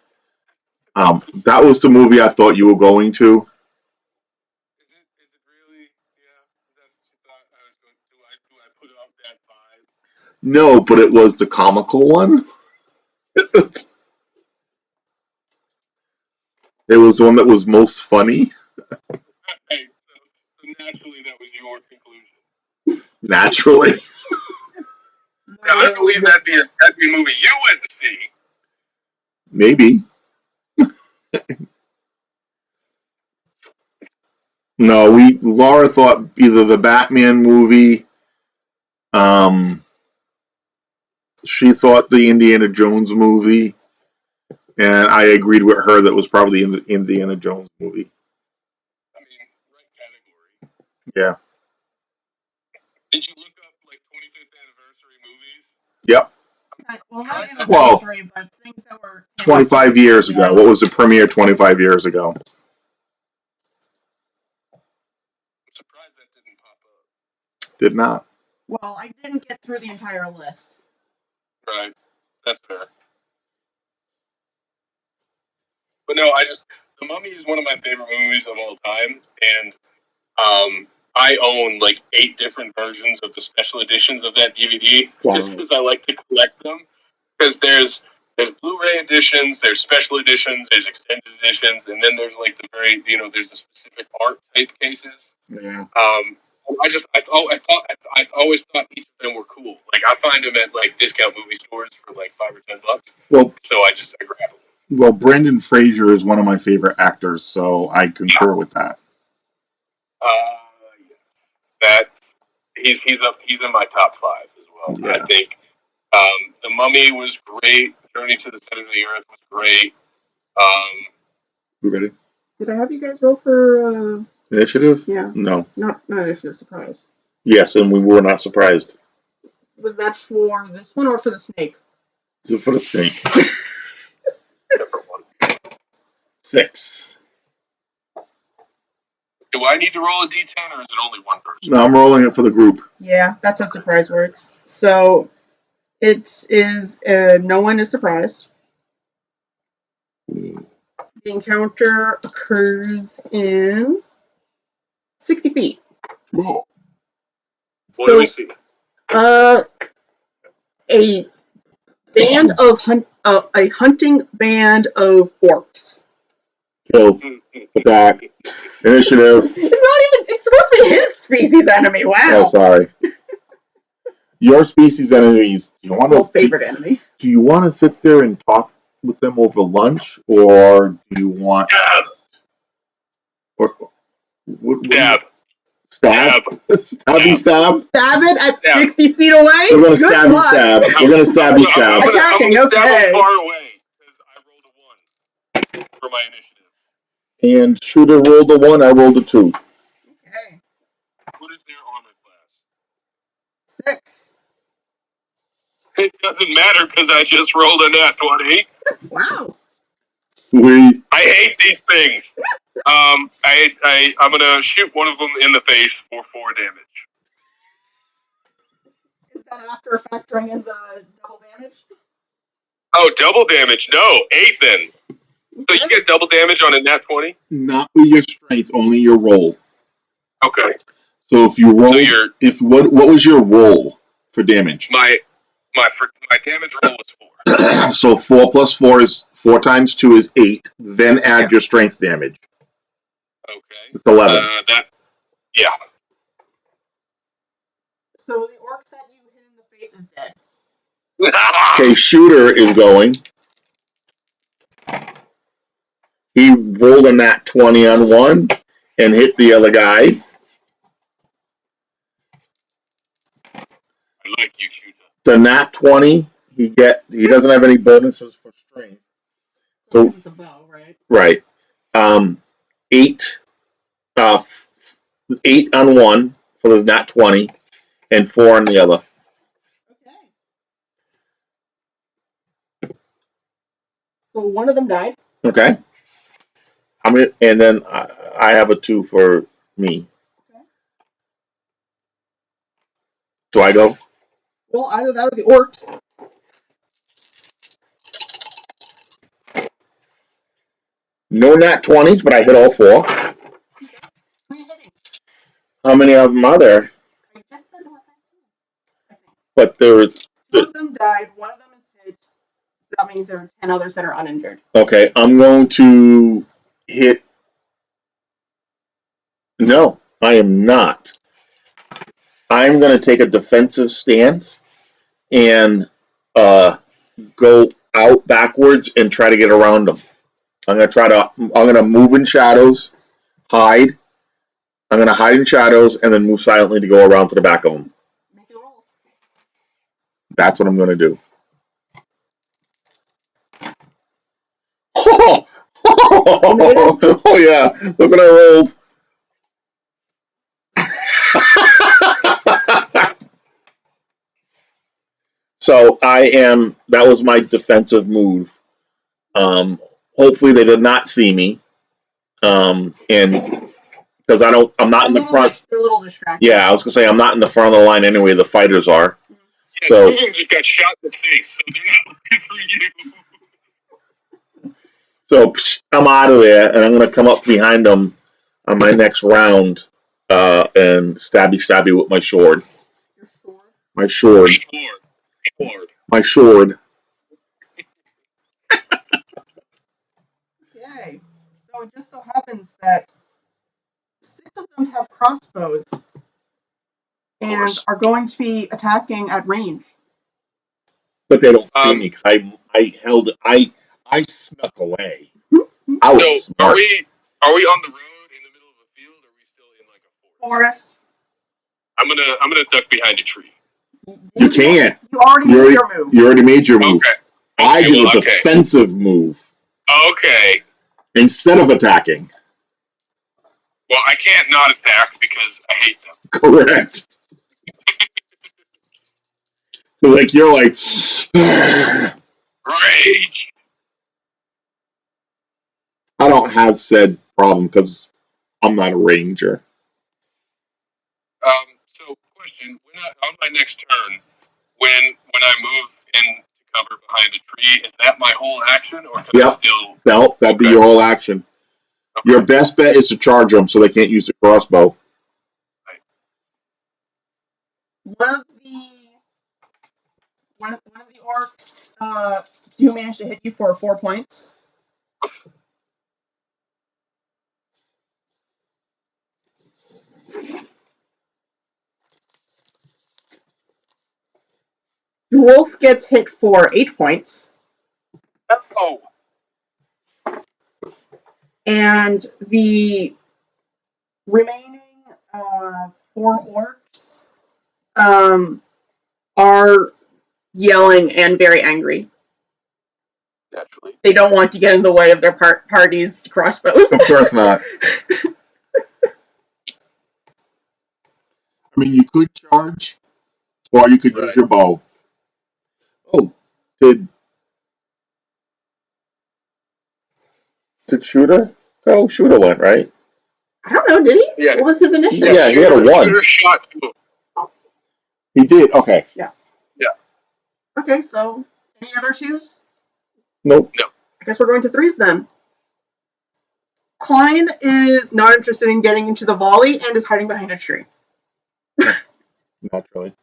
That was the movie I thought you were going to. Is it really? Yeah. That's what you thought I was going to. Do I put off that vibe? No, but it was the comical one. It was the one that was most funny. Hey, so naturally that was your conclusion. Naturally. Yeah, I believe that'd be a movie you went to see. Maybe. No, Laura thought either the Batman movie, um, she thought the Indiana Jones movie, and I agreed with her that was probably the Indiana Jones movie. I mean, right category. Yeah. Did you look up like 25th anniversary movies? Yep. Well, not Well, anniversary, but things that were 25 years ago. What was the premiere 25 years ago? I'm surprised that didn't pop up. Did not. Well, I didn't get through the entire list. Right. That's fair. But no, The Mummy is one of my favorite movies of all time, and I own like 8 different versions of the special editions of that DVD just because I like to collect them. Because there's Blu-ray editions, there's special editions, there's extended editions, and then there's like there's the specific art type cases. Yeah. I always thought each of them were cool. Like I find them at like discount movie stores for like $5 or $10. Well, So I grab them. well, Brendan Fraser is one of my favorite actors, so I concur with that. Yeah. That he's in my top 5 as well. Yeah. I think The Mummy was great. Journey to the Center of the Earth was great. You ready? Did I have you guys roll for Initiative? Yeah. No. Not initiative, surprise. Yes, and we were not surprised. Was that for this one or for the snake? For the snake. Different one. 6. Do I need to roll a d10 or is it only one person? No, I'm rolling it for the group. Yeah, that's how surprise works. So it is no one is surprised. The encounter occurs in 60 feet. Oh. What do we see? a a hunting band of orcs. Kill. Attack. Initiative. It's not even. It's supposed to be his species enemy. Wow. Oh, sorry. Your species enemies. Do you want Well, favorite enemy. Do you want to sit there and talk with them over lunch, or do you want? Or, Stab. Stab. Stabby stab. Stab it at Stab. 60 feet away. We're gonna Good stab you. luck. Stab. We're gonna stab you. Stab. Attacking, I'm gonna okay. stab him far away because I rolled a 1 for my initiative. And Shooter rolled a 1. I rolled a 2. Okay. What is their armor class? 6. It doesn't matter because I just rolled a nat 20. Wow. Sweet. I hate these things. I'm gonna shoot one of them in the face for 4 damage. Is that after factoring in the double damage? Oh, double damage? No, 8 then. So you get double damage on a nat 20? Not with your strength, only your roll. Okay. So if you roll, So what was your roll for damage? My damage roll was 4. So 4 plus 4 is 4 times 2 is 8. Then add your strength damage. Okay. It's 11. Yeah. So the orc that you hit in the face is dead. Okay, Shooter is going. He rolled a nat 20 on one and hit the other guy. I like you, Shooter. The nat 20, he doesn't have any bonuses for strength. So it's a bow, right? Right. 8 8 on one for the nat 20 and 4 on the other. Okay. So one of them died. Okay. And then I have a 2 for me. Okay. Do I go? Well, either that or the orcs. No nat 20s, but I hit all 4. Who are you hitting? How many of them are there? I just said there was 2. I think. But there's. One of them died. One of them is hit. That means there are 10 others that are uninjured. Okay, I'm going to hit. No, I am not. I'm going to take a defensive stance and go out backwards and try to get around them. I'm going to move in shadows, hide. I'm going to hide in shadows and then move silently to go around to the back of them. Make your rolls. That's what I'm going to do. Oh yeah, look what I rolled. So that was my defensive move. Hopefully they did not see me. And because I'm not in the front. They're a little distracted. Yeah, I was gonna say I'm not in the front of the line anyway. The fighters are. Yeah, so you just got shot in the face, so they're not looking for you. So I'm out of there, and I'm gonna come up behind them on my next round, and stabby with my sword. Your sword? My sword. My sword. Okay. So it just so happens that 6 of them have crossbows and are going to be attacking at range. But they don't see me because I snuck away. I was smart. Are we on the road in the middle of a field, or are we still in like a forest? I'm gonna duck behind a tree. You can't. You already made your move. You already made your move. Okay. I did a defensive move. Okay. Instead of attacking. Well, I can't not attack because I hate them. Correct. Like you're like Rage. I don't have said problem because I'm not a ranger. So question: on my next turn, when I move in to cover behind a tree, is that my whole action, or can I still? No, that'd be your whole action. Okay. Your best bet is to charge them so they can't use the crossbow. the orcs do manage to hit you for 4 points. The wolf gets hit for 8 points. Oh. And the remaining 4 orcs are yelling and very angry. Naturally. They don't want to get in the way of their party's crossbows. Of course not. I mean, you could charge, or you could use your bow. Oh, did Shooter? Oh, Shooter went, right? I don't know, did he? Yeah. What was his initiative? Yeah, he had a 1. Shooter shot too. He did, okay. Okay, so any other 2s? Nope. I guess we're going to 3s then. Klein is not interested in getting into the volley and is hiding behind a tree. Naturally.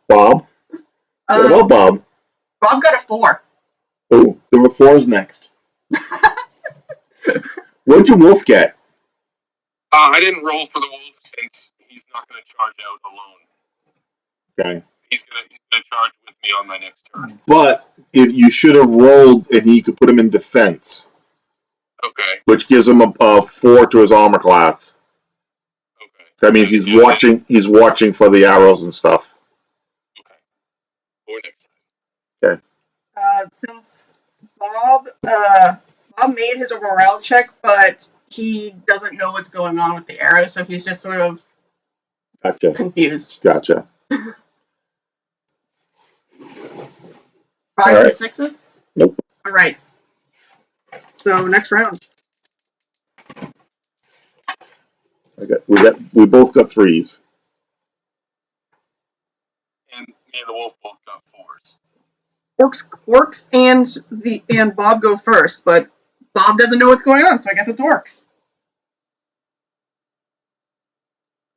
Bob? What about Bob? Bob got a 4. Oh, number 4 is next. What'd your wolf get? I didn't roll for the wolf since he's not going to charge out alone. Okay. He's gonna charge with me on my next turn. But if you should have rolled and you could put him in defense, Okay. which gives him a 4 to his armor class. Okay. That means he's watching. He's watching for the arrows and stuff. Okay. Or next time. Since Bob made his morale check, but he doesn't know what's going on with the arrow, so he's just sort of Gotcha. confused. Gotcha. 5s and 6s? Nope. All right. So next round. We both got 3s. And me and the wolf both got 4s. Orcs and Bob go first, but Bob doesn't know what's going on, so I guess it's orcs.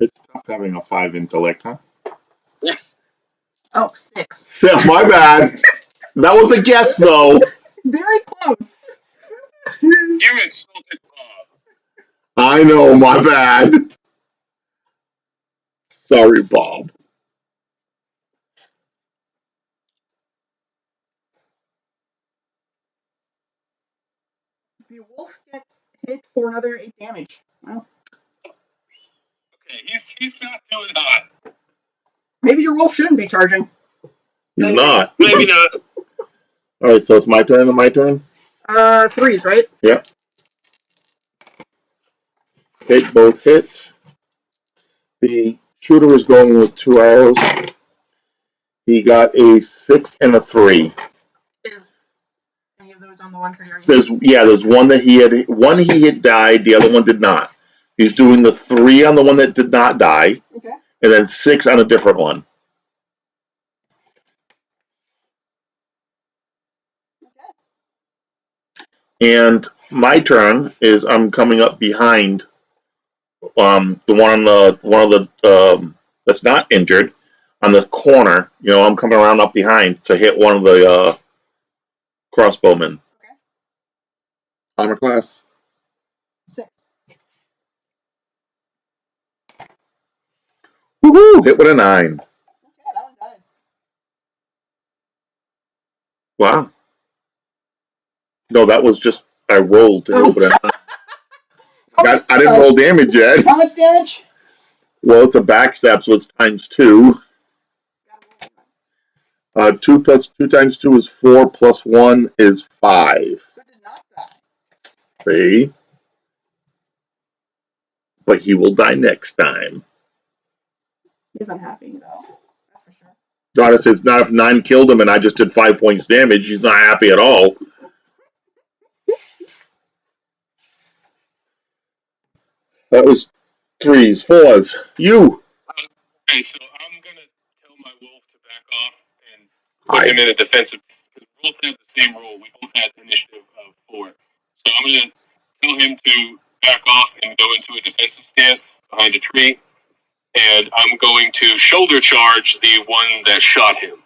It's tough having a 5 intellect, huh? Yeah. Oh, 6. So, my bad. That was a guess, though. Very close. You insulted Bob. I know, my bad. Sorry, Bob. The wolf gets hit for another 8 damage. Well, Okay, he's not doing hot. maybe your wolf shouldn't be charging. He's not. Maybe not. All right, so it's my turn and my turn? 3s, right? Yep. They both hit. The shooter is going with 2 arrows. He got a 6 and a 3. Is any of those on the ones that he already There's one that he had died, the other one did not. He's doing the 3 on the one that did not die, Okay. and then 6 on a different one. And my turn is I'm coming up behind the one of the that's not injured on the corner. You know, I'm coming around up behind to hit one of the crossbowmen. Okay. Armor class 6. Woohoo! Hit with a 9. Okay, that one dies. Wow. No, that was just I rolled to hit with a 9. I didn't roll damage yet. How much damage? Well, it's a backstab, so it's times 2. 2 plus 2 times 2 is 4 plus 1 is 5. So it did not die. See? But he will die next time. He's unhappy though. That's for sure. Not if 9 killed him and I just did 5 points damage. He's not happy at all. That was 3s, 4s. You. Okay, so I'm gonna tell my wolf to back off and put him in a defensive. Because we both had the same role. We both had initiative of 4. So I'm gonna tell him to back off and go into a defensive stance behind a tree. And I'm going to shoulder charge the one that shot him.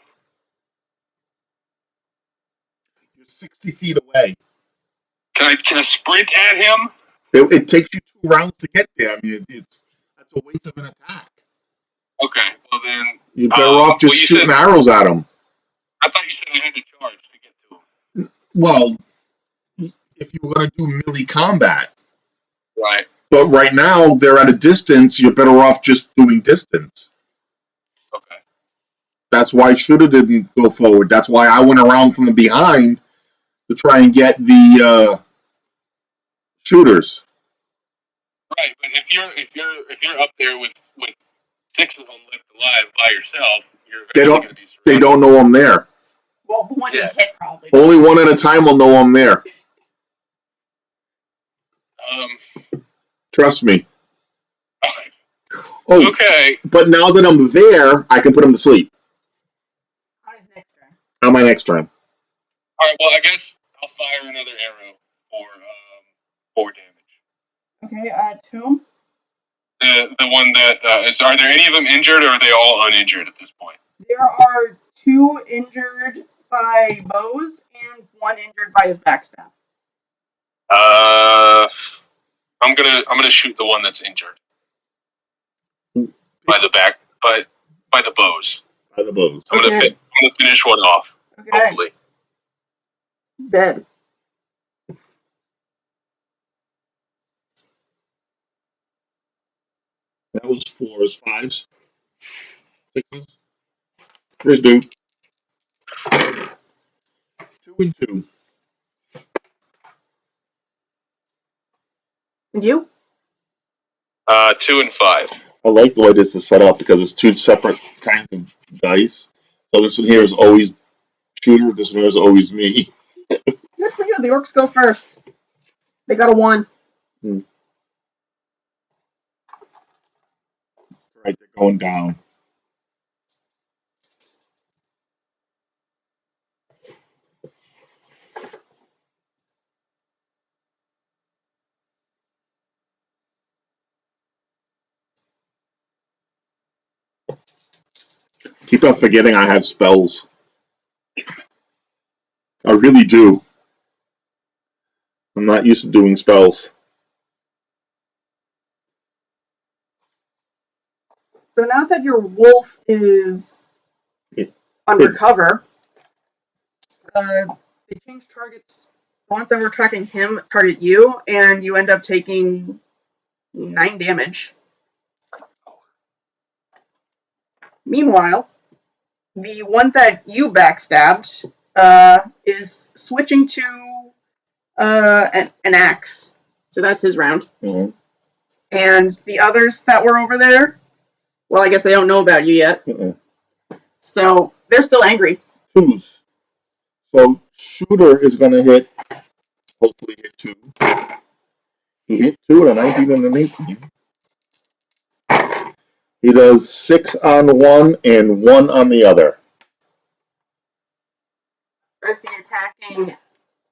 You're 60 feet away. Can I sprint at him? It takes you 2 rounds to get there. I mean, that's a waste of an attack. Okay, well then. You're better off just shooting arrows at him. I thought you said I had to charge to get to him. Well, if you were going to do melee combat. Right. But right now, they're at a distance. You're better off just doing distance. Okay. That's why Shooter didn't go forward. That's why I went around from the behind to try and get the shooters. Right, but if you're up there with 6 of them left alive by yourself, you're eventually going to be surrounded. They don't know I'm there. Well, the one you hit probably. Only one at a time will know I'm there. Trust me. Oh, okay. But now that I'm there, I can put him to sleep. On his next turn. On my next turn. All right. Well, I guess I'll fire another arrow for damage. Okay. To him. The one that is. Are there any of them injured, or are they all uninjured at this point? There are 2 injured by bows and 1 injured by his backstab. I'm gonna shoot the one that's injured by the bows. By the bows. I'm gonna finish one off. Okay. Hopefully. Dead. That was 4s, 5s, 6s. Here's dude. 2 and 2. And you? 2 and 5. I like the way this is set up because it's 2 separate kinds of dice. So this one here is always Shooter. This one here is always me. Good for you. The orcs go first. They got a 1. Right, they're going down. Keep on forgetting I have spells. I really do. I'm not used to doing spells. So now that your wolf is undercover, they change targets. The ones that were tracking him target you, and you end up taking 9 damage. Meanwhile, the one that you backstabbed is switching to an axe. So that's his round. Mm-hmm. And the others that were over there, well, I guess they don't know about you yet. Mm-mm. So they're still angry. 2s. So Shooter is going to hit, hopefully hit 2. He hit 2 and a 19 and an 18. He does 6 on one and 1 on the other. Is he attacking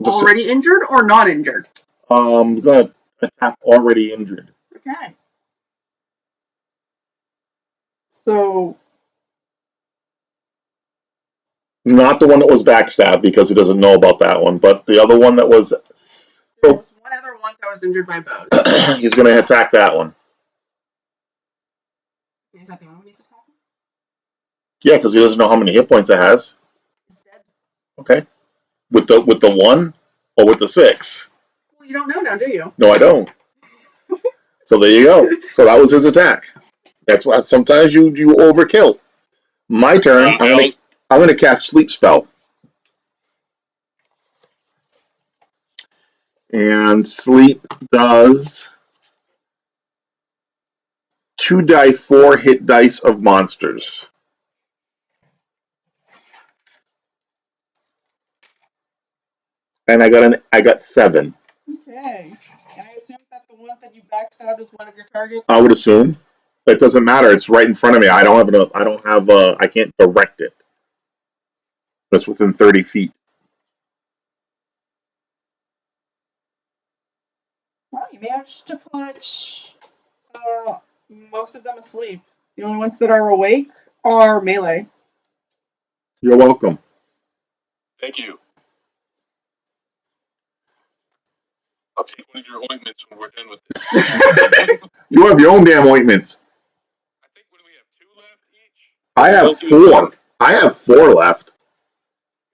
already injured or not injured? I'm going to attack already injured. Okay. So. Not the one that was backstabbed because he doesn't know about that one, but the other one that was. There was one other one that was injured by bows. He's going to attack that one. Is that the only one he's attacking? Yeah, because he doesn't know how many hit points it has. It's dead. Okay. With the 1 or with the 6? Well, you don't know now, do you? No, I don't. So there you go. So that was his attack. That's why sometimes you overkill. My turn. I'm going to cast Sleep Spell. And Sleep does 2d4 hit dice of monsters. And I got 7. Okay. And I assume that the one that you backstabbed is one of your targets? I would assume. It doesn't matter. It's right in front of me. I can't direct it. It's within 30 feet. Well, you managed to put most of them asleep. The only ones that are awake are melee. You're welcome. Thank you. I'll take one of your ointments when we're done with this. You have your own damn ointments. I think, what do we have, 2 left each? I have 4. I have 4 left.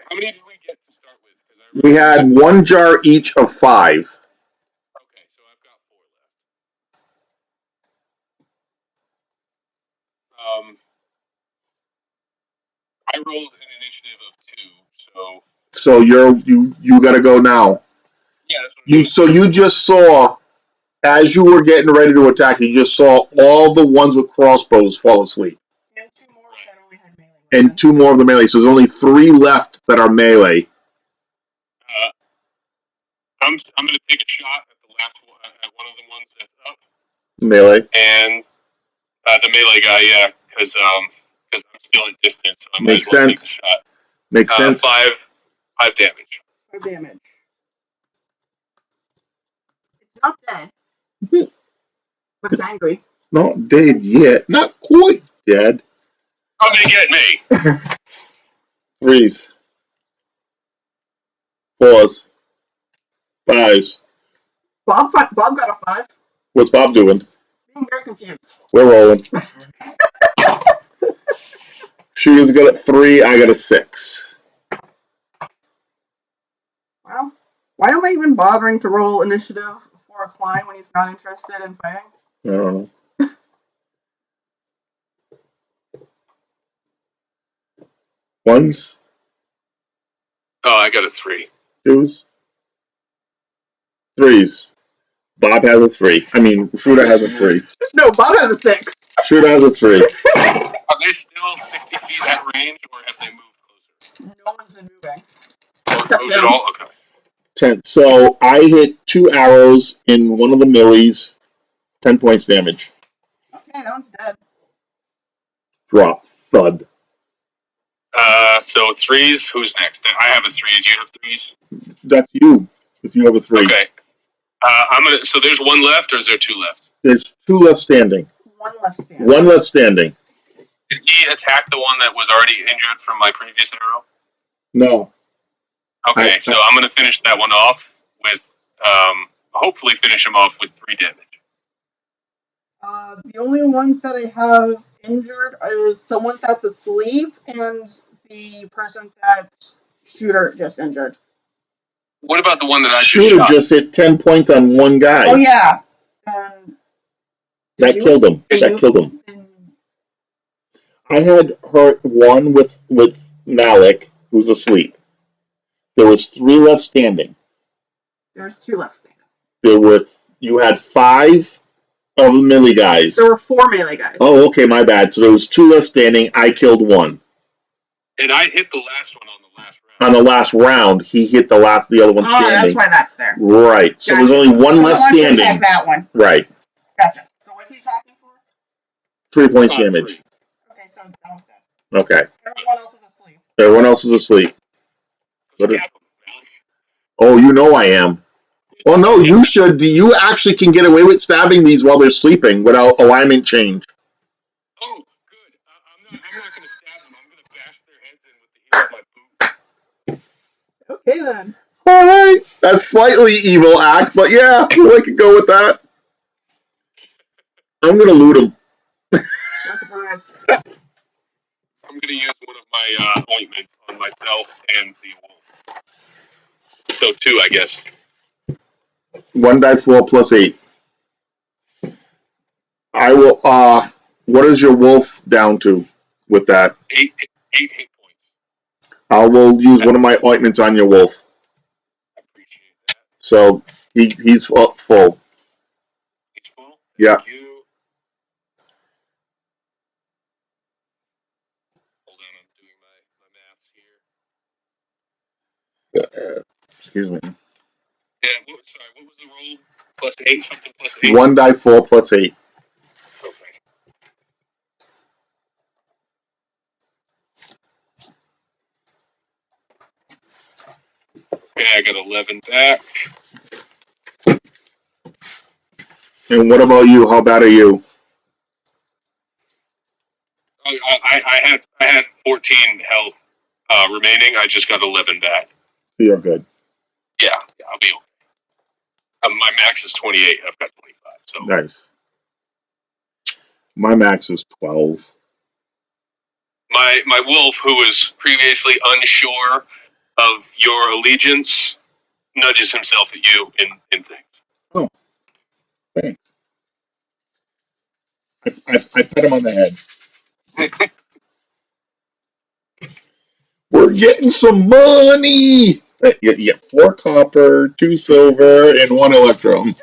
How many did we get to start with? 'Cause I We remember- had 1 jar each of 5. Okay, so I've got 4 left. I rolled an initiative of 2, so So you got to go now. yeah, that's what I'm doing. So you just saw, as you were getting ready to attack, you just saw all the ones with crossbows fall asleep, And 2 more that only had melee. and weapons. 2 more of the melee. So there's only 3 left that are melee. I'm going to take a shot at the last one, at one of the ones that's up, Melee and the melee guy, yeah, because I'm still at distance, so I might Makes as well sense. take a shot. Makes sense. 5 damage. 5 damage. It's not dead. But it's angry. It's not dead yet. Not quite dead. Come and get me. 3s, 4s, 5s. Bob got a 5. What's Bob doing? Being very confused. We're rolling. Shooter's got a 3. I got a 6. Well, why am I even bothering to roll initiative for a Klein when he's not interested in fighting? I don't know. 1s, Oh, I got a 3. 2s, 3s. Bob has a 3. I mean, Shooter has a 3. No, Bob has a 6. Shooter has a 3. Are they still 60 feet at range, or have they moved closer? No one's been moving. Oh, Except moved at him. all? Okay. 10. So I hit 2 arrows in one of the millies. 10 points damage. Okay, that one's dead. Drop. Thud. So 3s. Who's next? I have a 3. Do you have 3s? That's you. If you have a 3. Okay. I'm gonna. So there's 1 left, or is there 2 left? There's 2 left standing. 1 left standing. 1 left standing. Did he attack the one that was already injured from my previous arrow? No. Okay, so I'm gonna finish that one off with, hopefully finish him off with 3 damage. The only ones that I have injured is someone that's asleep and the person that Shooter just injured. What about the one that I Shooter just shot? just hit 10 points on one guy. Oh yeah. And That killed him. That killed him. I had hurt 1 with Malik, who's asleep. There was 3 left standing. There's 2 left standing. You had 5 of the melee guys. There were 4 melee guys. Oh, okay, my bad. So there was 2 left standing. I killed 1. And I hit the last one on the last round. On the last round, he hit the other one standing. Oh, that's why that's there. Right. So Gotcha. there's only 1 left standing. Attack that one. Right. Gotcha. So what's he attacking for? 3 points damage. 3. Okay, so that one's dead. Okay. Everyone else is asleep. Everyone else is asleep. Stab him, Malik. Oh, you know I am. Well, no, you should. You actually can get away with stabbing these while they're sleeping without alignment change. Oh, good. I'm not going to stab them. I'm going to bash their heads in with the heel of my boot. Okay then. All right. That's slightly evil act, but yeah, I could go with that. I'm going to loot them. No surprise. I'm going to use one of my ointments on myself and the wolf. So 2, I guess. 1 die 4 plus 8. I will. What is your wolf down to with that? 8 hit points. I will use one of my ointments on your wolf. I appreciate that. So he's full. He's full? Yeah. Thank you. Hold on, I'm doing my maths here. Excuse me. Yeah, what was the roll? Plus 8, something plus 8? 1 die 4 plus 8. Okay. Okay, I got 11 back. And what about you? How bad are you? I had 14 health remaining. I just got 11 back. You're good. Yeah, I'll be okay. My max is 28. I've got 25. So Nice. My max is 12. my wolf, who was previously unsure of your allegiance, nudges himself at you in things. Oh, thanks. I pet him on the head. We're getting some money. You get 4 copper, 2 silver, and 1 electrum.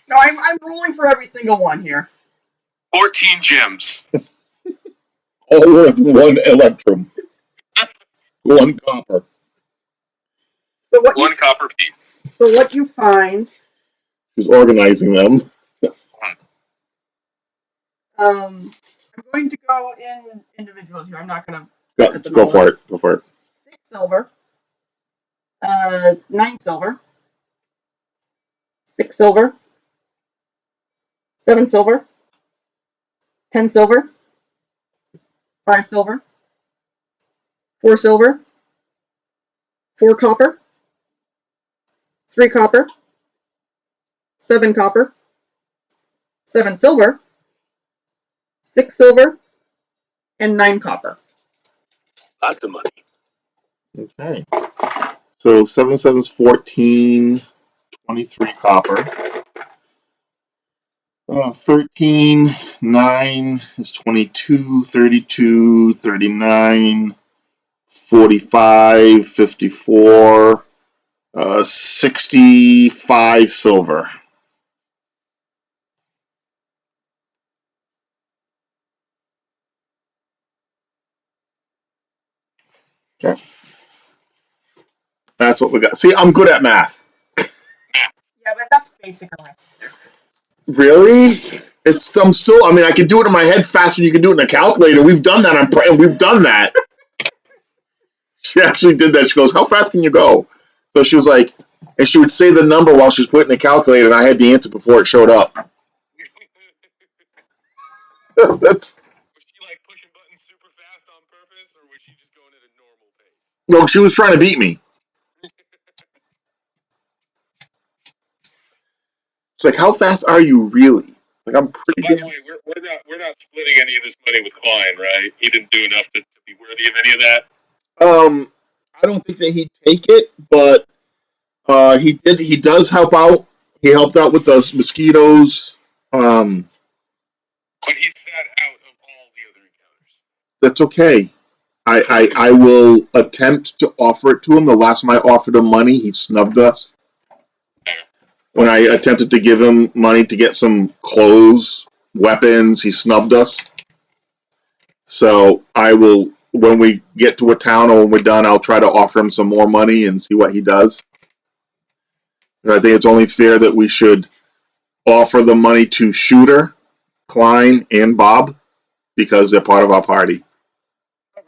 No, I'm rolling for every single one here. 14 gems. All worth 1 electrum. 1 copper. So what 1 copper piece. So what you find? Who's organizing them? I'm going to go in individuals here. I'm not going to. Go for it. Go for it. 6 silver. 9 silver. 6 silver. 7 silver. 10 silver. 5 silver. 4 silver. 4 copper. 3 copper. 7 copper. 7 silver. 6 silver. And 9 copper. Lots of money. Okay. So 7 7's 14, 23 copper. 13, 9 is 22, 32, 39, 45, 54, 65 silver. Okay. That's what we got. See, I'm good at math. Yeah, but that's basic arithmetic. Really? I mean, I can do it in my head faster than you can do it in a calculator. We've done that. We've done that. She actually did that. She goes, "How fast can you go?" So she was like, and she would say the number while she was putting the calculator, and I had the answer before it showed up. That's Was she like pushing buttons super fast on purpose, or was she just going at a normal pace? no, she was trying to beat me. It's like, how fast are you really? Like, I'm pretty By the good. way, we're not splitting any of this money with Klein, right? He didn't do enough to be worthy of any of that. I don't think that he'd take it, but he did. He does help out. He helped out with those mosquitoes. But he sat out of all the other encounters. That's okay. I will attempt to offer it to him. The last time I offered him money, he snubbed us. When I attempted to give him money to get some clothes, weapons, he snubbed us. So I will, when we get to a town or when we're done, I'll try to offer him some more money and see what he does. I think it's only fair that we should offer the money to Shooter, Klein, and Bob because they're part of our party.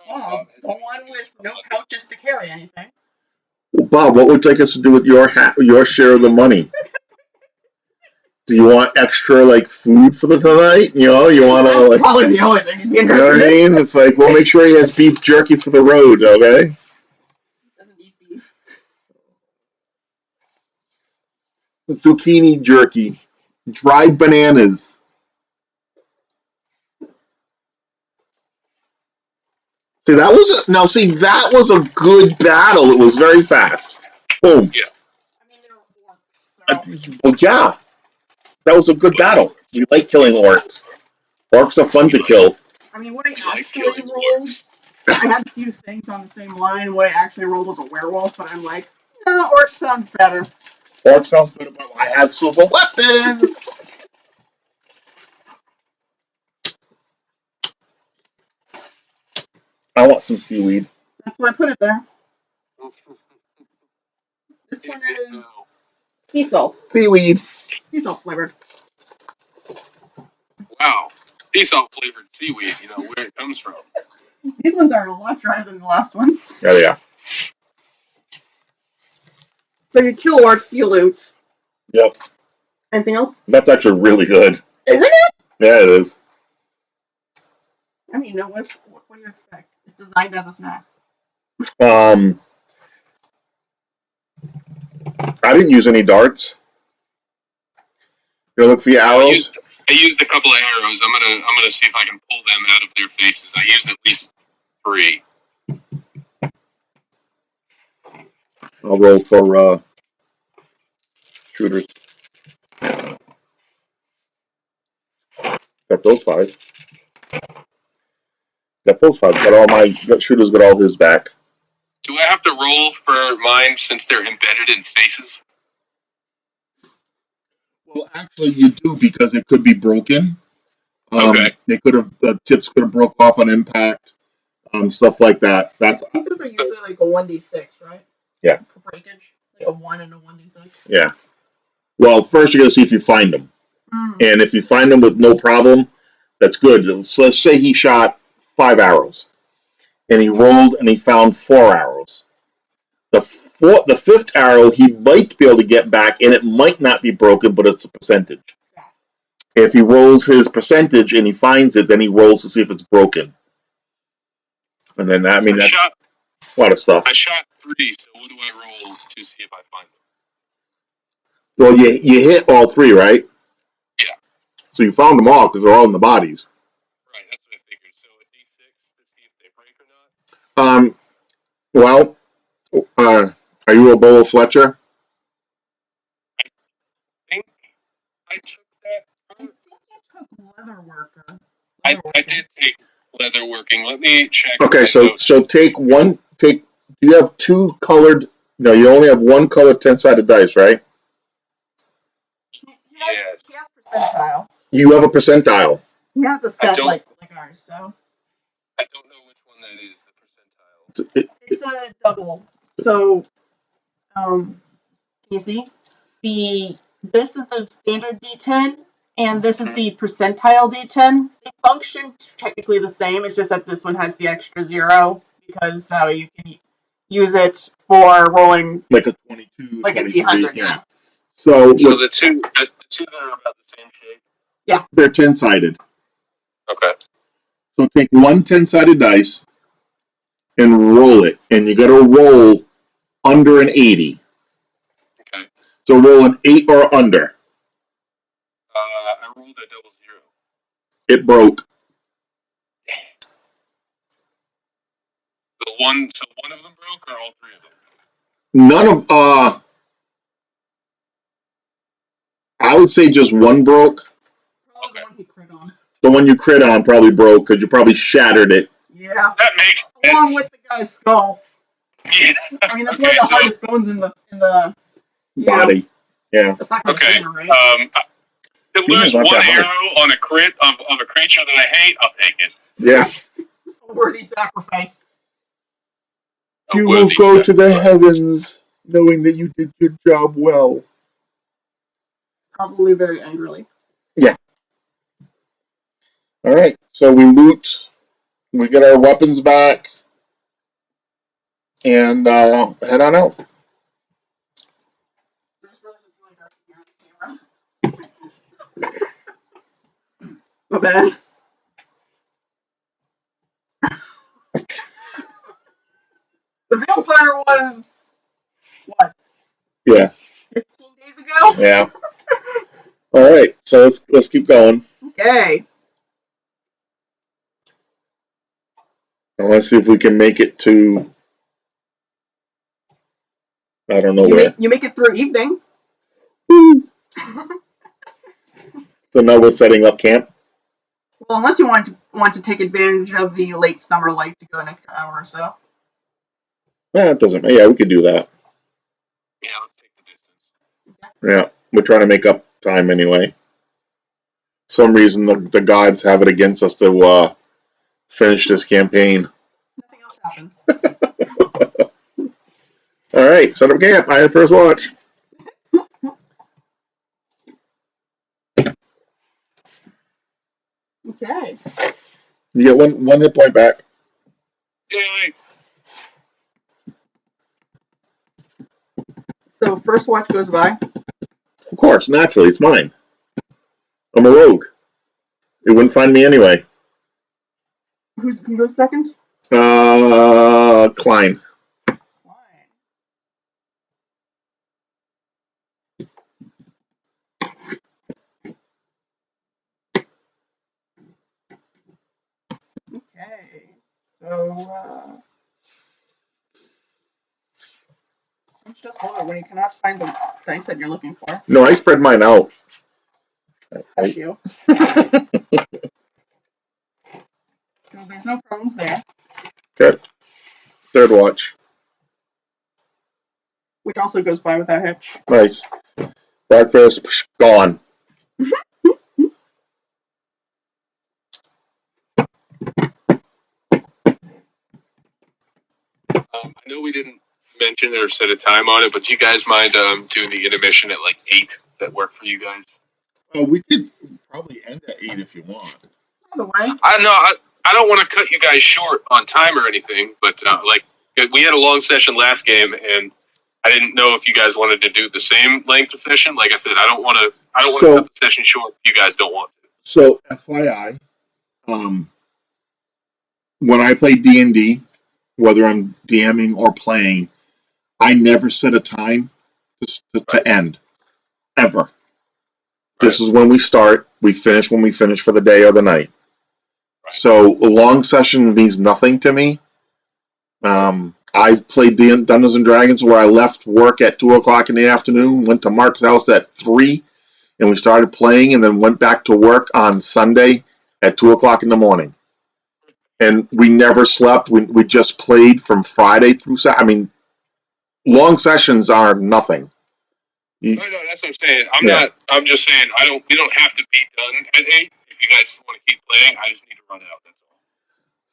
Bob, the one with no pouches to carry anything. Well, Bob, what would you like us to do with your share of the money? Do you want extra like food for the tonight? You know, you want to That's like, probably the only thing he'd be you know interested what I in. mean? It's like we'll make sure he has beef jerky for the road, okay? Doesn't eat beef. Zucchini jerky, dried bananas. See, that was a good battle. It was very fast. Boom. Yeah. I mean, they're orcs, so. Well, yeah, that was a good battle. We like killing orcs. Orcs are fun to kill. I mean, what I like actually killing rolled, I had a few things on the same line. What I actually rolled was a werewolf, but I'm like, no, orcs sound better. Orcs sounds good, but I have silver weapons. I want some seaweed. That's why I put it there. This one is sea salt. Seaweed. Sea salt flavored. Wow. Sea salt flavored seaweed, you know, where it comes from. These ones are a lot drier than the last ones. Yeah, they are. So you kill orcs, you loot. Yep. Anything else? That's actually really good. Isn't it? Yeah, it is. I mean, no, what do you expect? It's designed as a snack. I didn't use any darts. You look for your arrows. I used a couple of arrows. I'm gonna see if I can pull them out of their faces. I used at least 3. I'll roll for shooters. Got those 5. Got those 5. Got all my shooters. Got all his back. Do I have to roll for mine since they're embedded in faces? Well, actually, you do because it could be broken. Okay. They could have the tips could have broke off on impact. Stuff like that. That's I think those are usually like a 1d6, right? Yeah. For breakage, like a 1 and a 1d6. yeah. Well, first you're gonna see if you find them, and if you find them with no problem, that's good. So let's say he shot 5 arrows, and he rolled and he found 4 arrows. The 5th arrow he might be able to get back, and it might not be broken, but it's a percentage. If he rolls his percentage and he finds it, then he rolls to see if it's broken. And then that's a lot of stuff. I shot 3, so what do I roll to see if I find them? Well, you hit all 3, right? Yeah. So you found them all because they're all in the bodies. Right, that's what I figured. So a D6 to see if they break or not? Well, are you a Boa Fletcher? I think I took that. I think you took leatherworker. I did take leatherworking. Let me check. Okay, so take one. Do you have 2 colored? No, you only have 1 colored 10-sided dice, right? He has percentile. You have a percentile. He has a set like ours, so. I don't know which one that is, the percentile. It's a double. So, you see, this is the standard D10, and this is the percentile D10. They function technically the same. It's just that this one has the extra 0 because that way you can use it for rolling like a 22, like 23, a D100. Yeah. So the two that are about the same shape. Yeah. They're 10-sided. Okay. So take 1 10-sided dice and roll it, and you got to roll under an 80. Okay. So roll an 8 or under. I rolled a double 0. It broke. So one of them broke, or all 3 of them? None of I would say just 1 broke. Okay. The one he crit on. The one you crit on probably broke because you probably shattered it. Yeah. That makes sense. Along with the guy's skull. Yeah. I mean, that's one of the hardest bones in the body. Yeah. That's not gonna Okay. hammer, right? To lose 1 arrow on a crit of a creature that I hate, I'll take it. Yeah. A worthy sacrifice. You will go to the heavens knowing that you did your job well. Probably very angrily. Yeah. All right. So we loot. We get our weapons back. And head on out. My bad. The vampire was what? Yeah. 15 days ago? Yeah. All right. So let's keep going. Okay. I want to see if we can make it to. I don't know where. You make it through evening. So now we're setting up camp. Well, unless you want to take advantage of the late summer light to go an extra hour or so. Yeah, it doesn't. Yeah, we could do that. Yeah, let's take the distance. Yeah, we're trying to make up time anyway. Some reason the gods have it against us to finish this campaign. Nothing else happens. All right, set up camp. I had first watch. Okay. You get one hit point back. Yay. So first watch goes by. Of course, naturally, it's mine. I'm a rogue. It wouldn't find me anyway. Who goes second? Klein. Okay. So, it's just load when you cannot find the dice that you're looking for. No, I spread mine out. Hush you. So there's no problems there, Good. Third watch. which also goes by without hitch. Nice. Breakfast, gone. I know we didn't mention or set a time on it, but do you guys mind doing the intermission at like 8? Does that work for you guys? We could probably end at 8 if you want. By the way, I know I don't want to cut you guys short on time or anything, but we had a long session last game, and I didn't know if you guys wanted to do the same length of session. Like I said, I don't want to cut the session short if you guys don't want to. So, FYI, when I play D&D, whether I'm DMing or playing, I never set a time to end, ever. Right. This is when we start. We finish when we finish for the day or the night. Right. So a long session means nothing to me. I've played Dungeons and Dragons where I left work at 2 o'clock in the afternoon, went to Mark's house at 3, and we started playing, and then went back to work on Sunday at 2 o'clock in the morning. And we never slept. We just played from Friday through Saturday. I mean, long sessions are nothing. No, that's what I'm saying. I'm just saying we don't have to be done at 8. If you guys want to keep playing, I just need to run out. That's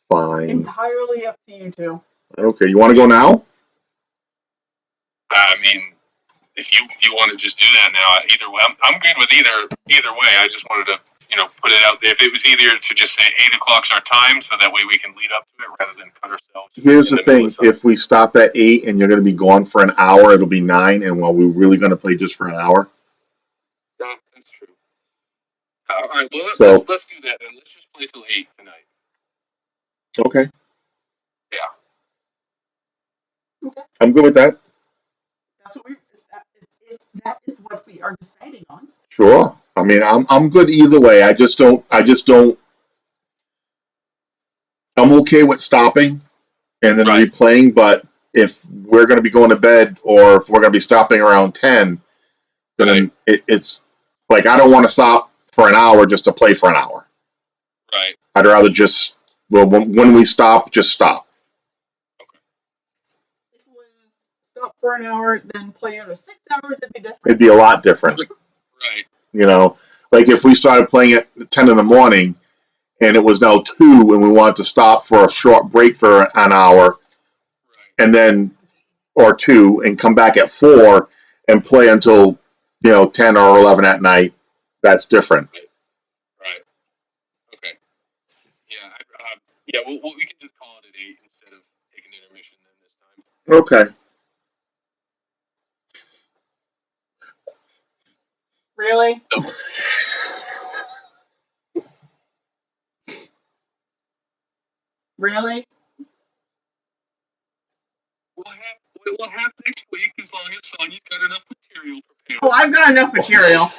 all. Fine. Entirely up to you two. Okay, you want to go now? I mean, if you want to just do that now, either way, I'm good with either way. I just wanted to put it out there. If it was easier to just say 8 o'clock's our time, so that way we can lead up to it rather than cut ourselves. Here's the thing: if we stop at 8 and you're going to be gone for an hour, it'll be 9. And while we're really going to play just for an hour, yeah, that's true. All right, well let's do that then. Let's just play till 8 tonight. Okay. Yeah. Okay. I'm good with that. That's what if that is what we are deciding on. Sure. I mean, I'm good either way. I just don't. I'm okay with stopping and then replaying, but if we're going to be going to bed or if we're going to be stopping around 10, then it's like I don't want to stop for an hour just to play for an hour. Right. I'd rather just when we stop, just stop. Okay. If it was stop for an hour, then play another 6 hours, it'd be different. It'd be a lot different. Right. Like if we started playing at 10 in the morning and it was now 2 and we wanted to stop for a short break for an hour and then or 2 and come back at 4 and play until 10 or 11 at night, that's different. Right. Okay. Yeah. We can just call it at 8 instead of taking intermission then this time. Okay. Really? No. Really? We'll have next week as long as Sonya's got enough material prepared. Oh, I've got enough material.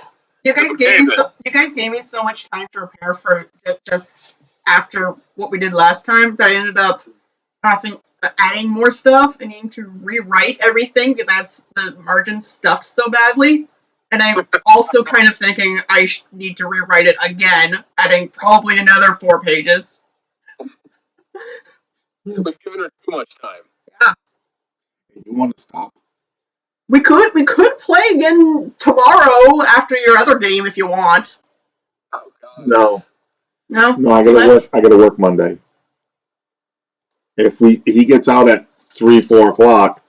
You guys gave me so much time to prepare for just after what we did last time that I ended up adding more stuff and needing to rewrite everything because the margin stuffed so badly. And I'm also kind of thinking I need to rewrite it again, adding probably another 4 pages. We've given her too much time. Yeah. You want to stop? We could play again tomorrow after your other game if you want. Oh God. No, I gotta work Monday. If he gets out at 3-4 o'clock,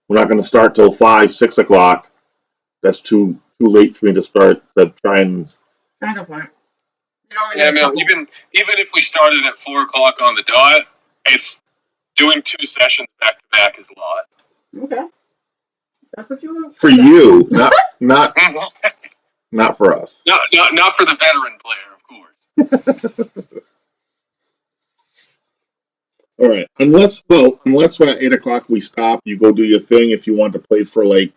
we're not going to start till 5-6 o'clock. That's too late for me to start to try and. Kind of point. Yeah, man. Even if we started at 4 o'clock on the dot, it's doing 2 sessions back to back is a lot. Okay. That's what you want. For you, not for us. Not for the veteran player, of course. All right. Unless when at 8 o'clock we stop, you go do your thing. If you want to play for like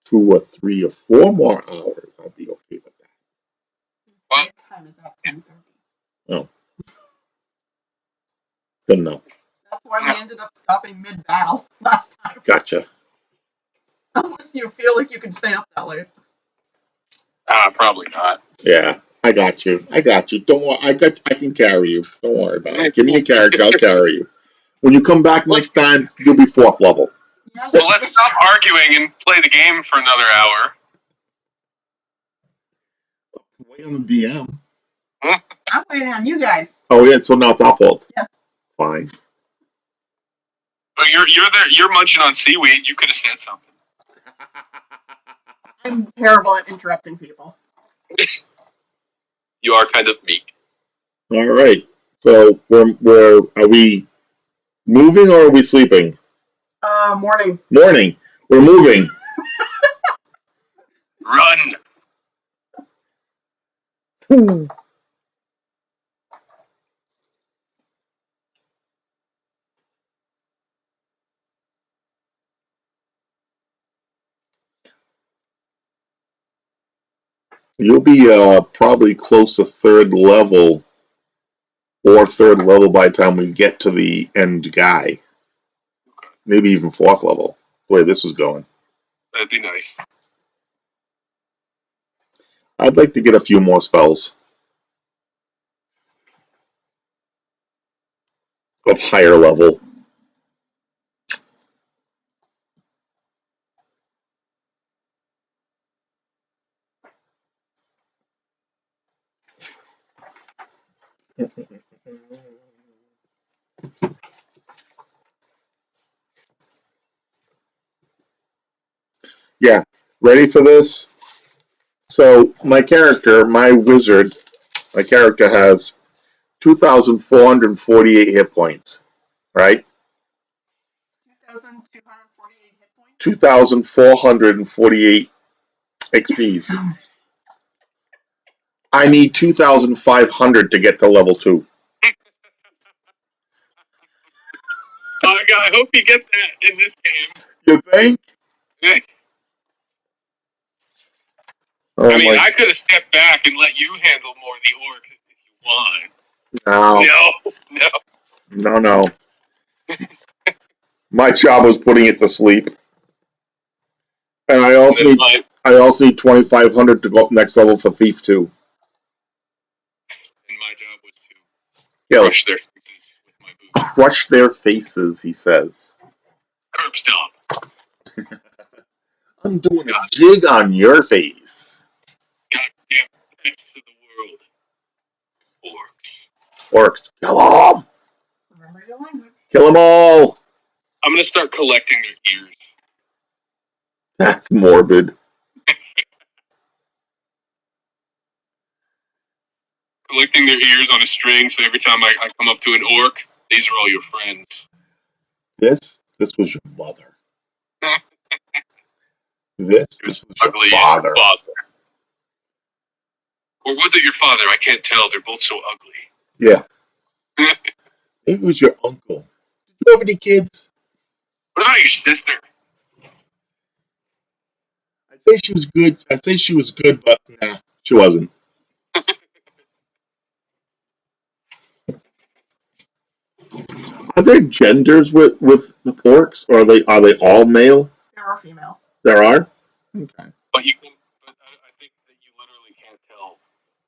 2 or 3 or 4 more hours, I'll be okay with that. Well, time is up. 10:30. Oh. Good enough. That's why we ended up stopping mid-battle last time. Gotcha. Unless you feel like you can stay up that late. Probably not. Yeah, I got you. Don't worry. I can carry you. Don't worry about it. Give me a character. I'll carry you. When you come back next time, you'll be 4th level. Yeah, Well, let's stop arguing and play the game for another hour. Wait on the DM. I'm waiting on you guys. Oh yeah, so now it's our fault. Yes. Fine. But you're there. You're munching on seaweed. You could have said something. I'm terrible at interrupting people. You are kind of meek. All right. So we're are we moving or are we sleeping? Morning. Morning. We're moving. Run. You'll be probably close to 3rd level or 3rd level by the time we get to the end guy. Maybe even 4th level. The way this is going. That'd be nice. I'd like to get a few more spells of higher level. Yeah, ready for this? So my wizard, my character has 2,448 hit points, right? 2,248 hit points. 2,448 XPs. I need 2,500 to get to level 2. I hope you get that in this game. You think? Oh I mean, my! I could have stepped back and let you handle more of the orc if you want. No, No. no. My job was putting it to sleep, and I also need 2,500 to go up next level for Thief 2. And my job was to Yeah, crush their faces with my boots. crush their faces, he says. Curb stomp. I'm doing a jig on your face. Goddamn pests of the world. Orcs. Orcs, kill them! Remember your language. Kill them all! I'm gonna start collecting their ears. That's morbid. Collecting their ears on a string, so every time I come up to an orc, these are all your friends. This was your mother. This was your Ugly father. Or was it your father? I can't tell. They're both so ugly. Yeah. Maybe it was your uncle. Did you have any kids? What about your sister? I say she was good, but nah, she wasn't. Are there genders with the orcs, or are they all male? There are females. There are. Okay. But I think that you literally can't tell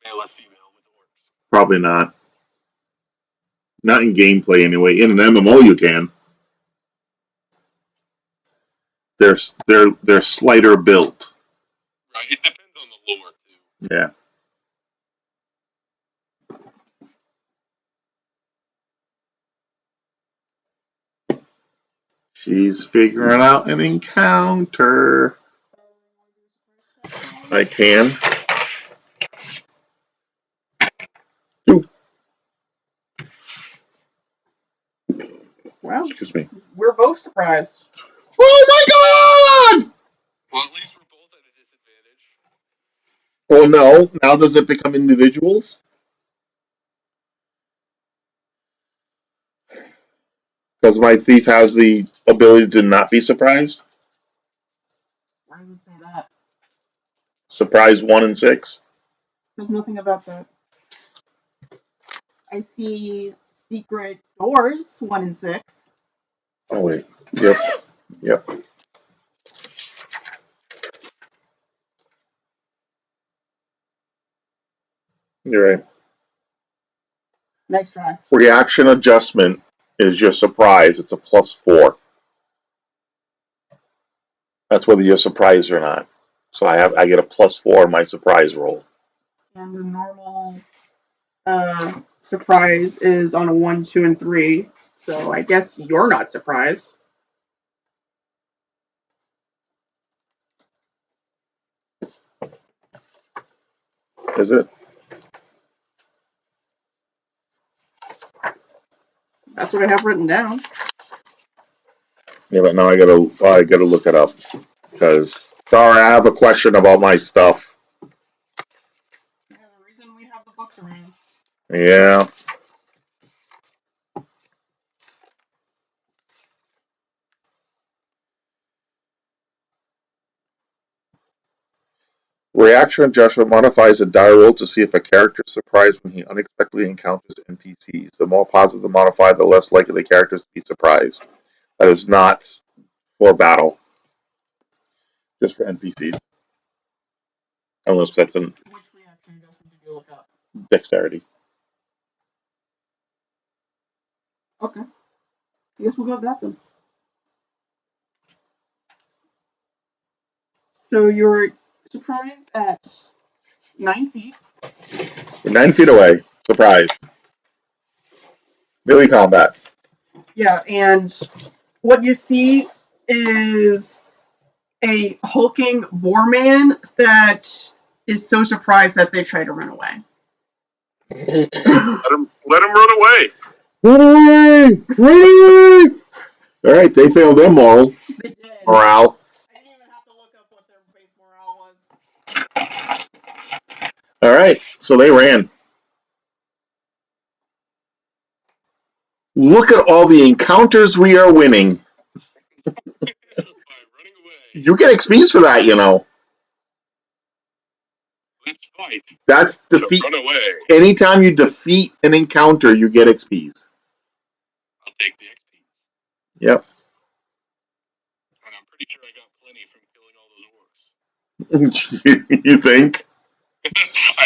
male or female with orcs. Probably not. Not in gameplay anyway. In an MMO, you can. They're slighter built. Right? It depends on the lore too. Yeah. She's figuring out an encounter. I can. Ooh. Well, Excuse me. we're both surprised. Oh my god! Well, at least we're both at a disadvantage. Well, no. Now does it become individuals? Because my thief has the ability to not be surprised. Why does it say that? Surprise 1 and 6. There's nothing about that. I see secret Yours, 1 and 6. Oh wait. Yep. Yep. You're right. Nice try. Reaction adjustment is your surprise. It's a +4. That's whether you're surprised or not. So I get a +4 in my surprise roll. And the normal surprise is on a 1, 2, and 3. So I guess you're not surprised. Is it? That's what I have written down. Yeah, but now I gotta look it up because sorry, I have a question about my stuff. There's a reason we have the books around. Yeah. Reaction adjustment modifies a die roll to see if a character is surprised when he unexpectedly encounters NPCs. The more positive the modifier, the less likely the character is to be surprised. That is not for battle, just for NPCs. Unless that's in Which reaction adjustment did you look up? dexterity. Okay. I guess we'll go with that then. So you're surprised at 9 feet. You're 9 feet away. Surprise. Melee combat. Yeah, and what you see is a hulking boar man that is so surprised that they try to run away. Let him run away. Run away! Run away! Alright, they failed their moral. They did. Morale. I didn't even have to look up what their base morale was. Alright, so they ran. Look at all the encounters we are winning. By running away. You get XPs for that, you know. Let's fight. That's defeat. Run away. Anytime you defeat an encounter, you get XPs. I'll take the XP. Yep. And I'm pretty sure I got plenty from killing all those orcs. You think? I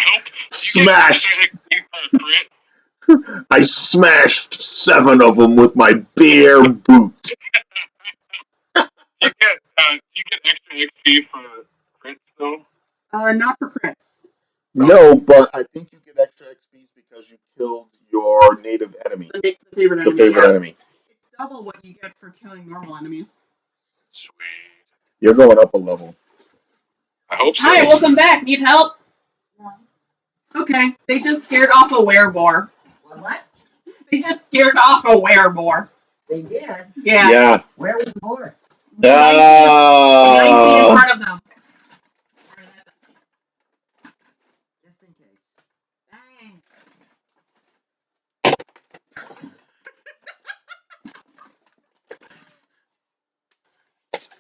hope. Smashed. You get XP for a crit. I smashed 7 of them with my bare boot. Do you get extra XP for crits though? Not for crits. No, but I think you get extra XPs because you killed your native enemy. The favorite The enemy. favorite enemy. It's double what you get for killing normal enemies. Sweet. You're going up a level. I hope so. Hi, welcome back. Need help? No. Okay, they just scared off a wereboar. What? They just scared off a wereboar. They did? Yeah. Yeah. Where was the board? 9 feet in front of them. Just in case. Dang.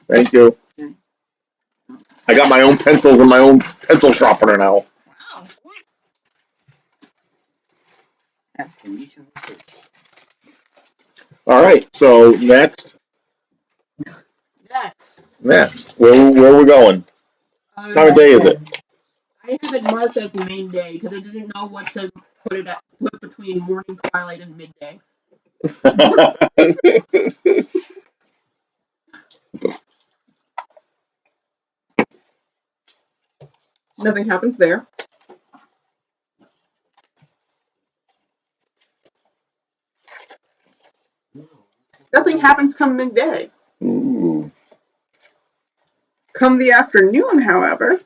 Thank you. I got my own pencils and my own pencil sharpener now. Wow. All right, so next. Next. Where we going? What time of day is it? I have it marked as main day because I didn't know what to put between morning, twilight, and midday. Nothing happens there. Nothing happens come midday. Ooh. Come the afternoon, however.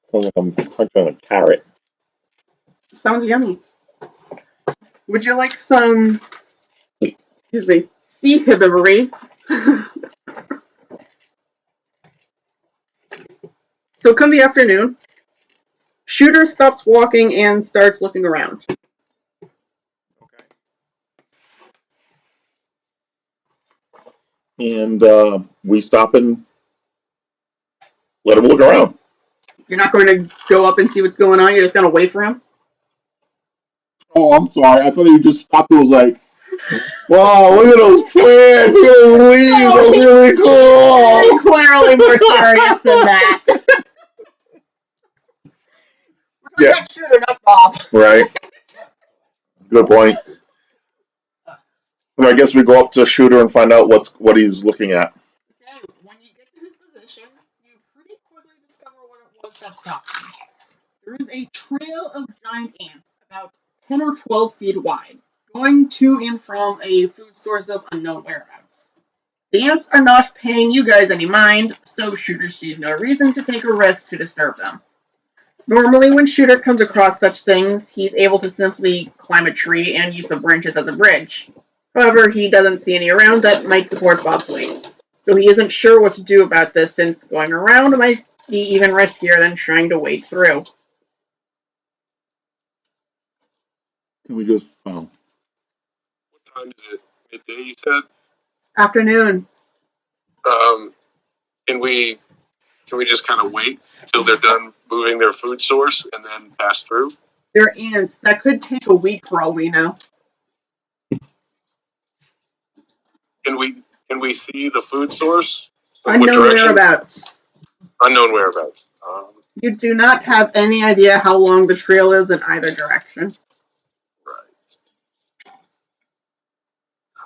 Sounds like I'm crunching a carrot. Sounds yummy. Would you like some, excuse me, sea hibbery? So come the afternoon, Shooter stops walking and starts looking around. Okay. And we stop and let him look around. You're not going to go up and see what's going on. You're just going to wait for him. Oh, I'm sorry. I thought you just stopped. It was like, wow, look at those plants, look at those leaves. That's really cool. Clearly more serious than that. We're Yeah. not shooter, not Bob. Right. Good point. I guess we go up to Shooter and find out what he's looking at. Okay, when you get to his position, you pretty quickly discover what it was that stopped him. There is a trail of giant ants, about 10 or 12 feet wide, going to and from a food source of unknown whereabouts. The ants are not paying you guys any mind, so Shooter sees no reason to take a risk to disturb them. Normally, when Shooter comes across such things, he's able to simply climb a tree and use the branches as a bridge. However, he doesn't see any around that might support Bob's weight. So he isn't sure what to do about this, since going around might be even riskier than trying to wade through. Can we just? What time is it? Midday, you said. Afternoon. Can we just kind of wait till they're done moving their food source and then pass through? They're ants. That could take a week for all we know. Can we see the food source? Unknown whereabouts. Unknown whereabouts. You do not have any idea how long the trail is in either direction. Right.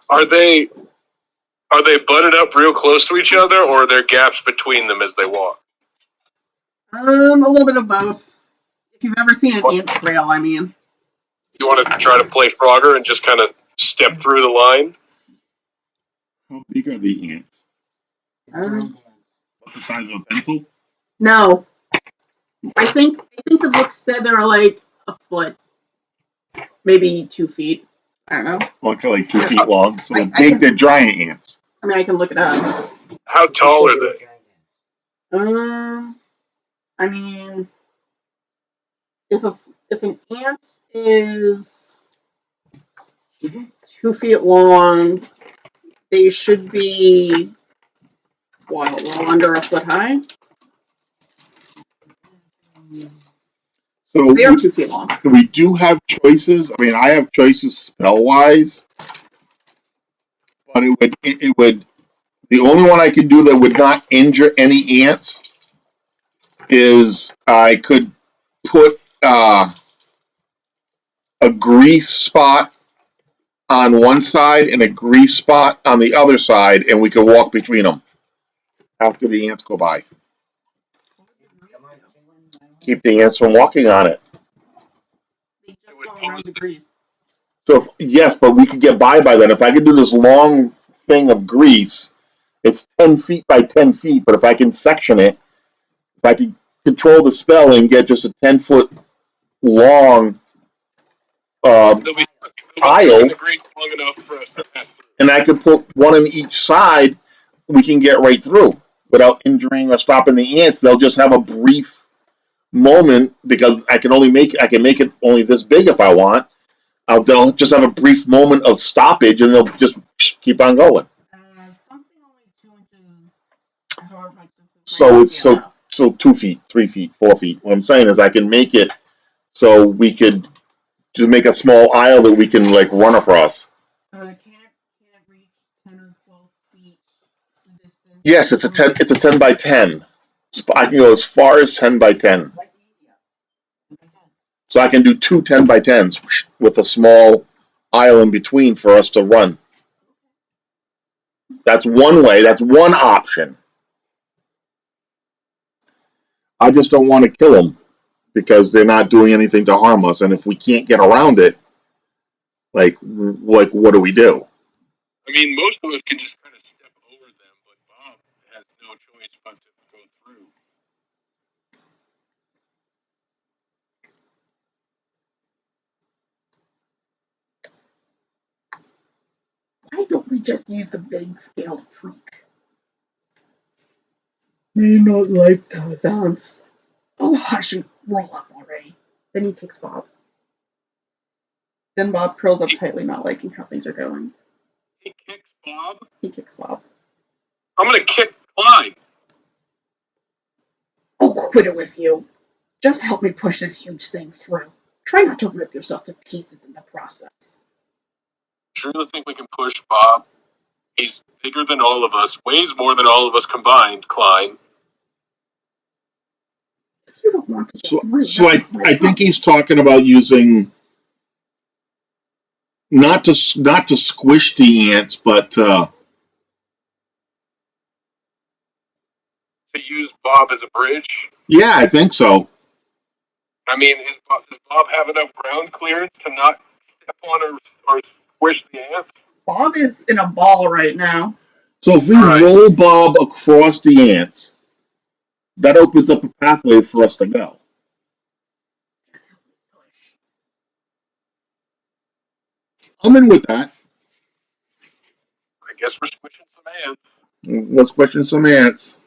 Are they butted up real close to each other, or are there gaps between them as they walk? A little bit of both. If you've ever seen an ant trail, I mean. You want to try to play Frogger and just kind of step through the line? How big are the ants? About the size of a pencil? No. I think the book said they're like a foot, maybe 2 feet. I don't know. Like 2 feet long. So they're giant ants. I mean, I can look it up. How tall are they? I mean, if an ant is 2 feet long, they should be what, a little under a foot high. So they are 2 feet long. We do have choices. I mean, I have choices spell wise, but it would. The only one I could do that would not injure any ants is I could put a grease spot on one side and a grease spot on the other side, and we could walk between them after the ants go by. Keep the ants from walking on it. They just go around the grease. So yes, but we could get by then. If I could do this long thing of grease, it's 10 feet by 10 feet, but if I can section it, if I can control the spell and get just a 10-foot long tile, and I could put one on each side, we can get right through without injuring or stopping the ants. They'll just have a brief moment because I can make it only this big if I want. They'll just have a brief moment of stoppage and they'll just keep on going. Something only 2 inches. So it's so 2 feet, 3 feet, 4 feet. What I'm saying is I can make it so we could just make a small aisle that we can like run across. Can it reach 10 or 12 feet distance? Yes, it's a 10 by 10. I can go as far as 10 by 10. So I can do 2 10 by 10s with a small aisle in between for us to run. That's one way. That's one option. I just don't want to kill them because they're not doing anything to harm us. And if we can't get around it, like what do we do? I mean, most of us can just kind of step over them, but Bob has no choice but to go through. Why don't we just use the big scale freak? May not like Tarzans. Oh, hush and roll up already. Then he kicks Bob. Then Bob curls up tightly, not liking how things are going. He kicks Bob? He kicks Bob. I'm going to kick Clyde. I'll quit it with you. Just help me push this huge thing through. Try not to rip yourself to pieces in the process. You really think we can push Bob? He's bigger than all of us, weighs more than all of us combined, Klein. You don't want to So, get through. so I think he's talking about using not to squish the ants, but To use Bob as a bridge? yeah, I think so. I mean, does Bob have enough ground clearance to not step on or squish the ants? Bob is in a ball right now. So if we Right. roll Bob across the ants, that opens up a pathway for us to go. Just help me push. I'm in with that. I guess we're squishing some ants. Let's question some ants.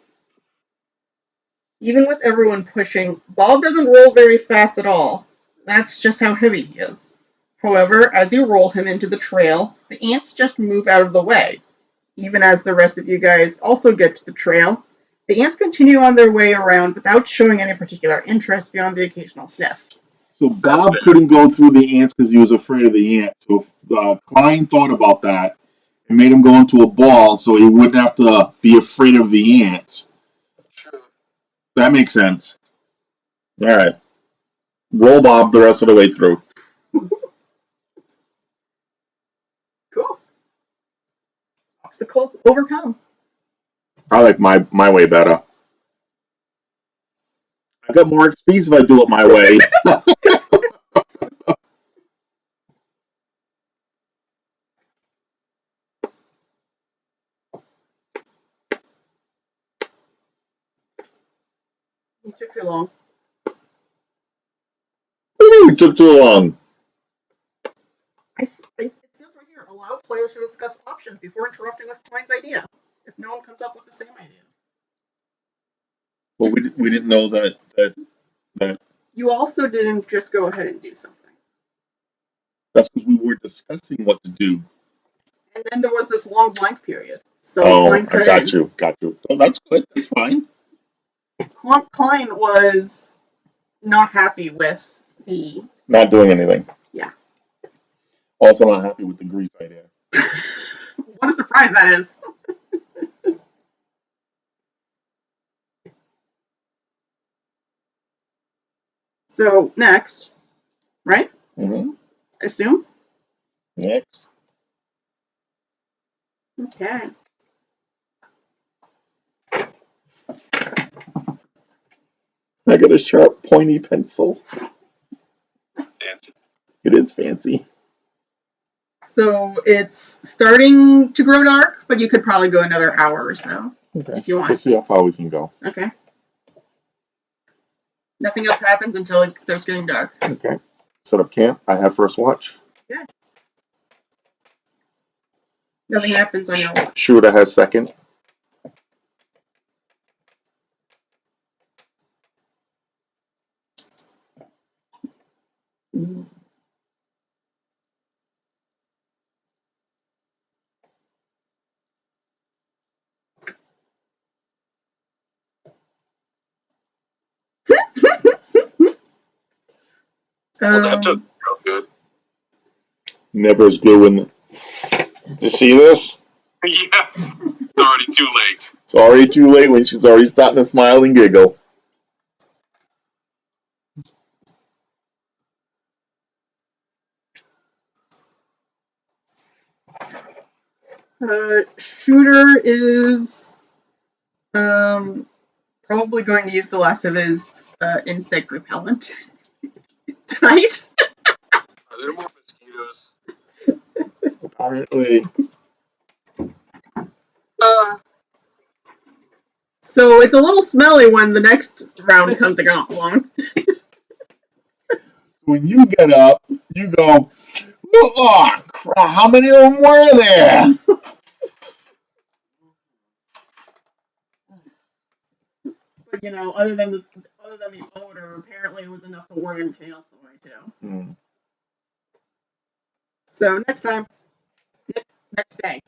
Even with everyone pushing, Bob doesn't roll very fast at all. That's just how heavy he is. However, as you roll him into the trail, the ants just move out of the way. Even as the rest of you guys also get to the trail, the ants continue on their way around without showing any particular interest beyond the occasional sniff. So Bob couldn't go through the ants because he was afraid of the ants. So Klein thought about that and made him go into a ball so he wouldn't have to be afraid of the ants. True. That makes sense. All right. Roll Bob the rest of the way through. Cool. Obstacle overcome. I like my way better. I got more XP if I do it my way. It took too long. It took too long. It says right here, allow players to discuss options before interrupting with Klein's idea, if no one comes up with the same idea. Well, we didn't know that You also didn't just go ahead and do something. that's because we were discussing what to do. And then there was this long blank period. So Oh, Klein I got you. Oh, that's good. That's fine. Klein was not happy with the. Not doing anything. Yeah. Also not happy with the grease idea. What a surprise that is. So next, right? Mm-hmm. I assume. Next. Okay. I got a sharp, pointy pencil. Fancy. It is fancy. So it's starting to grow dark, but you could probably go another hour or so Okay. if you want. We'll see how far we can go. Okay. Nothing else happens until it starts getting dark. Okay. Set up camp. I have first watch. Yeah. Nothing happens on your watch. Shooter has second. Well, that doesn't sound good. Never as good when. Did you see this? Yeah. It's already too late. It's already too late when she's already starting to smile and giggle. Shooter is probably going to use the last of his insect repellent tonight. Are there more mosquitoes? Apparently. So it's a little smelly when the next round comes along. When you get up, you go, oh, crap, how many of them were there? But other than the odor, apparently it was enough to worry everything else away too. So next time, next day.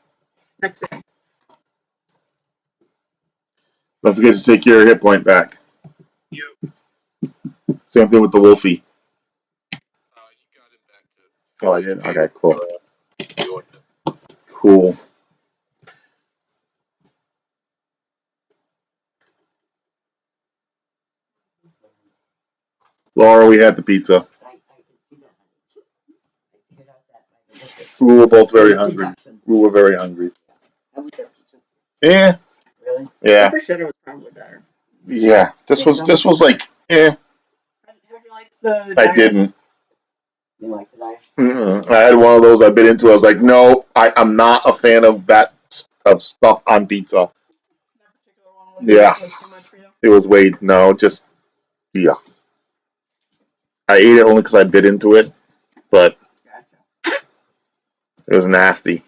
Don't forget to take your hit point back. Yep. Same thing with the Wolfie. You got it back to. Oh, I did. Okay, cool. The ordinance. Cool. Laura, we had the pizza. I can see that. I figured out that by the look of We were both very hungry. reduction. We were very hungry. How was their pizza? Yeah. Really? Yeah. Pepper cheddar was probably better. Yeah. This was like, How'd you like the I diet? didn't. You like the diet? I had one of those I bit into. I was like, no, I'm not a fan of that stuff on pizza. That particular one was, Yeah. was too much for you? It was way, no, just, yeah. I ate it only because I bit into it, but Gotcha. it was nasty.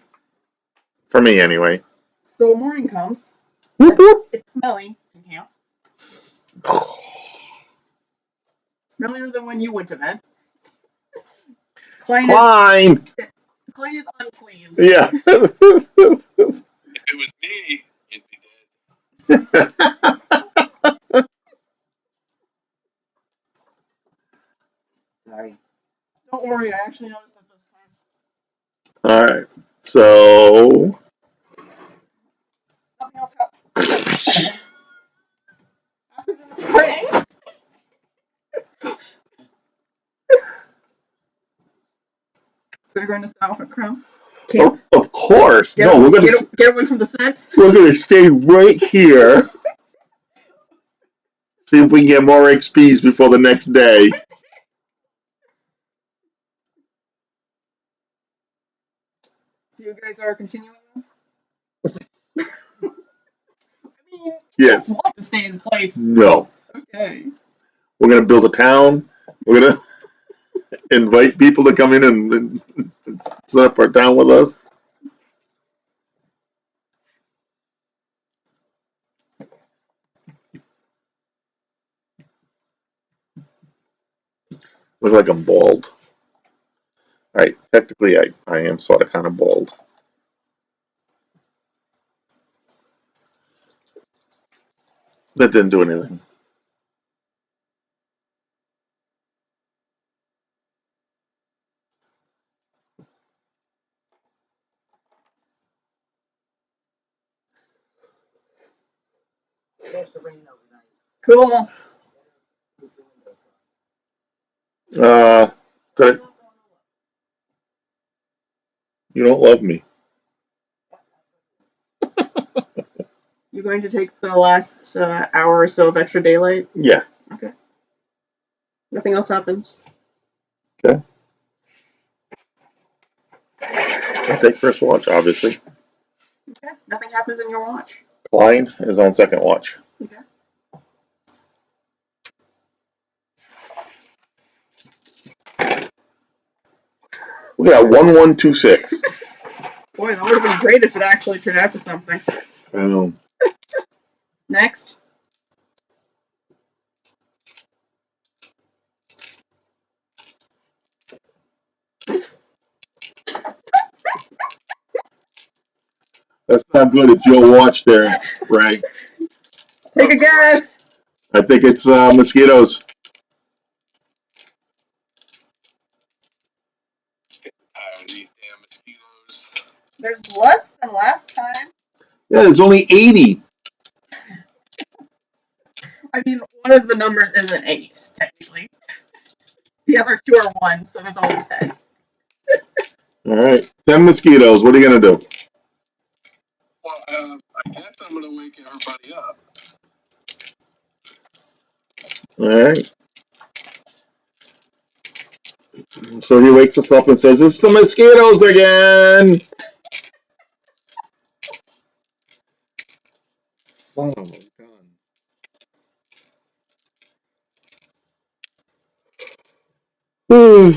For me, anyway. So morning comes. Whoop, whoop. It's smelly in camp. Smellier than when you went to bed. Klein is unpleased. Yeah. If it was me, you'd be dead. Sorry. Don't worry, I actually noticed it this time. All right. So. Nothing else happened in the morning. So you're going to start off at Crown Camp? Of course. Get, No, we're gonna get away from the scent. we're gonna stay right here. See if we can get more XPs before the next day. So you guys are continuing then? I mean, Yes. you don't want to stay in place. No. Okay. We're gonna build a town. We're gonna invite people to come in and set up our town with us. Look like I'm bald. Right. Technically, I am sort of kind of bald. That didn't do anything. There's the rain overnight. Cool. Good. You don't love me. You going to take the last hour or so of extra daylight? Yeah. Okay. Nothing else happens? Okay. I'll take first watch, obviously. Okay. Nothing happens in your watch? Klein is on second watch. Okay. We got 1126. Boy, that would have been great if it actually turned out to something. Next. That's not good. It's your watch there, Ray. Take a guess. I think it's mosquitoes. Tired of these damn mosquitoes. There's less than last time. Yeah, there's only 80. I mean, one of the numbers is an 8, technically. The other 2 are 1, so there's only 10. All right. 10 mosquitoes. What are you going to do? Well, I guess I'm gonna wake everybody up. All right. So he wakes us up and says, "It's the mosquitoes again." Son of a gun.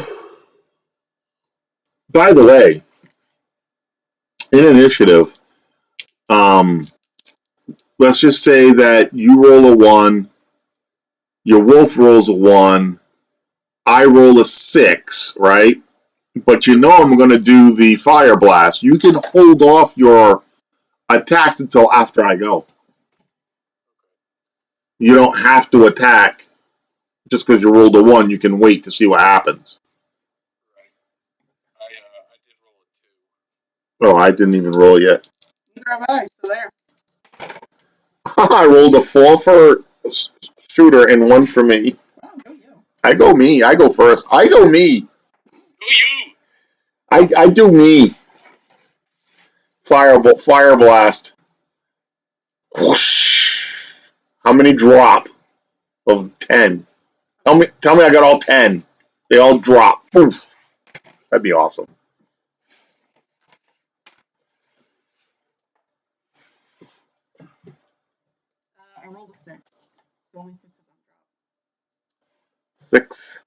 By the way, in initiative, let's just say that you roll a 1, your wolf rolls a 1, I roll a 6, right? But you know I'm going to do the fire blast. You can hold off your attacks until after I go. You don't have to attack Just because you rolled a 1, you can wait to see what happens. Right. I did roll a 2. Oh, I didn't even roll yet. Neither have I. So there. I rolled a 4 for shooter and 1 for me. Wow, go you. I go me. I go first. I go me. Who you? I do me. Fire blast. Whoosh. How many drop of 10? Tell me I got all 10. They all drop. Oof. That'd be awesome. I rolled a 6. So only 6 of them drop. 6.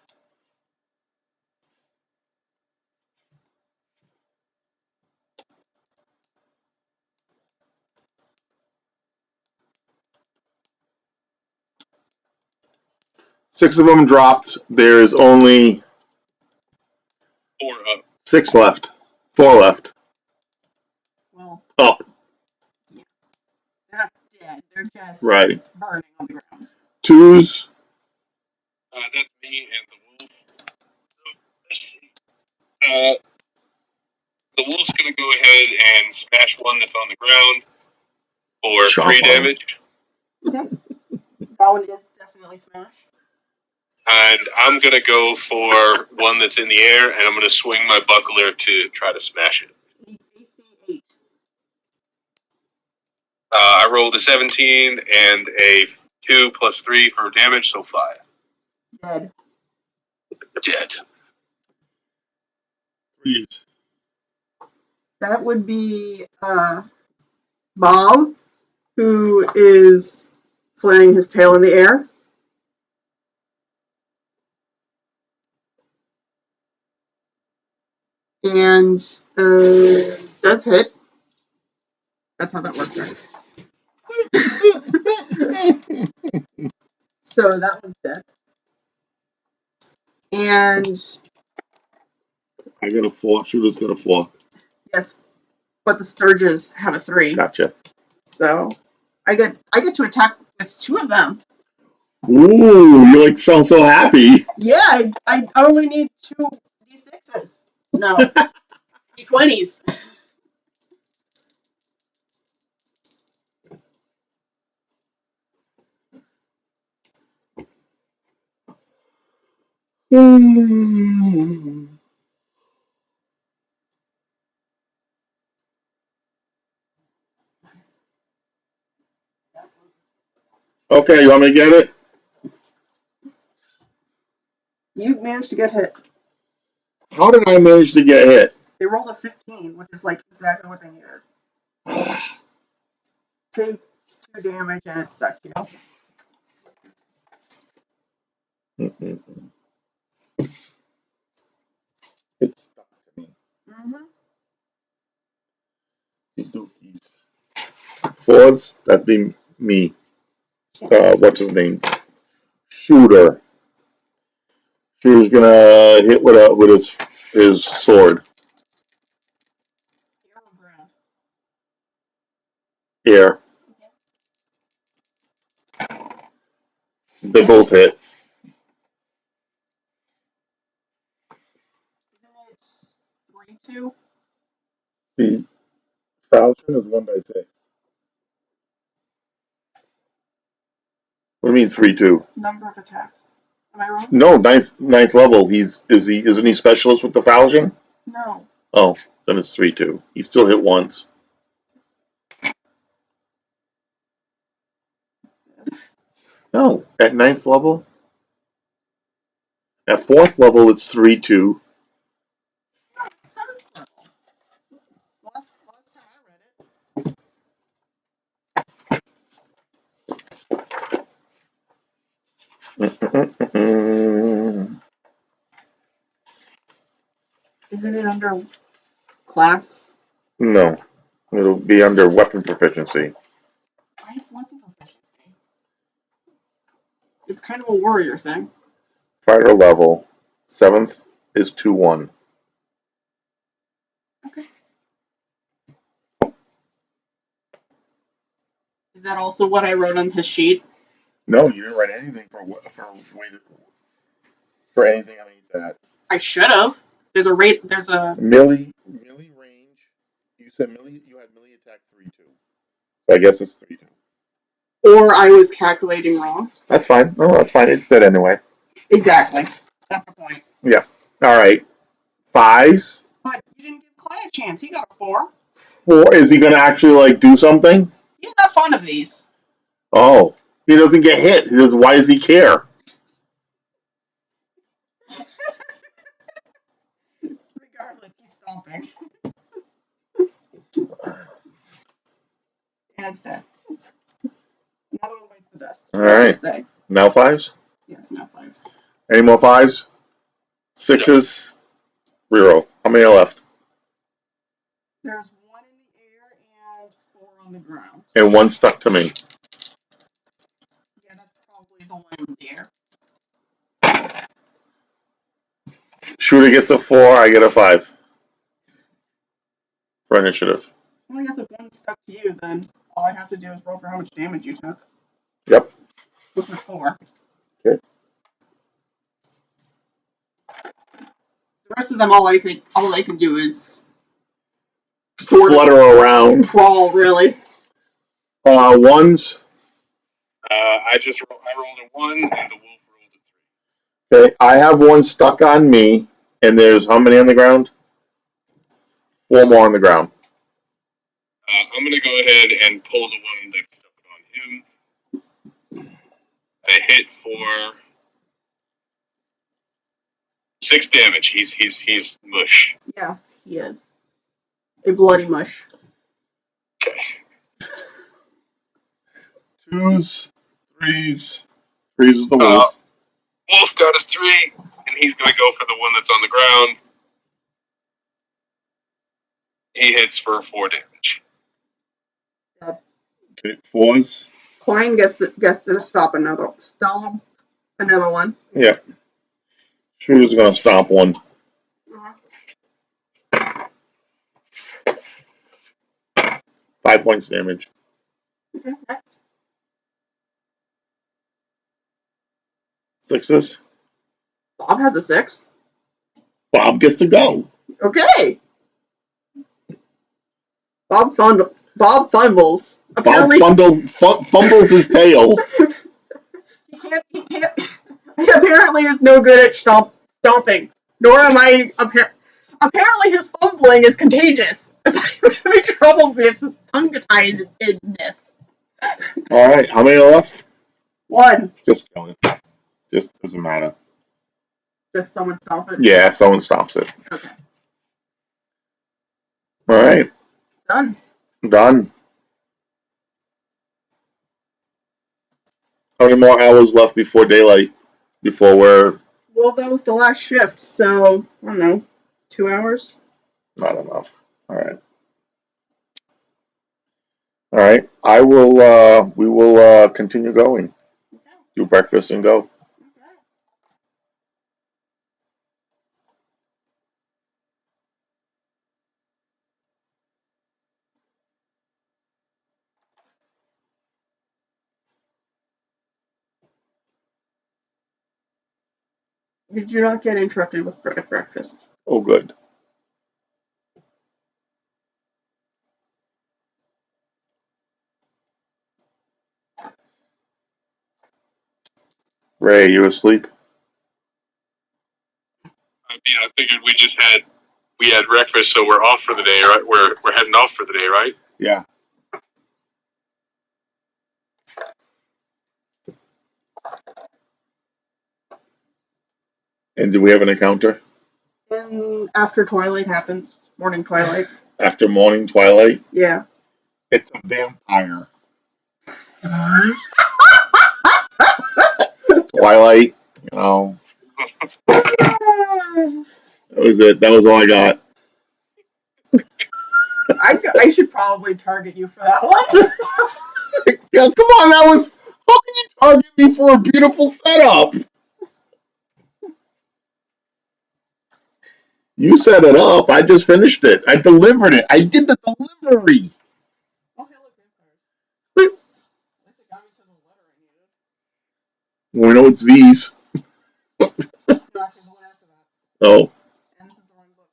Six of them dropped. There's only 4 up. 6 left. 4 left. Well, Up. they're not dead. They're just Right. burning on the ground. 2s. That's me and the wolf. So let's see. The wolf's gonna go ahead and smash one that's on the ground for Chop 3 on. damage, Okay. That one is definitely smashed. and I'm gonna go for one that's in the air, and I'm gonna swing my buckler to try to smash it. AC 8. I rolled a 17 and a 2 plus 3 for damage, so 5. Dead. Dead. Freeze. That would be Bob, who is flaring his tail in the air. And does hit. That's how that works, right? So that one's dead. And I got a 4. Shooter's got a 4. yes, but the Sturges have a 3. Gotcha. So I get to attack with 2 of them. Ooh, you like sound so happy. Yeah, I only need 2 d6s. No, d20s. Okay, you want me to get it? You managed to get hit. How did I manage to get hit? They rolled a 15, which is like exactly what they needed. Take 2 damage and it stuck you. It stuck to me. Mm-hmm. Dookies. 4s, that'd be me. What's his name? Shooter. Shooter's gonna hit with his sword. Air or ground? Air. They both hit. Isn't it 3-2? The Falcon is 1 die 6. What do you mean 3-2? Number of attacks. Am I wrong? No, ninth level. Isn't he specialist with the Falcon? No. Oh, then it's 3-2. He still hit once. No, at 9th level. At 4th level, it's 3-2. 7th level. Last time I read it. Isn't it under class? No, it'll be under weapon proficiency. Why is weapon proficiency? It's kind of a warrior thing. Fighter level. 7th is 2-1. Okay. Is that also what I wrote on his sheet? No, you didn't write anything for weighted. for anything underneath that. I should have. There's a rate. There's a. Millie range. You said Millie. You had Millie attack 3-2. So I guess it's 3-2. Or I was calculating wrong. That's fine. No, that's fine. It's dead anyway. Exactly. That's the point. Yeah. All right. 5s. But you didn't give Clay a chance. He got a 4. 4. Is he going to actually like do something? He's not fond of these. Oh, he doesn't get hit. He does. Why does he care? Regardless, he's stomping. And it's dead. Another one bites the dust. All right. Say. Now 5s. Yes, now 5s. Any more 5s? 6s. Reroll. How many are left? There's 1 in the air and 4 on the ground. And 1 stuck to me. Yeah, that's probably the one in the air. Shooter gets a 4. I get a 5 for initiative. Well, I guess if 1 stuck to you, then all I have to do is roll for how much damage you took. Yep. Which was 4. Okay. The rest of them, all they can do is sort Flutter around. Crawl, really. 1s. I rolled a 1 and the wolf rolled a 3. Okay. I have 1 stuck on me, and there's how many on the ground? 4 more on the ground. I'm going to go ahead and pull the one that's stuck on him. I hit for 6 damage. He's mush. Yes, he is. A bloody mush. Okay. 2s. 3s. 3s is the wolf. Wolf got a 3, and he's going to go for the one that's on the ground. He hits for 4 damage. Okay. 4s. Klein gets to stomp another one. Yeah. Shooter's gonna stomp 1. 5 points damage. Okay, next. 6s. Bob has a 6. Bob gets to go. Okay. Bob fumbles. Apparently, Bob fumbles his tail. he can't. He apparently is no good at stomping. Nor am I. Apparently, his fumbling is contagious. As I'm having trouble with his tongue-tiedness. All right. How many are left? 1. Just kill it. Just doesn't matter. Does someone stomp it? Yeah, someone stomps it. Okay. All right. Done. Done. How many more hours left before daylight? Before we're Well, that was the last shift, so I don't know, 2 hours. not enough. All right. All right. I will. We will continue going. Okay. Do breakfast and go. Okay. Did you not get interrupted with breakfast? Oh, good. Ray, you asleep? I figured we had breakfast, so we're off for the day, right? We're heading off for the day, right? Yeah. And do we have an encounter? And after twilight happens, morning twilight. After morning twilight? Yeah. It's a vampire. Twilight, you know. That was it. That was all I got. I should probably target you for that one. Yeah, come on, that was. How can you target me for a beautiful setup? You set it up. I just finished it. I delivered it. I did the delivery. Oh, hey, look, vampires. I think I'm to the letter I needed. We know it's V's. Okay. Oh, And this is the wrong book.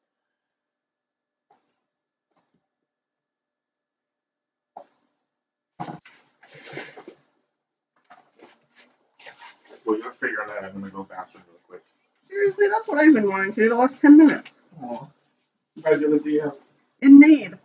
well, you're figuring that. I'm going to go bathroom real quick. Seriously, that's what I've been wanting to do the last 10 minutes. Oh, you guys get a DM. Indeed.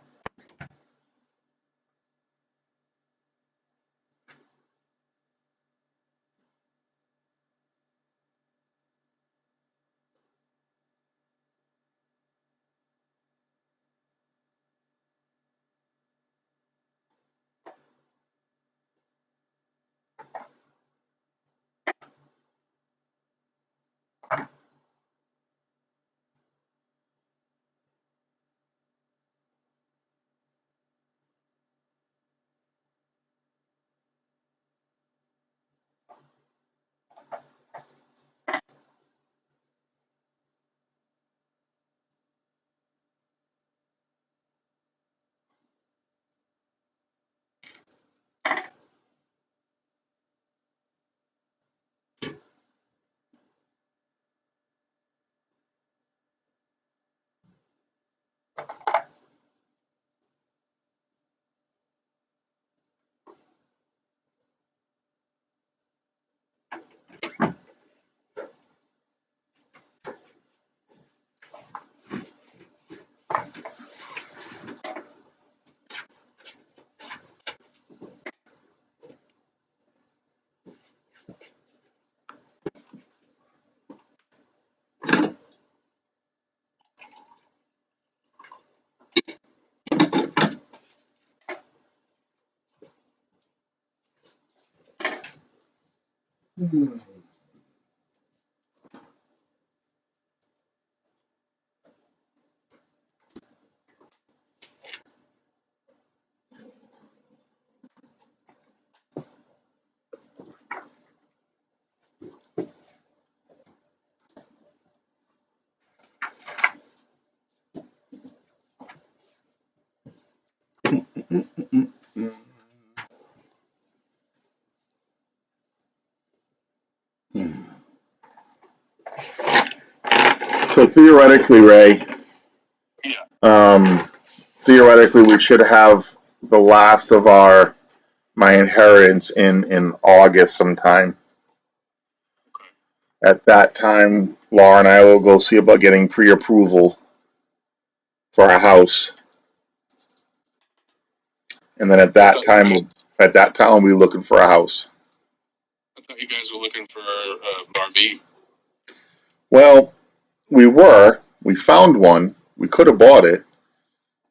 So theoretically, Ray, Yeah. theoretically, we should have the last of my inheritance in August sometime. At that time, Laura and I will go see about getting pre-approval for a house, and then at that time, we'll be looking for a house. I thought you guys were looking for an RV. Well, we found one. We could have bought it,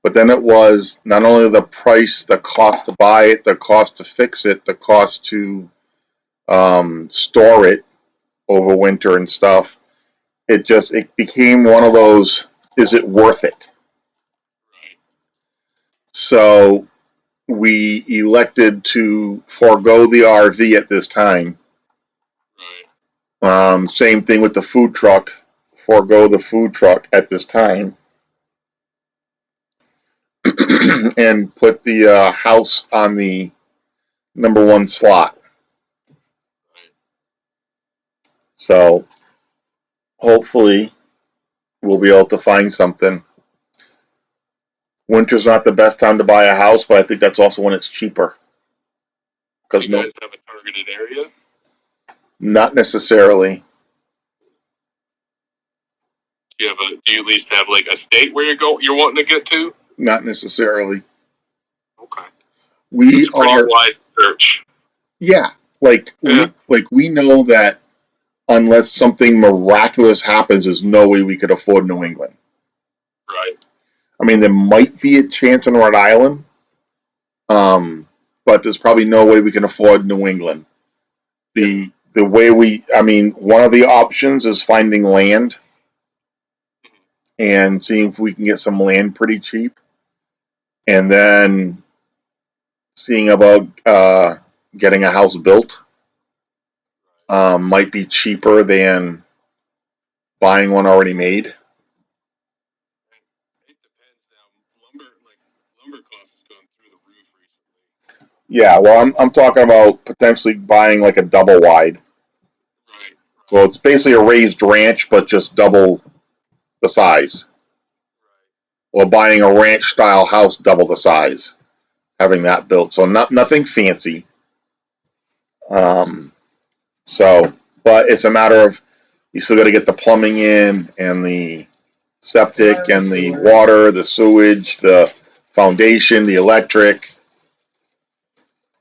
but then it was not only the price, the cost to buy it, the cost to fix it, the cost to store it over winter and stuff. It became one of those. Is it worth it? Right. So we elected to forego the RV at this time. Right. Same thing with the food truck. Forego the food truck at this time. And put the house on the number one slot. Right. So hopefully we'll be able to find something. Winter's not the best time to buy a house, but I think that's also when it's cheaper. Do you guys have a targeted area? Not necessarily. Do you at least have like a state where you're wanting to get to? Not necessarily. Okay. We It's a pretty are, wide search. yeah. Like Yeah. we know that unless something miraculous happens, there's no way we could afford New England. Right. I mean, there might be a chance in Rhode Island, but there's probably no way we can afford New England. The way one of the options is finding land and seeing if we can get some land pretty cheap, and then seeing about getting a house built. Might be cheaper than buying one already made. It depends now. Lumber costs has gone through the roof recently. Yeah, well, I'm talking about potentially buying like a double wide. Right. So it's basically a raised ranch, but just double the size, or buying a ranch style house double the size, having that built. So nothing fancy. Um, so, but it's a matter of you still got to get the plumbing in and the septic and the water, the sewage, the foundation, the electric.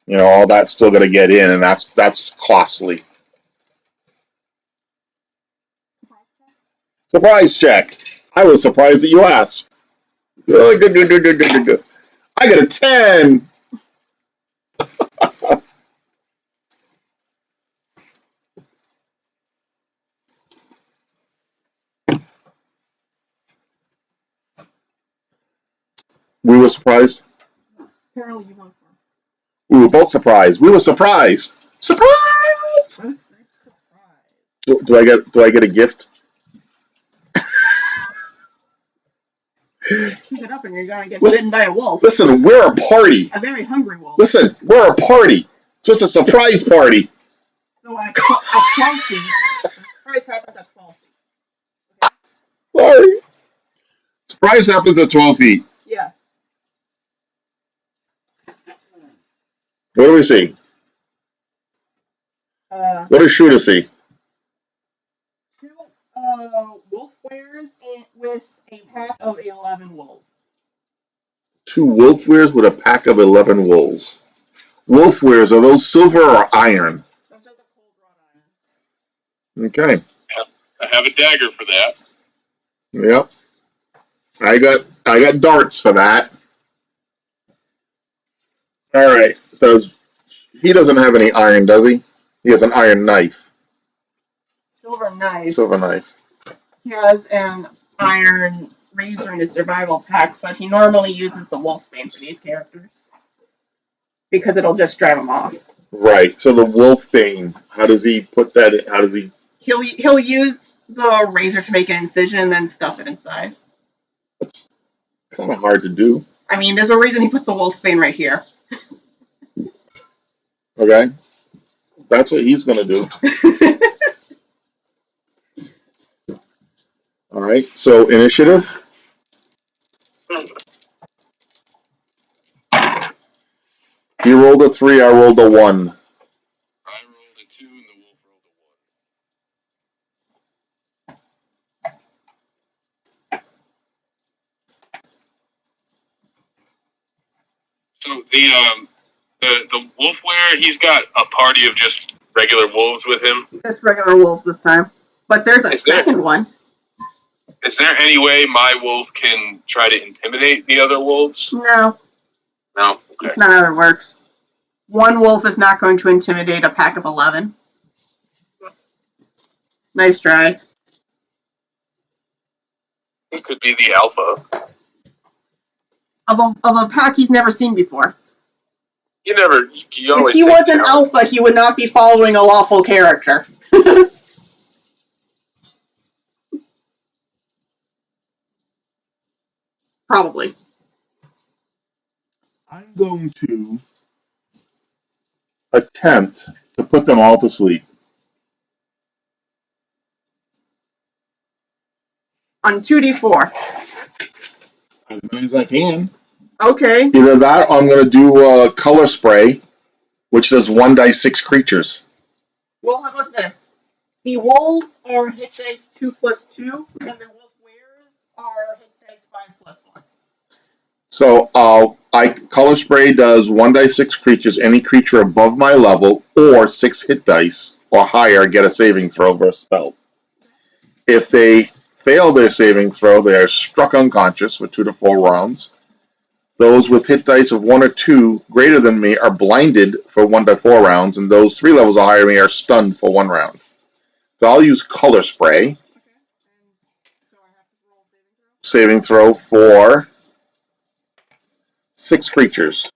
You know, all that's still got to get in, and that's costly. Surprise check. I was surprised that you asked. I got a 10. We were surprised. Apparently you want We were both surprised. We were surprised. Surprise! some. Surprise. Do I get a gift? Keep it up and you're gonna get bitten by a wolf. Listen, we're a party. A very hungry wolf. Listen, we're a party. So it's a surprise party. So at 12 feet, the surprise happens at 12 feet. Sorry. Surprise happens at 12 feet. Yes. What do we see? What does Shooter see? Two wolf wares with a pack of 11 wolves. 2 wolf wares with a pack of 11 wolves. Wolf wares, are those silver or iron? Those are the cold wrought irons. Okay. I have a dagger for that. Yep. I got darts for that. All right. He doesn't have any iron, does he? He has an iron knife. Silver knife. Silver knife. He has an iron razor in his survival pack, but he normally uses the wolfsbane for these characters because it'll just drive him off. Right. So the wolfbane, how does he put that in? How does he? He'll use the razor to make an incision and then stuff it inside. That's kind of hard to do. I mean, there's a reason he puts the wolfsbane right here. Okay. That's what he's going to do. All right. So initiative. He rolled a 3. I rolled a 1. I rolled a 2 and the wolf rolled a 1. So the wolf ware, he's got a party of just regular wolves with him. Just regular wolves this time. But there's a second one. Is there any way my wolf can try to intimidate the other wolves? No. No. Okay. That's not how it works. One wolf is not going to intimidate a pack of 11. Nice try. It could be the alpha. Of a pack he's never seen before. You never. You If he was an alpha, he would not be following a lawful character. Probably. I'm going to attempt to put them all to sleep. On 2d4. As many as I can. Okay. Either that or I'm going to do a color spray, which does 1d6 creatures. Well, how about this? The wolves are hit dice 2+2, and the wolf wares are hit dice 5+1. So color spray does 1d6 creatures, any creature above my level, or 6 hit dice or higher get a saving throw for a spell. If they fail their saving throw, they are struck unconscious for 2 to 4 rounds. Those with hit dice of 1 or 2 greater than me are blinded for 1 to 4 rounds, and those 3 levels or higher than me are stunned for 1 round. So I'll use color spray. Okay. And so I have to roll Saving throw for 6 creatures.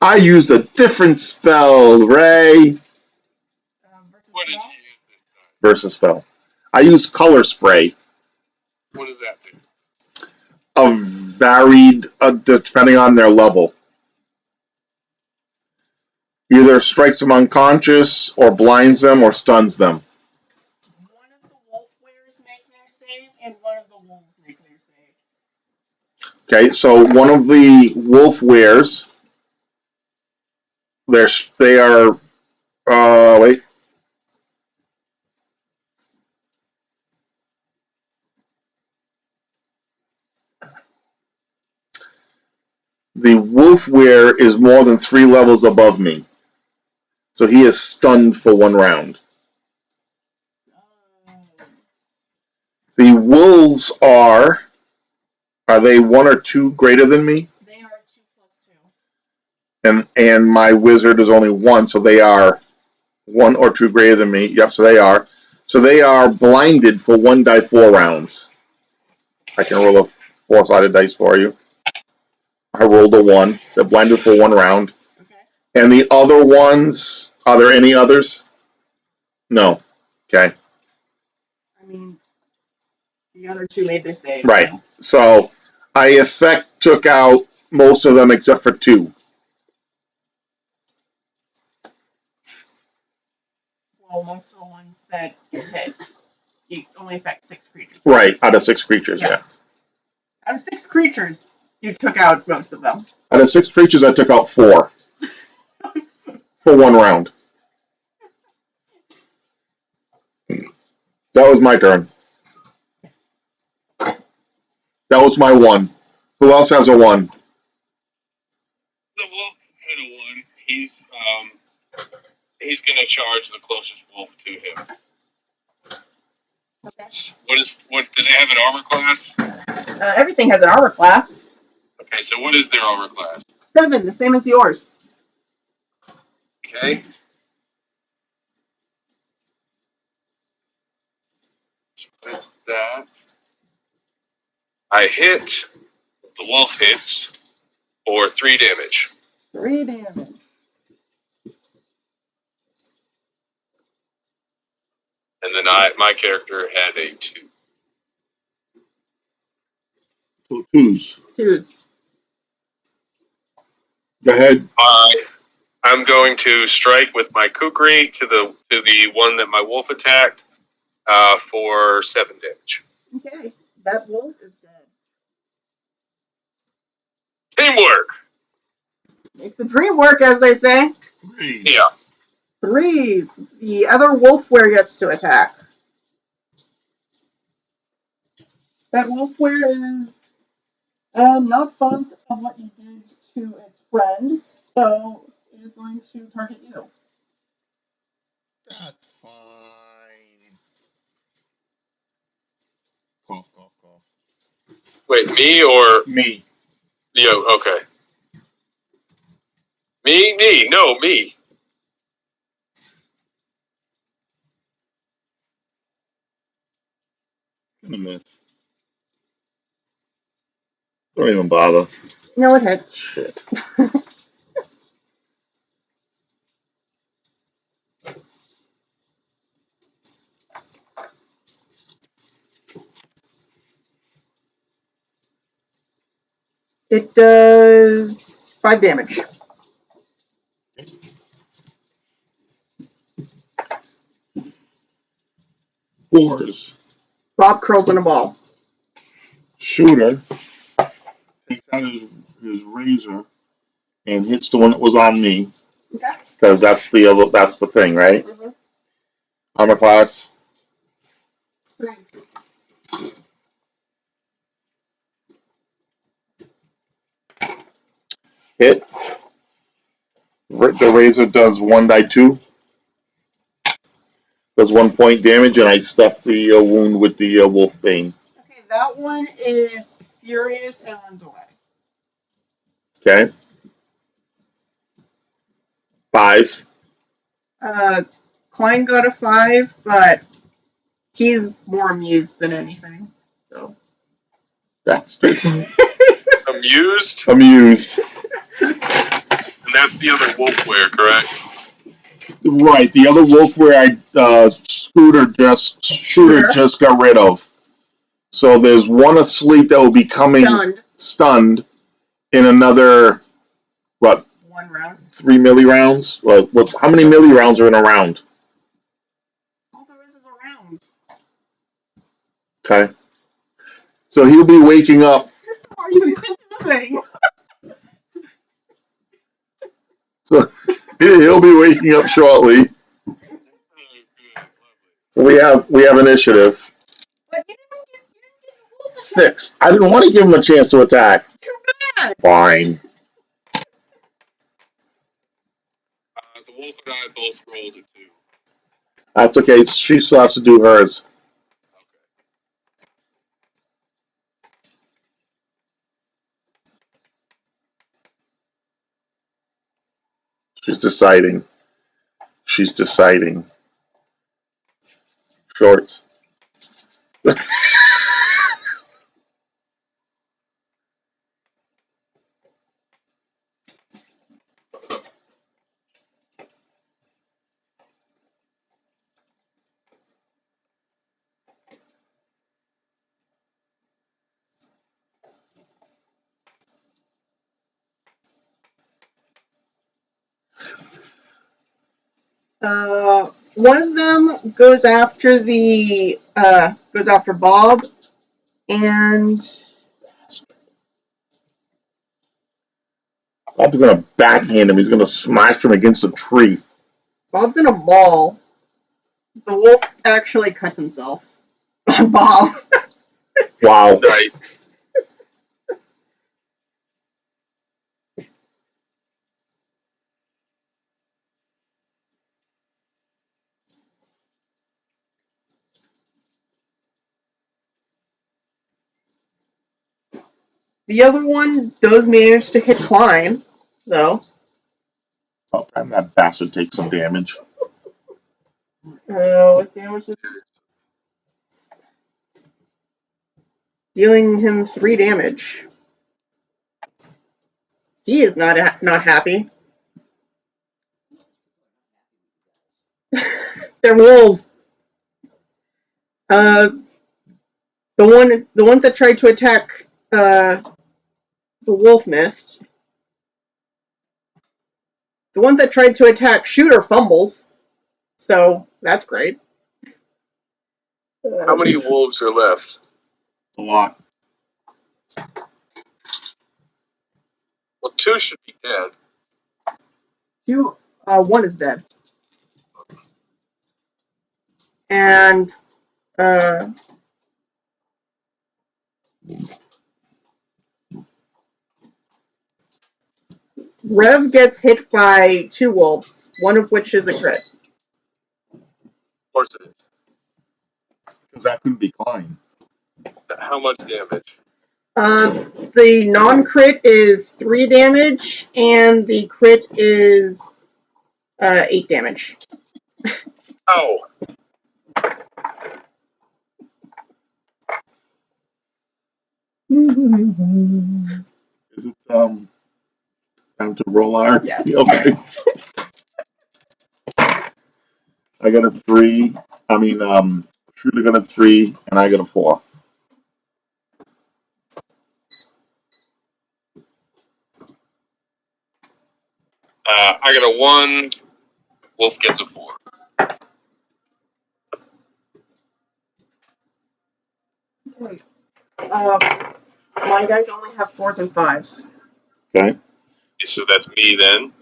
I used a different spell, Ray. Versus What did small? you use this time? Versus spell. I used color spray. What does that do? A varied, depending on their level. Either strikes them unconscious, or blinds them, or stuns them. One of the wolf wares make their save, and one of the wolves make their save. Okay, so one of the wolf wares, they are, wait. The wolf ware is more than 3 levels above me. So he is stunned for 1 round. The wolves are they 1 or 2 greater than me? They are 2+2. And my wizard is only 1, so they are 1 or 2 greater than me. Yep, so they are. So they are blinded for 1d4 rounds. I can roll a 4-sided dice for you. I rolled a 1. They're blinded for 1 round. Okay. And the other ones, are there any others? No. Okay. I mean, the other 2 made their save. Right. So. So I took out most of them except for 2. Well, most of the ones that hit, you only affect 6 creatures. Right, out of 6 creatures, yeah. Out of 6 creatures, you took out most of them. Out of 6 creatures, I took out 4 for 1 round. That was my turn. That was my 1. Who else has a 1? The wolf had a 1. He's gonna charge the closest wolf to him. Okay. What do they have an armor class? Everything has an armor class. Okay, so what is their armor class? 7, the same as yours. Okay. With that, I hit. The wolf hits for 3 damage. 3 damage. And then my character had a 2. So 2s. 2s. Go ahead. I'm going to strike with my kukri to the one that my wolf attacked for 7 damage. Okay, that wolf is dead. Teamwork. Makes the dream work, as they say. 3. Yeah. 3s. The other wolf were gets to attack. That wolf were is not fond of what you did to its friend, so it is going to target you. That's fine. Cough, cough, cough. Wait, me or Me. yo? Okay. Me. No, me. Gonna miss. Don't even bother. No, it hits. Shit. It does 5 damage. 4s. Bob curls in a ball. Shooter takes out his razor and hits the one that was on me. Okay. Because that's the thing, right? Mm-hmm. Armor class. 3. Hit. The razor does 1d2. Does 1 point damage, and I stuff the wound with the wolf bane. Okay, that one is furious and runs away. Okay. 5. Klein got a 5, but he's more amused than anything. So. That's good. Amused. Amused. And And that's the other wolfware, correct? Right. The other wolfware Shooter just got rid of. So there's one asleep that will be coming stunned in another, what, 1 round. 3 milli rounds? Well, how many milli rounds are in a round? All there is a round. Okay. So he'll be waking up. Are you confusing? So he'll be waking up shortly. So we have initiative. But you didn't get 6. I didn't want to give him a chance to attack. too bad. Fine. The wolf and I both rolled a 2. That's okay. She still has to do hers. She's deciding. Shorts. One of them goes after Bob, and Bob's gonna backhand him. He's gonna smash him against a tree. Bob's in a ball. The wolf actually cuts himself on Bob. Wow. Right. The other one does manage to hit Klein, though. About time that bastard takes some damage. What damage is dealing him 3 damage. He is not happy. They're wolves. The one that tried to attack the wolf missed. The one that tried to attack Shooter fumbles. So that's great. How many wolves are left? A lot. Well, 2 should be dead. One is dead. And Rev gets hit by 2 wolves, one of which is a crit. Of course it is. Because that couldn't be Klein. How much damage? The non-crit is 3 damage, and the crit is 8 damage. Oh. Is it time to roll our? Yes. Okay. I got a 3. Shooter got a 3, and I got a 4. I got a 1. Wolf gets a 4. Okay. My guys only have 4s and 5s. Okay. So that's me then.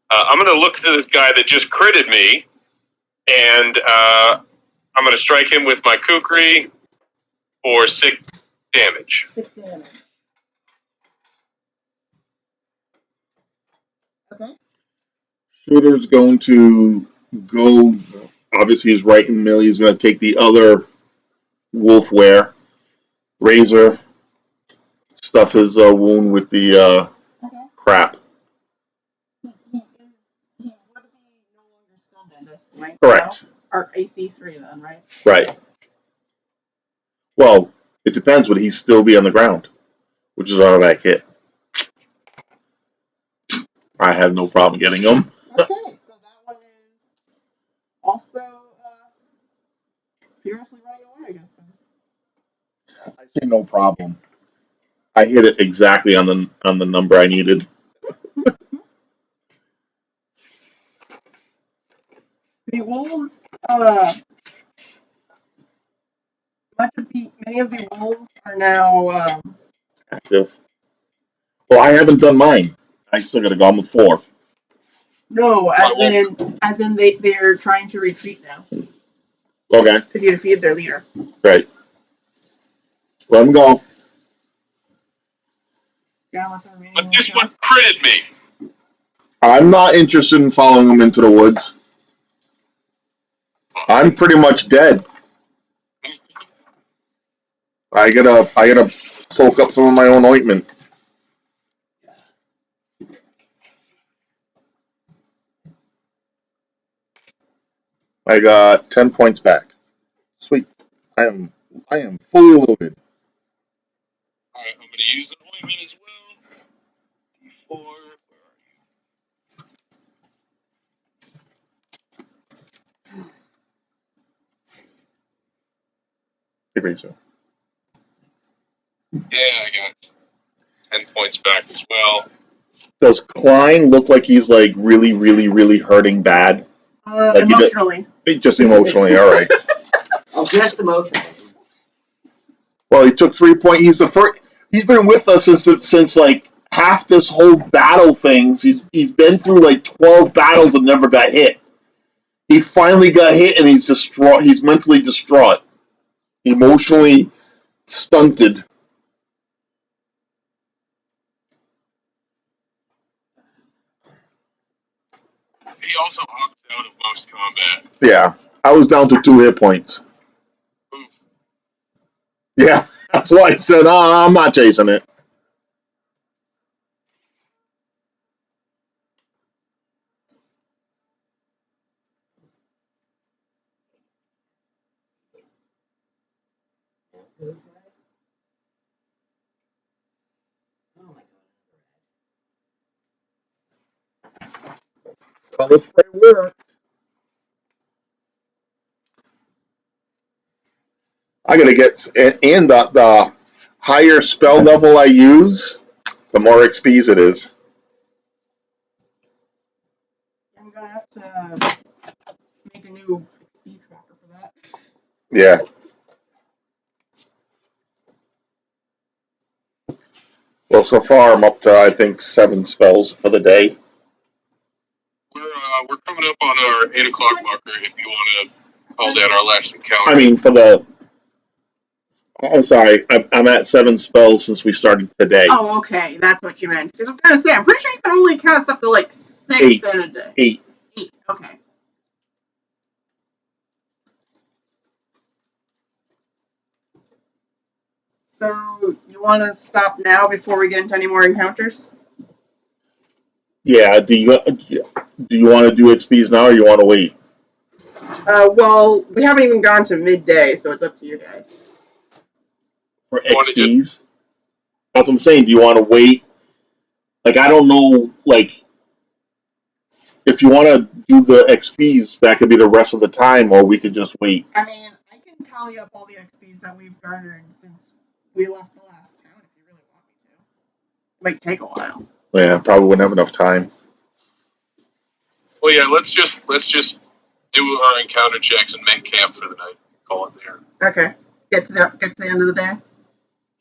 I'm going to look to this guy that just critted me, and I'm going to strike him with my kukri for 6 damage. 6 damage. Okay. Shooter's going to go. Obviously, he's right in the middle. He's going to take the other wolfware, razor, stuff his wound with the crap. He would be no longer stunned at this point. Correct. So, our AC 3 then, right? Right. Well, it depends. Would he still be on the ground? Which is automatic hit. I have no problem getting them. Okay, so that one is also furiously running away, I guess. Then. I say no problem. I hit it exactly on the number I needed. The wolves, many of the wolves are now. Active. Well, I haven't done mine. I still got to go. I'm a 4. No, as in they're trying to retreat now Okay, because you defeated their leader. great. Let them go. But this one critted me. I'm not interested in following them into the woods. I'm pretty much dead. I gotta soak up some of my own ointment. I got 10 points back. Sweet. I am fully loaded. All right, I'm going to use an ointment as well. Four. Yeah, I got 10 points back as well. Does Klein look like he's like really, really, really hurting bad? Like Emotionally. Just emotionally, all right. Oh, just emotionally. Well, he took 3 points. He's the first. He's been with us since like half this whole battle things. He's been through like 12 battles and never got hit. He finally got hit and he's distraught. He's mentally distraught, emotionally stunted. He also opts out of most combat. Yeah, I was down to 2 hit points. Oof. Yeah, that's why I said, oh, I'm not chasing it. Oh my Color spray work. I gotta get and the higher spell level I use, the more XP's it is. I'm gonna have to make a new speed tracker for that. Yeah. Well, so far I'm up to I think 7 spells for the day. We're coming up on our 8 o'clock marker. If you want to call that our last encounter. I mean, for the. I'm sorry, I'm at 7 spells since we started today. Oh, okay, that's what you meant. Because I'm gonna say, I'm pretty sure you can only cast up to like 6 8. in a day. 8. 8. Okay. So you want to stop now before we get into any more encounters? Yeah. Do you want to do XP's now, or you want to wait? Well, we haven't even gone to midday, so it's up to you guys. For XP's? That's what I'm saying. Do you want to wait? Like, I don't know, like, if you want to do the XP's, that could be the rest of the time, or we could just wait. I mean, I can tally up all the XP's that we've garnered since we left the last town if you really want me to. It might take a while. Yeah, probably wouldn't have enough time. Well, yeah, let's just do our encounter checks and make camp for the night. Call it there. Okay. Get to the end of the day.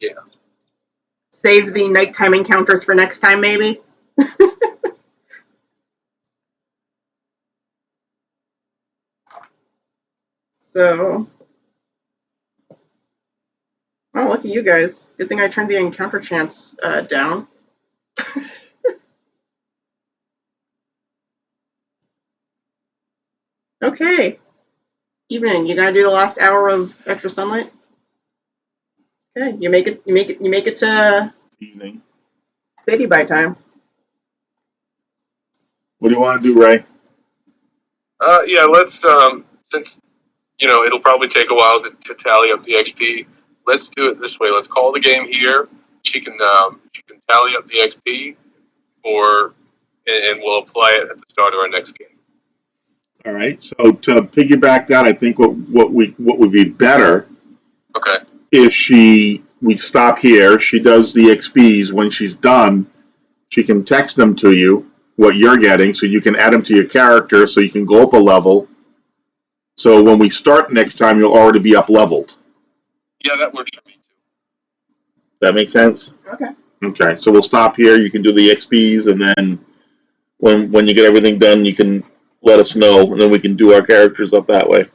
Yeah. Save the nighttime encounters for next time, maybe. So, oh, look at you guys. Good thing I turned the encounter chance down. Okay. Evening. You gotta do the last hour of extra sunlight. Okay. You make it to Evening. Lady by time. What do you want to do, Ray? Yeah, let's since it'll probably take a while to tally up the XP. Let's do it this way. Let's call the game here. She can tally up the XP for and we'll apply it at the start of our next game. All right. So to piggyback that, I think what would be better Okay. if we stop here. She does the XPs. When she's done, she can text them to you what you're getting, so you can add them to your character, so you can go up a level. So when we start next time, you'll already be up leveled. Yeah, that works for me too. That makes sense? Okay. Okay. So we'll stop here. You can do the XPs, and then when you get everything done, you can let us know, and then we can do our characters up that way.